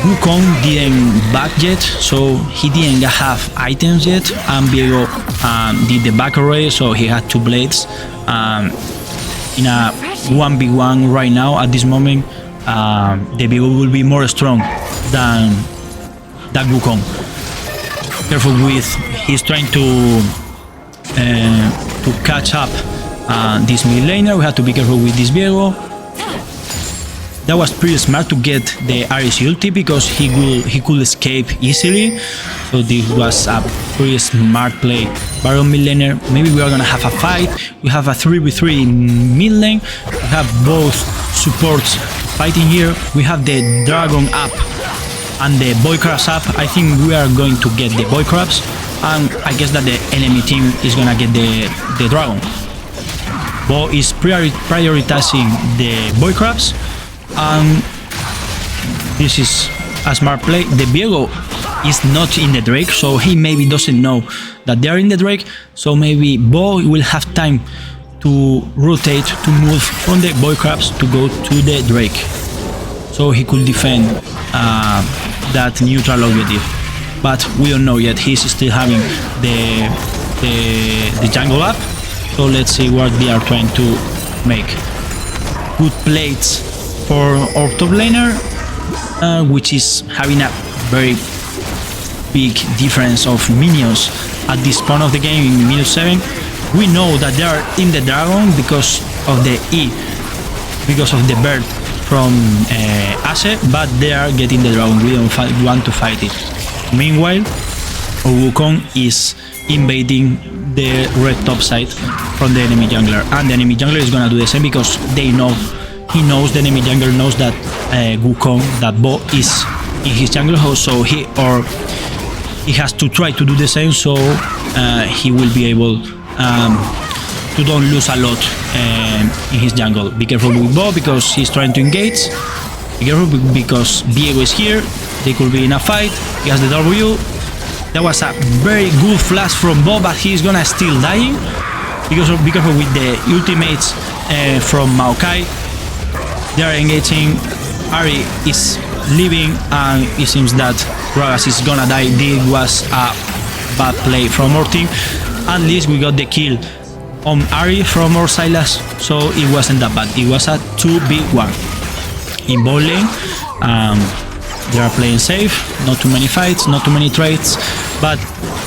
Wukong didn't back yet, so he didn't have items yet, and Viego did the back already, so he had 2 blades. In a 1v1 right now, at this moment, the Viego will be more strong than Wukong. Careful with, he's trying to catch up this mid laner. We have to be careful with this Viego. That was pretty smart to get the Ares ulti, because he could escape easily. So this was a pretty smart play. Baron mid laner, maybe we are gonna have a fight. We have a 3v3 mid lane. We have both supports fighting here. We have the dragon up and the boy crabs up. I think we are going to get the boy crabs, and I guess that the enemy team is gonna get the dragon. Bo is prioritizing the boy crabs, and this is a smart play. The Viego is not in the Drake, so he maybe doesn't know that they are in the Drake, so maybe Bo will have time to rotate, to move from the boy crabs to go to the Drake, so he could defend that neutral objective. But we don't know yet. He's still having the jungle up, so let's see what they are trying to make. Good plates for our top laner, which is having a very big difference of minions at this point of the game in -7. We know that they are in the dragon because of the E, because of the bird from Ashe, but they are getting the dragon. We don't want to fight it. Meanwhile, Wukong is invading the red top side from the enemy jungler, and the enemy jungler is gonna do the same, because he knows, the enemy jungler knows that Wukong, that Bo is in his jungle house, so he has to try to do the same, so he will be able to don't lose a lot in his jungle. Be careful with Bo, because he's trying to engage. Be careful because Viego is here. They could be in a fight. He has the W. That was a very good flash from Bo, but he's gonna still dying. Be careful with the ultimates from Maokai. They are engaging. Ari is leaving, and it seems that Gragas is gonna die. This was a bad play from our team. At least we got the kill on Ari from our Sylas, so it wasn't that bad. It was a 2v1 in bot lane. They are playing safe, not too many fights, not too many trades, but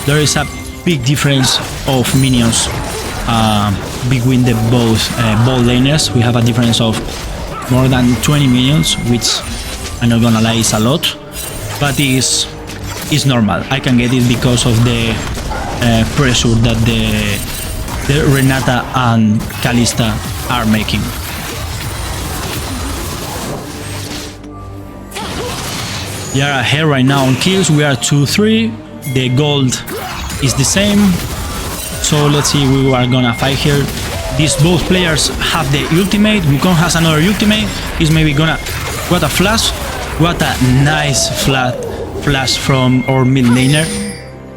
there is a big difference of minions between the both bot laners. We have a difference of more than 20 minions, which I'm not gonna lie is a lot, but it's normal. I can get it because of the pressure that the Renata and Kalista are making. We are ahead right now on kills. We are 2-3. The gold is the same. So let's see, we are gonna fight here. These both players have the ultimate. Wukong has another ultimate. He's maybe gonna... What a flash. What a nice flash from our mid laner.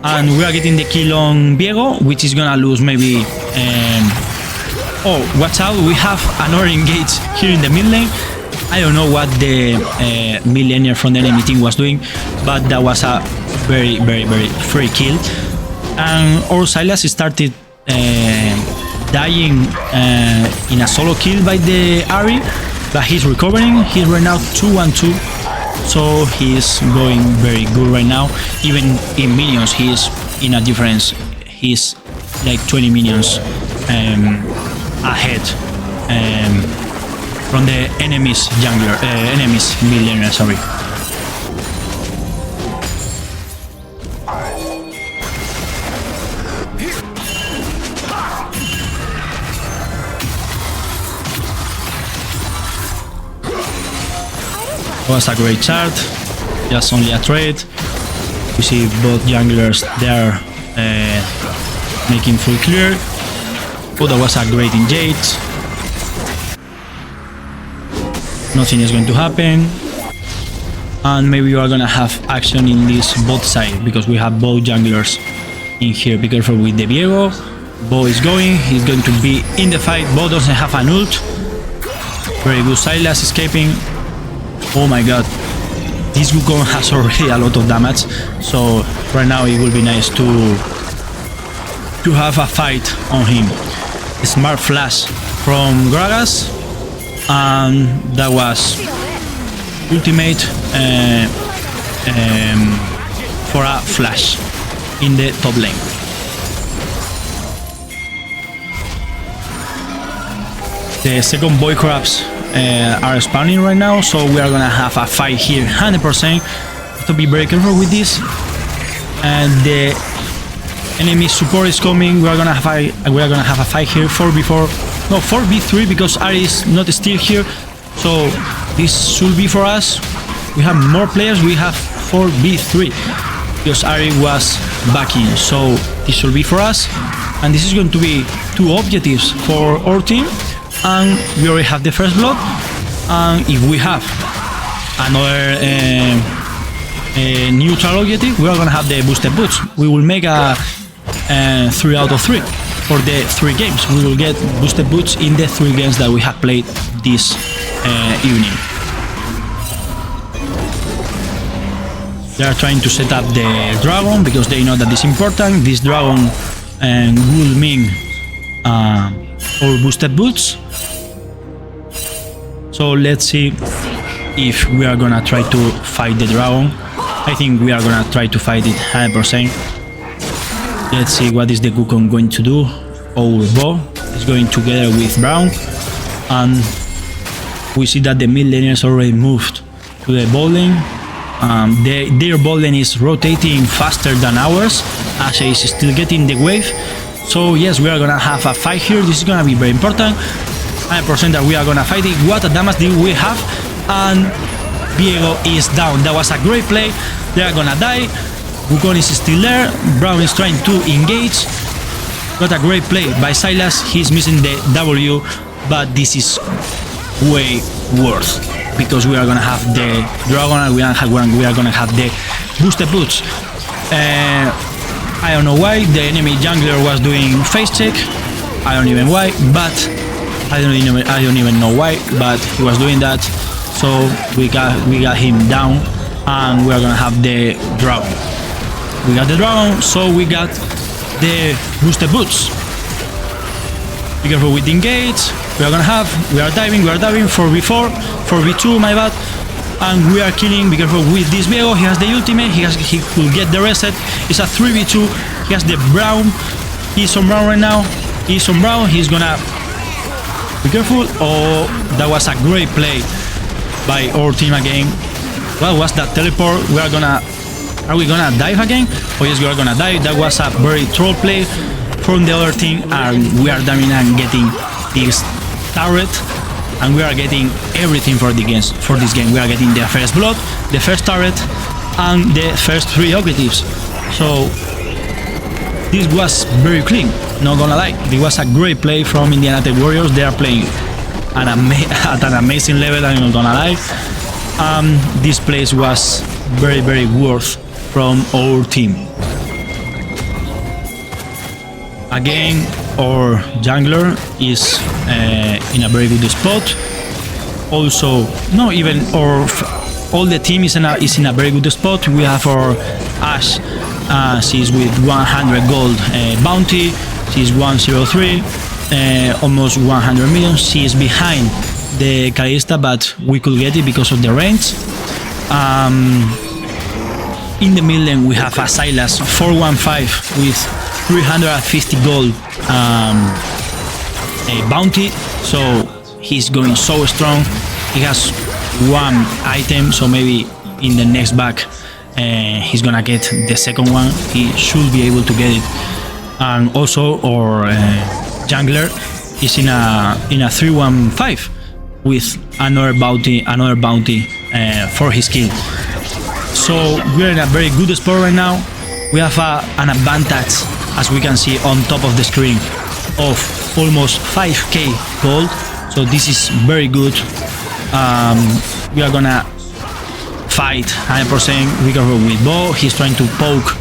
And we are getting the kill on Viego, which is gonna lose maybe... Oh, watch out. We have another engage here in the mid lane. I don't know what the mid laner from the enemy team was doing, but that was a very free kill. And our Sylas started dying in a solo kill by the Ahri, but he's recovering. He's right now 2-1-2, so he's going very good right now. Even in minions, he's in a difference. He's like 20 minions ahead from the enemy's jungler, enemy's mid laner, sorry. Was a great chart, just only a trade. We see both junglers there making full clear. Oh, that was a great engage. Nothing is going to happen. And maybe we are gonna have action in this bot side because we have both junglers in here. Be careful with the Viego. Bo is going, he's going to be in the fight. Bo doesn't have an ult. Very good, Sylas escaping. Oh my god, this Wukong has already a lot of damage, so right now it will be nice to have a fight on him. Smart flash from Gragas, and that was ultimate for a flash in the top lane. The second boy crabs are spawning right now, so we are gonna have a fight here 100%. Have to be very careful with this. And the enemy support is coming. We are gonna have a fight here 4v4, no 4v3 because Ahri is not still here, so this should be for us. We have more players. We have 4v3 because Ahri was backing, so this should be for us. And this is going to be 2 objectives for our team. And we already have the first blood, and if we have another neutral objective, we are gonna have the boosted boots. We will make a 3 out of 3 for the 3 games. We will get boosted boots in the 3 games that we have played this evening. They are trying to set up the dragon because they know that it's important. This dragon will mean our boosted boots. So let's see if we are gonna try to fight the dragon. I think we are gonna try to fight it 100%. Let's see what is the Wukong going to do. Our Bo is going together with Brown, and we see that the mid laners already moved to the bot lane. Their bot lane is rotating faster than ours. Ashe is still getting the wave. So yes, we are gonna have a fight here. This is gonna be very important. 100% that we are gonna fight it. What a damage did we have? And Viego is down. That was a great play. They are gonna die. Wukong is still there. Brown is trying to engage. What a great play by Sylas. He's missing the W, but this is way worse because we are gonna have the dragon and we are gonna have the boosted boots. I don't know why the enemy jungler was doing face check. I don't even why, but I don't even know why, but he was doing that. So we got him down, and we are gonna have the dragon. We got the dragon, so we got the boosted boots. Be careful with the engage. We are diving 4v4, 4v2, my bad. and we are killing. Be careful with this Viego. He has the ultimate. He could get the reset. It's a 3v2. He has the Brown. He's on Brown right now. He's on Brown. He's gonna be careful. Oh, that was a great play by our team again. What was that teleport? Are we gonna dive again? Oh yes, we are gonna dive. That was a very troll play from the other team, and we are diving and getting this turret, and we are getting everything for this game. We are getting the first blood, the first turret, and the first 3 objectives. So this was very clean, not gonna lie. It was a great play from Indiana Tech Warriors. They are playing at an amazing level, I'm not gonna lie. This place was very, very worth from our team. Again, our jungler is in a very good spot. Also, no, even all the team is in a very good spot. We have our Ashe. She's with 100 gold bounty. She's 103, almost 100 million. She is behind the Kalista, but we could get it because of the range. In the mid lane we have a Sylas 415 with 350 gold bounty, so he's going so strong. He has 1 item, so maybe in the next back he's gonna get the second one. He should be able to get it. And also our jungler is in a 315 with another bounty for his kill. So we're in a very good spot right now. We have an advantage, as we can see on top of the screen, of almost 5k gold. So this is very good. We are gonna fight 100%. We go with Bo. He's trying to poke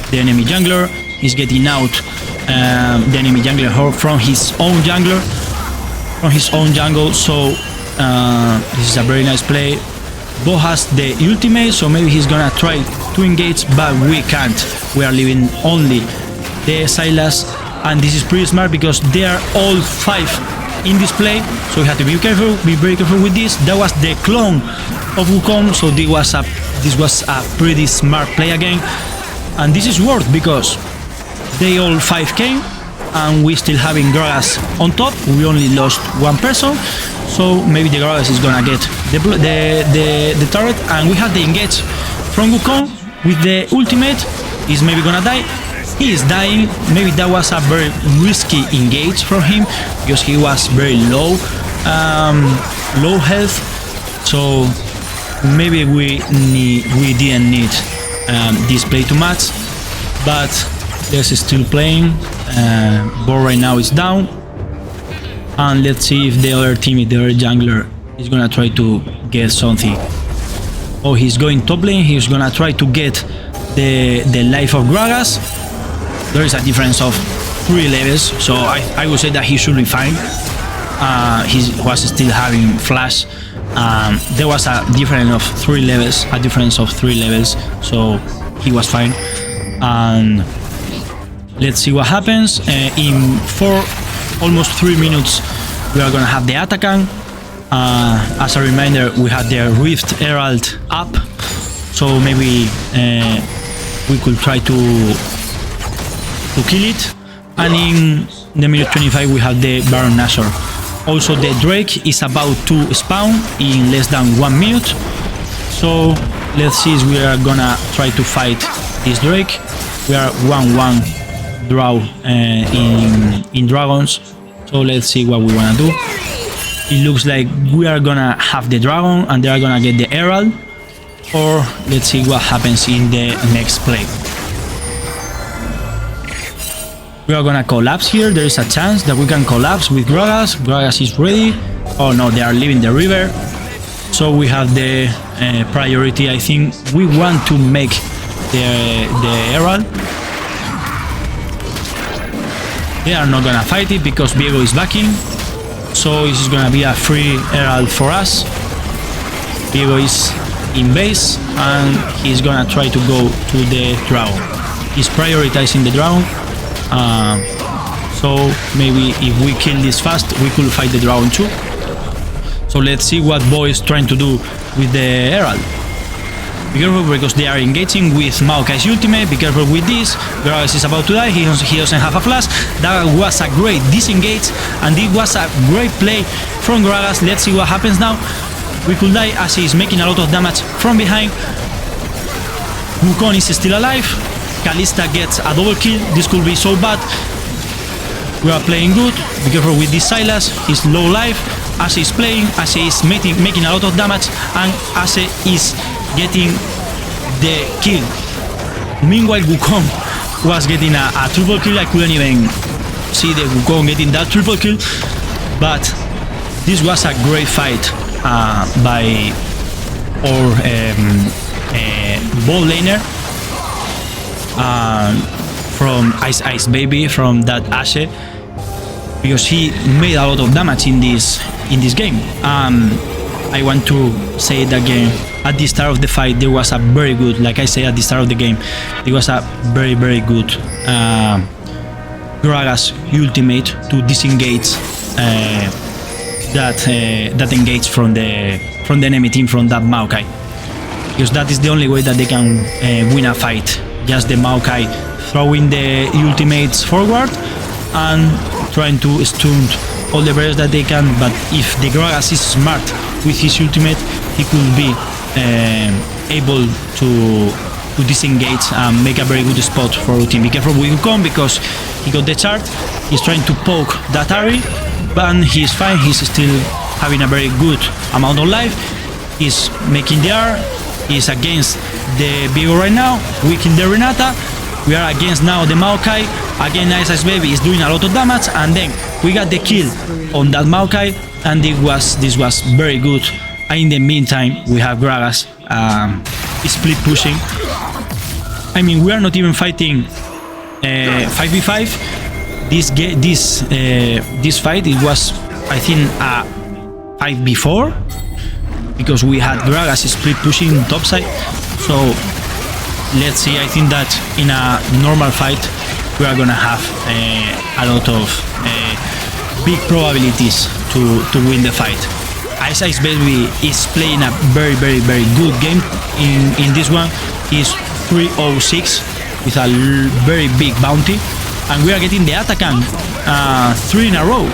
the enemy jungler. He's getting out the enemy jungler from his own jungle. So this is a very nice play. Bo has the ultimate, so maybe he's gonna try to engage, but we can't. We are leaving only the Sylas, and this is pretty smart because they are all 5 in this play, so we have to be very careful with this. That was the clone of Wukong, so this was a pretty smart play again, and this is worth because they all 5 came, and we still having Gragas on top. We only lost 1 person, so maybe the Gragas is gonna get the turret, and we have the engage from Wukong with the ultimate. He's maybe gonna die. He is dying. Maybe that was a very risky engage from him because he was very low health. So maybe we didn't need this play too much, but there's still playing. Bo right now is down, and let's see if the other team, the other jungler, is gonna try to get something. Oh, he's going top lane. He's gonna try to get the life of Gragas. There is a difference of 3 levels, so I would say that he should be fine. He was still having flash. There was a difference of 3 levels, so he was fine. And let's see what happens. In almost 3 minutes, we are gonna have the Atakan. As a reminder, we had the Rift Herald up, so maybe we could try to kill it. And in the minute 25, we have the Baron Nashor. Also, the Drake is about to spawn in less than 1 minute. So let's see if we are gonna try to fight this Drake. We are 1-1 draw in dragons. So let's see what we wanna do. It looks like we are gonna have the dragon and they are gonna get the herald. Or let's see what happens in the next play. We are gonna collapse here. There is a chance that we can collapse with Gragas. Gragas is ready. Oh no, they are leaving the river. So we have the priority. I think we want to make the herald. They are not gonna fight it because Viego is backing. So this is gonna be a free herald for us. Viego is in base and he's gonna try to go to the dragon. He's prioritizing the dragon. So maybe if we kill this fast, we could fight the dragon too. So let's see what Bo is trying to do with the Herald. Be careful because they are engaging with Maokai's ultimate. Be careful with this. Gragas is about to die. He doesn't have a flash. That was a great disengage, and it was a great play from Gragas. Let's see what happens now. We could die as he is making a lot of damage from behind. Wukong is still alive. Kalista gets a double kill. This could be so bad. We are playing good. Be careful with this Sylas. He's low life. Ashe is playing. Ashe is making a lot of damage, and Ashe is getting the kill. Meanwhile, Wukong was getting a triple kill. I couldn't even see the Wukong getting that triple kill, but this was a great fight by our ball laner from Ice Baby, from that Ashe, because he made a lot of damage in this game. I want to say it again. At the start of the fight, there was a very good, like I say at the start of the game, there was a very good Gragas ultimate to disengage that engage from the enemy team, from that Maokai, because that is the only way that they can win a fight. Just the Maokai throwing the ultimates forward and trying to stun all the players that they can. But if the Gragas is smart with his ultimate, he could be able to disengage and make a very good spot for our team. Be careful with Wukong because he got the chart. He's trying to poke that Ahri, but he's fine. He's still having a very good amount of life. He's making the R. He's against the Vigo right now. We kill the Renata. We are against now the Maokai. Again, Ice Baby is doing a lot of damage, and then we got the kill on that Maokai, and this was very good. And in the meantime, we have Gragas split pushing. I mean, we are not even fighting 5v5. This fight, it was, I think, 5v4, because we had Gragas split pushing topside. So let's see. I think that in a normal fight, we are gonna have a lot of big probabilities to win the fight. Ice Baby is playing a very good game in this one. He's 306 with a very big bounty, and we are getting the Atakan 3 in a row,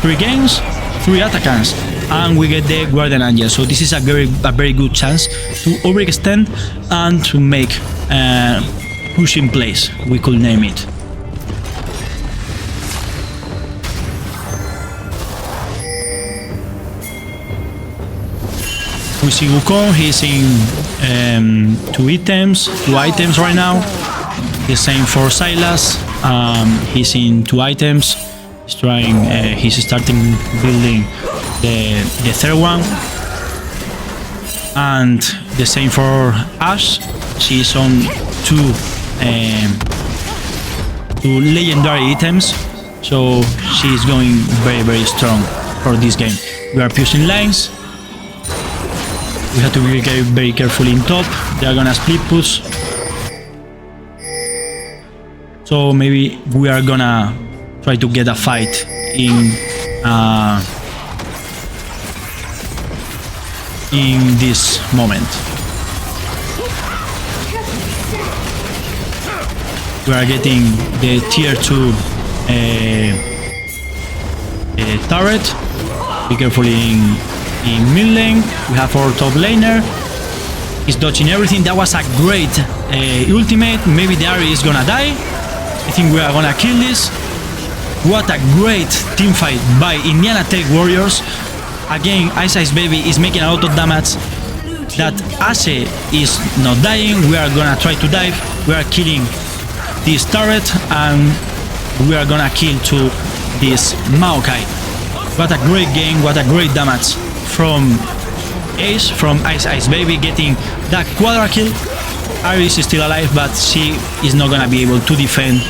3 games, 3 Atakans, and we get the Guardian Angel. So this is a very good chance to overextend and to make pushing plays, we could name it. We see Wukong, he's in 2 items right now. The same for Sylas, he's in 2 items. He's trying, he's starting building the third one. And the same for Ashe, she's on 2 legendary items. So she's going very strong for this game. We are pushing lines. We have to be very careful in top. They are gonna split push. So maybe we are gonna try to get a fight in this moment. We are getting the tier 2 turret. Be careful in mid lane. We have our top laner. He's dodging everything. That was a great ultimate. Maybe the Ahri is gonna die. I think we are gonna kill this. What a great team fight by NECC Warriors. Again, Ice Baby is making a lot of damage. That Ashe is not dying. We are gonna try to dive. We are killing this turret, and we are gonna kill to this Maokai. What a great game. What a great damage from Ace, from Ice Baby, getting that quadra kill. Iris is still alive, but she is not gonna be able to defend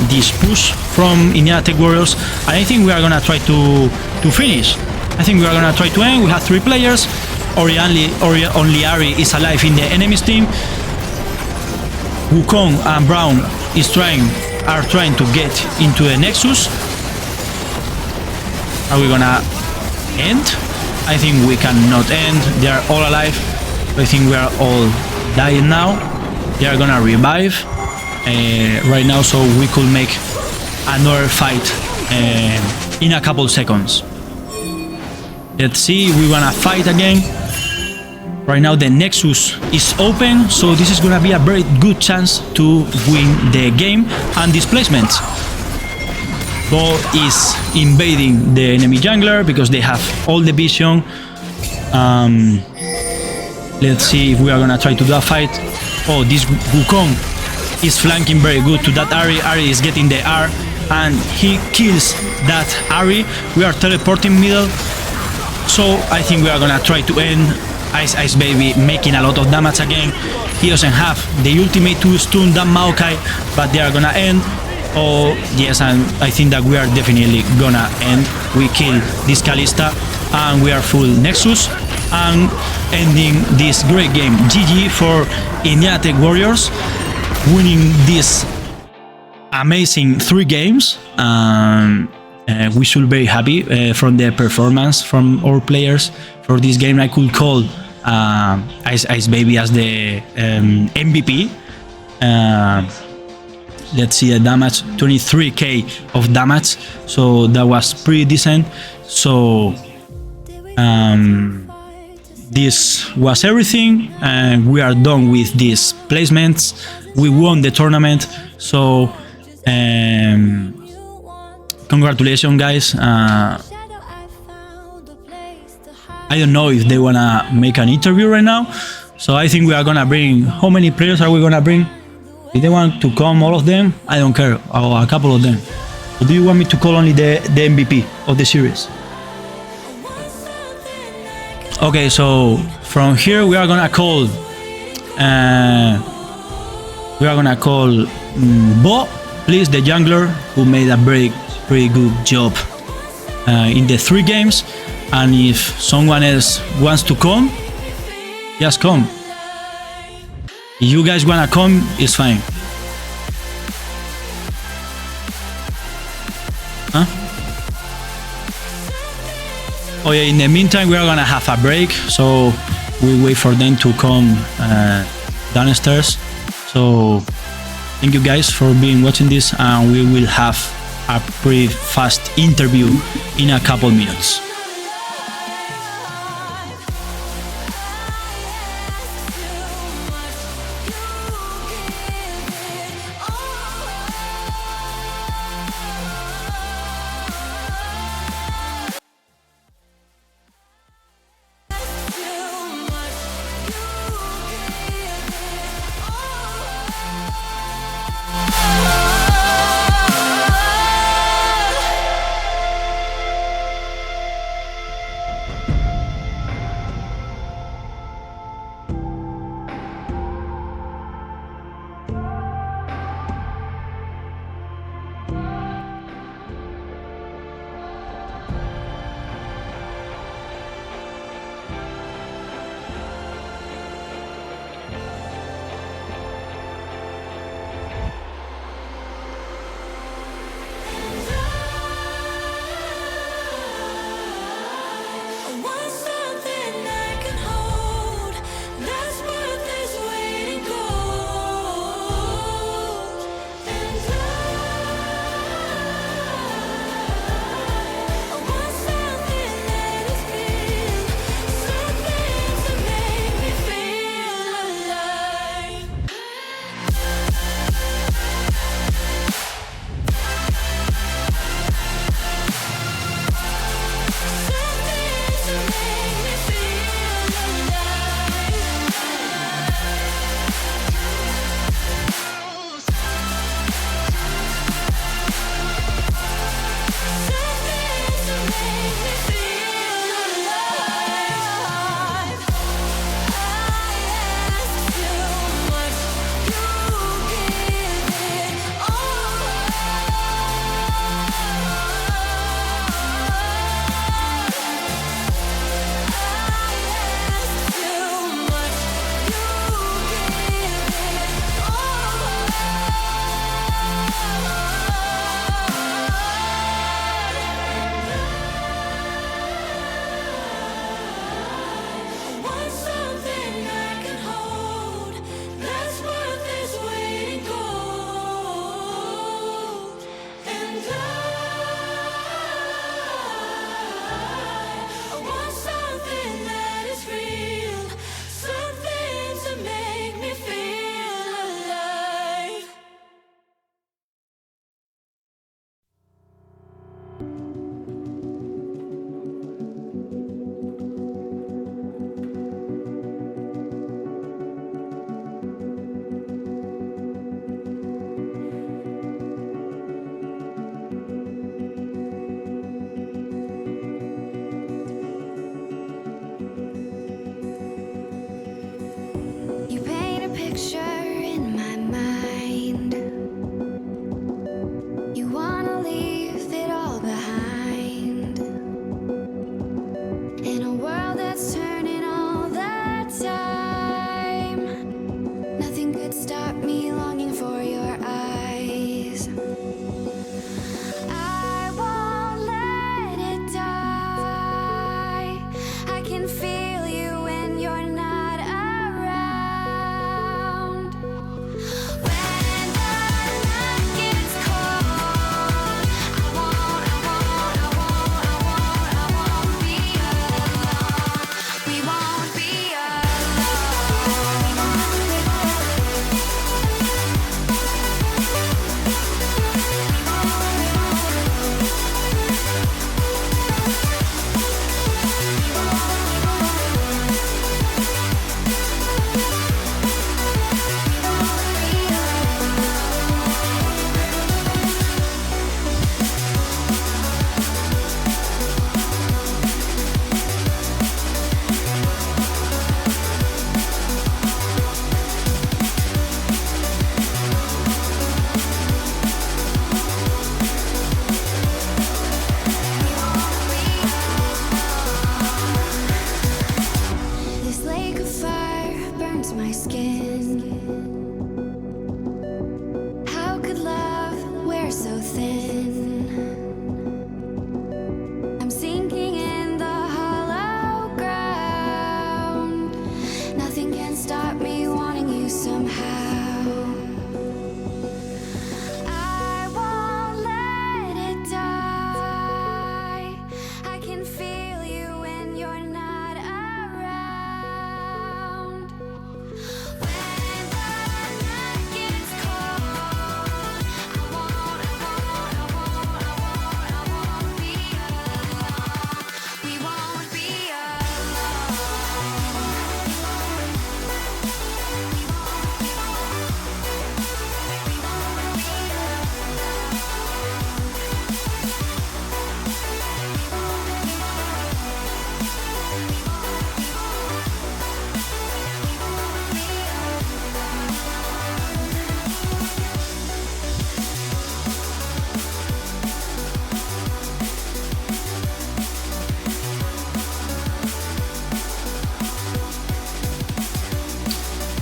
this push from NECC Warriors. And I think we are gonna try to finish. I think we are gonna try to end. We have 3 players. Only Ahri is alive in the enemy's team. Wukong and Brown are trying to get into the Nexus. Are we gonna end? I think we cannot end. They are all alive. I think we are all dying now. They are gonna revive right now, so we could make another fight in a couple seconds. Let's see, we wanna fight again. Right now the Nexus is open, so this is gonna be a very good chance to win the game. And displacement. Bo is invading the enemy jungler because they have all the vision. Let's see if we are gonna try to do a fight. Oh, this Wukong is flanking very good to that Ahri. Ahri is getting the R and he kills that Ahri. We are teleporting middle, so I think we are gonna try to end. Ice Baby making a lot of damage again. He doesn't have the ultimate to stun that Maokai, but they are gonna end. Oh yes, and I think that we are definitely gonna end. We kill this Kalista and we are full Nexus and ending this great game. GG for NECC Warriors, winning this amazing 3 games. We should be very happy from the performance from our players for this game. I could call Ice Baby as the MVP. Let's see the damage, 23k of damage, so that was pretty decent. So this was everything, and we are done with these placements. We won the tournament, so congratulations guys. I don't know if they wanna make an interview right now, so I think we are gonna bring, how many players are we gonna bring? If they want to come, all of them, I don't care, or a couple of them. Or do you want me to call only the MVP of the series? Okay, so from here we are gonna call Bo, please, the jungler who made a pretty good job in the 3 games. And if someone else wants to come, just come. If you guys wanna come, it's fine. Huh? Oh yeah, in the meantime we are gonna have a break, so we wait for them to come downstairs. So thank you guys for watching this, and we will have a pretty fast interview in a couple minutes.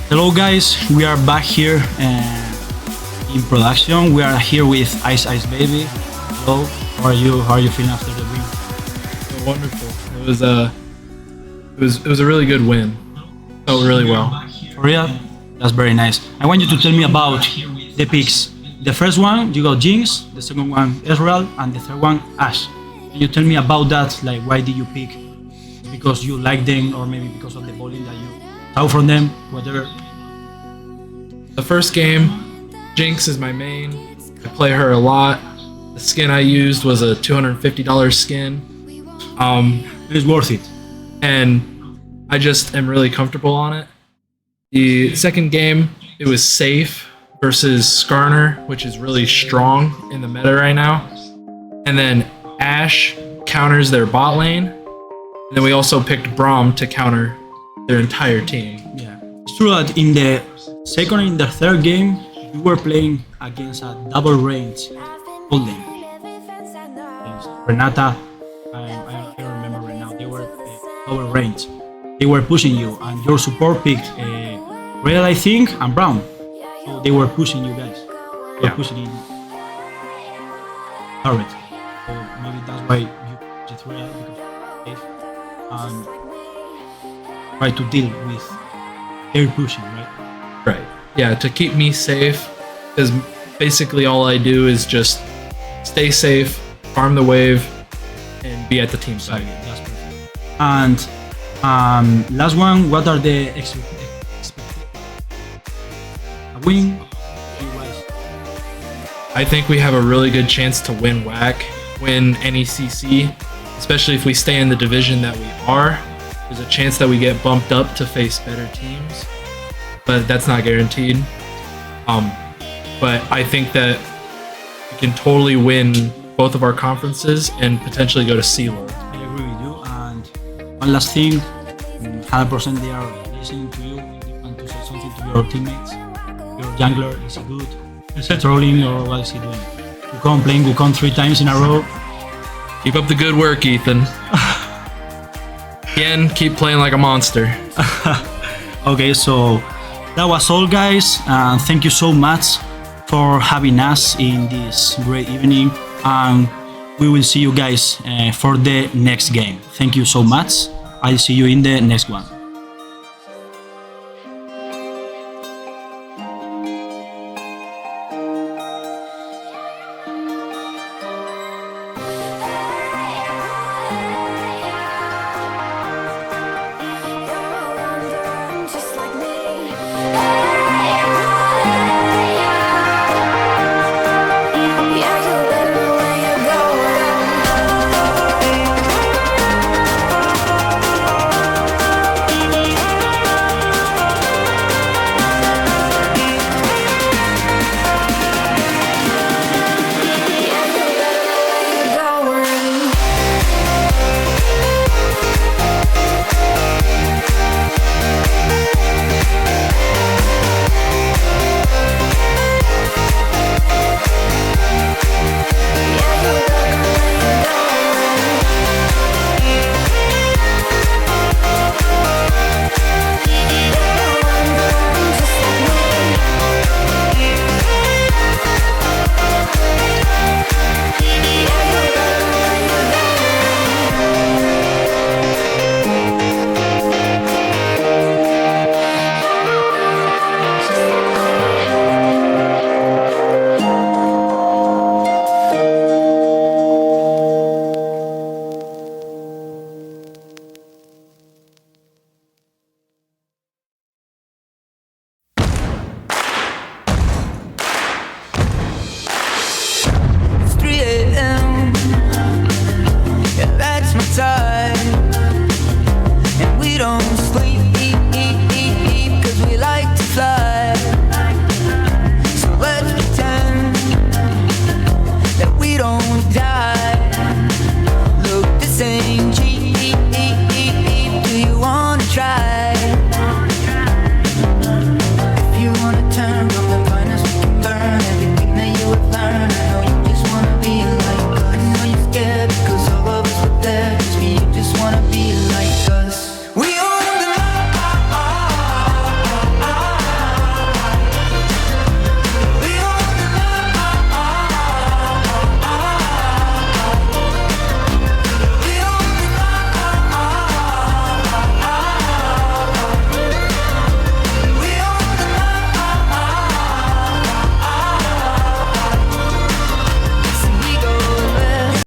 Hello guys, we are back here in production. We are here with Ice Ice Baby. Hello, how are you? How are you feeling after the win? Wonderful. It was a really good win. Felt really well. For real? That's very nice. I want you to tell me about the picks. The first one, you got Jinx. The second one, Ezreal. And the third one, Ashe. Can you tell me about that? Like, why did you pick? Because you like them, or maybe because of the bowling that you saw from them, whatever. The first game, Jinx is my main. I play her a lot. The skin I used was a $250 skin. It's worth it. And I just am really comfortable on it. The second game, it was safe versus Skarner, which is really strong in the meta right now. And then Ashe counters their bot lane. And then we also picked Braum to counter their entire team. Yeah. It's true that in the second and the third game, you were playing against a double range holding. Renata, I don't remember right now, they were double range. They were pushing you, and your support picked Real, I think, and Brown. So they were pushing you guys. They were pushing in turret. So maybe that's why you picked Real, because and try to deal with air pushing, right? Right. Yeah, to keep me safe, because basically all I do is just stay safe, farm the wave, and be at the team side. Okay, that's perfect. And last one, what are the expectations? A win? I think we have a really good chance to win WAC, win NECC, especially if we stay in the division that we are. There's a chance that we get bumped up to face better teams, but that's not guaranteed. But I think that we can totally win both of our conferences and potentially go to CELO. I agree with you. And one last thing, 100% they are listening to you. You want to say something to your teammates? Your jungler, is he good? Is he trolling, or what is he doing? Wukong playing Wukong 3 times in a row. Keep up the good work, Ethan. Again, keep playing like a monster. Okay, so that was all, guys. Thank you so much for having us in this great evening. And we will see you guys for the next game. Thank you so much. I'll see you in the next one.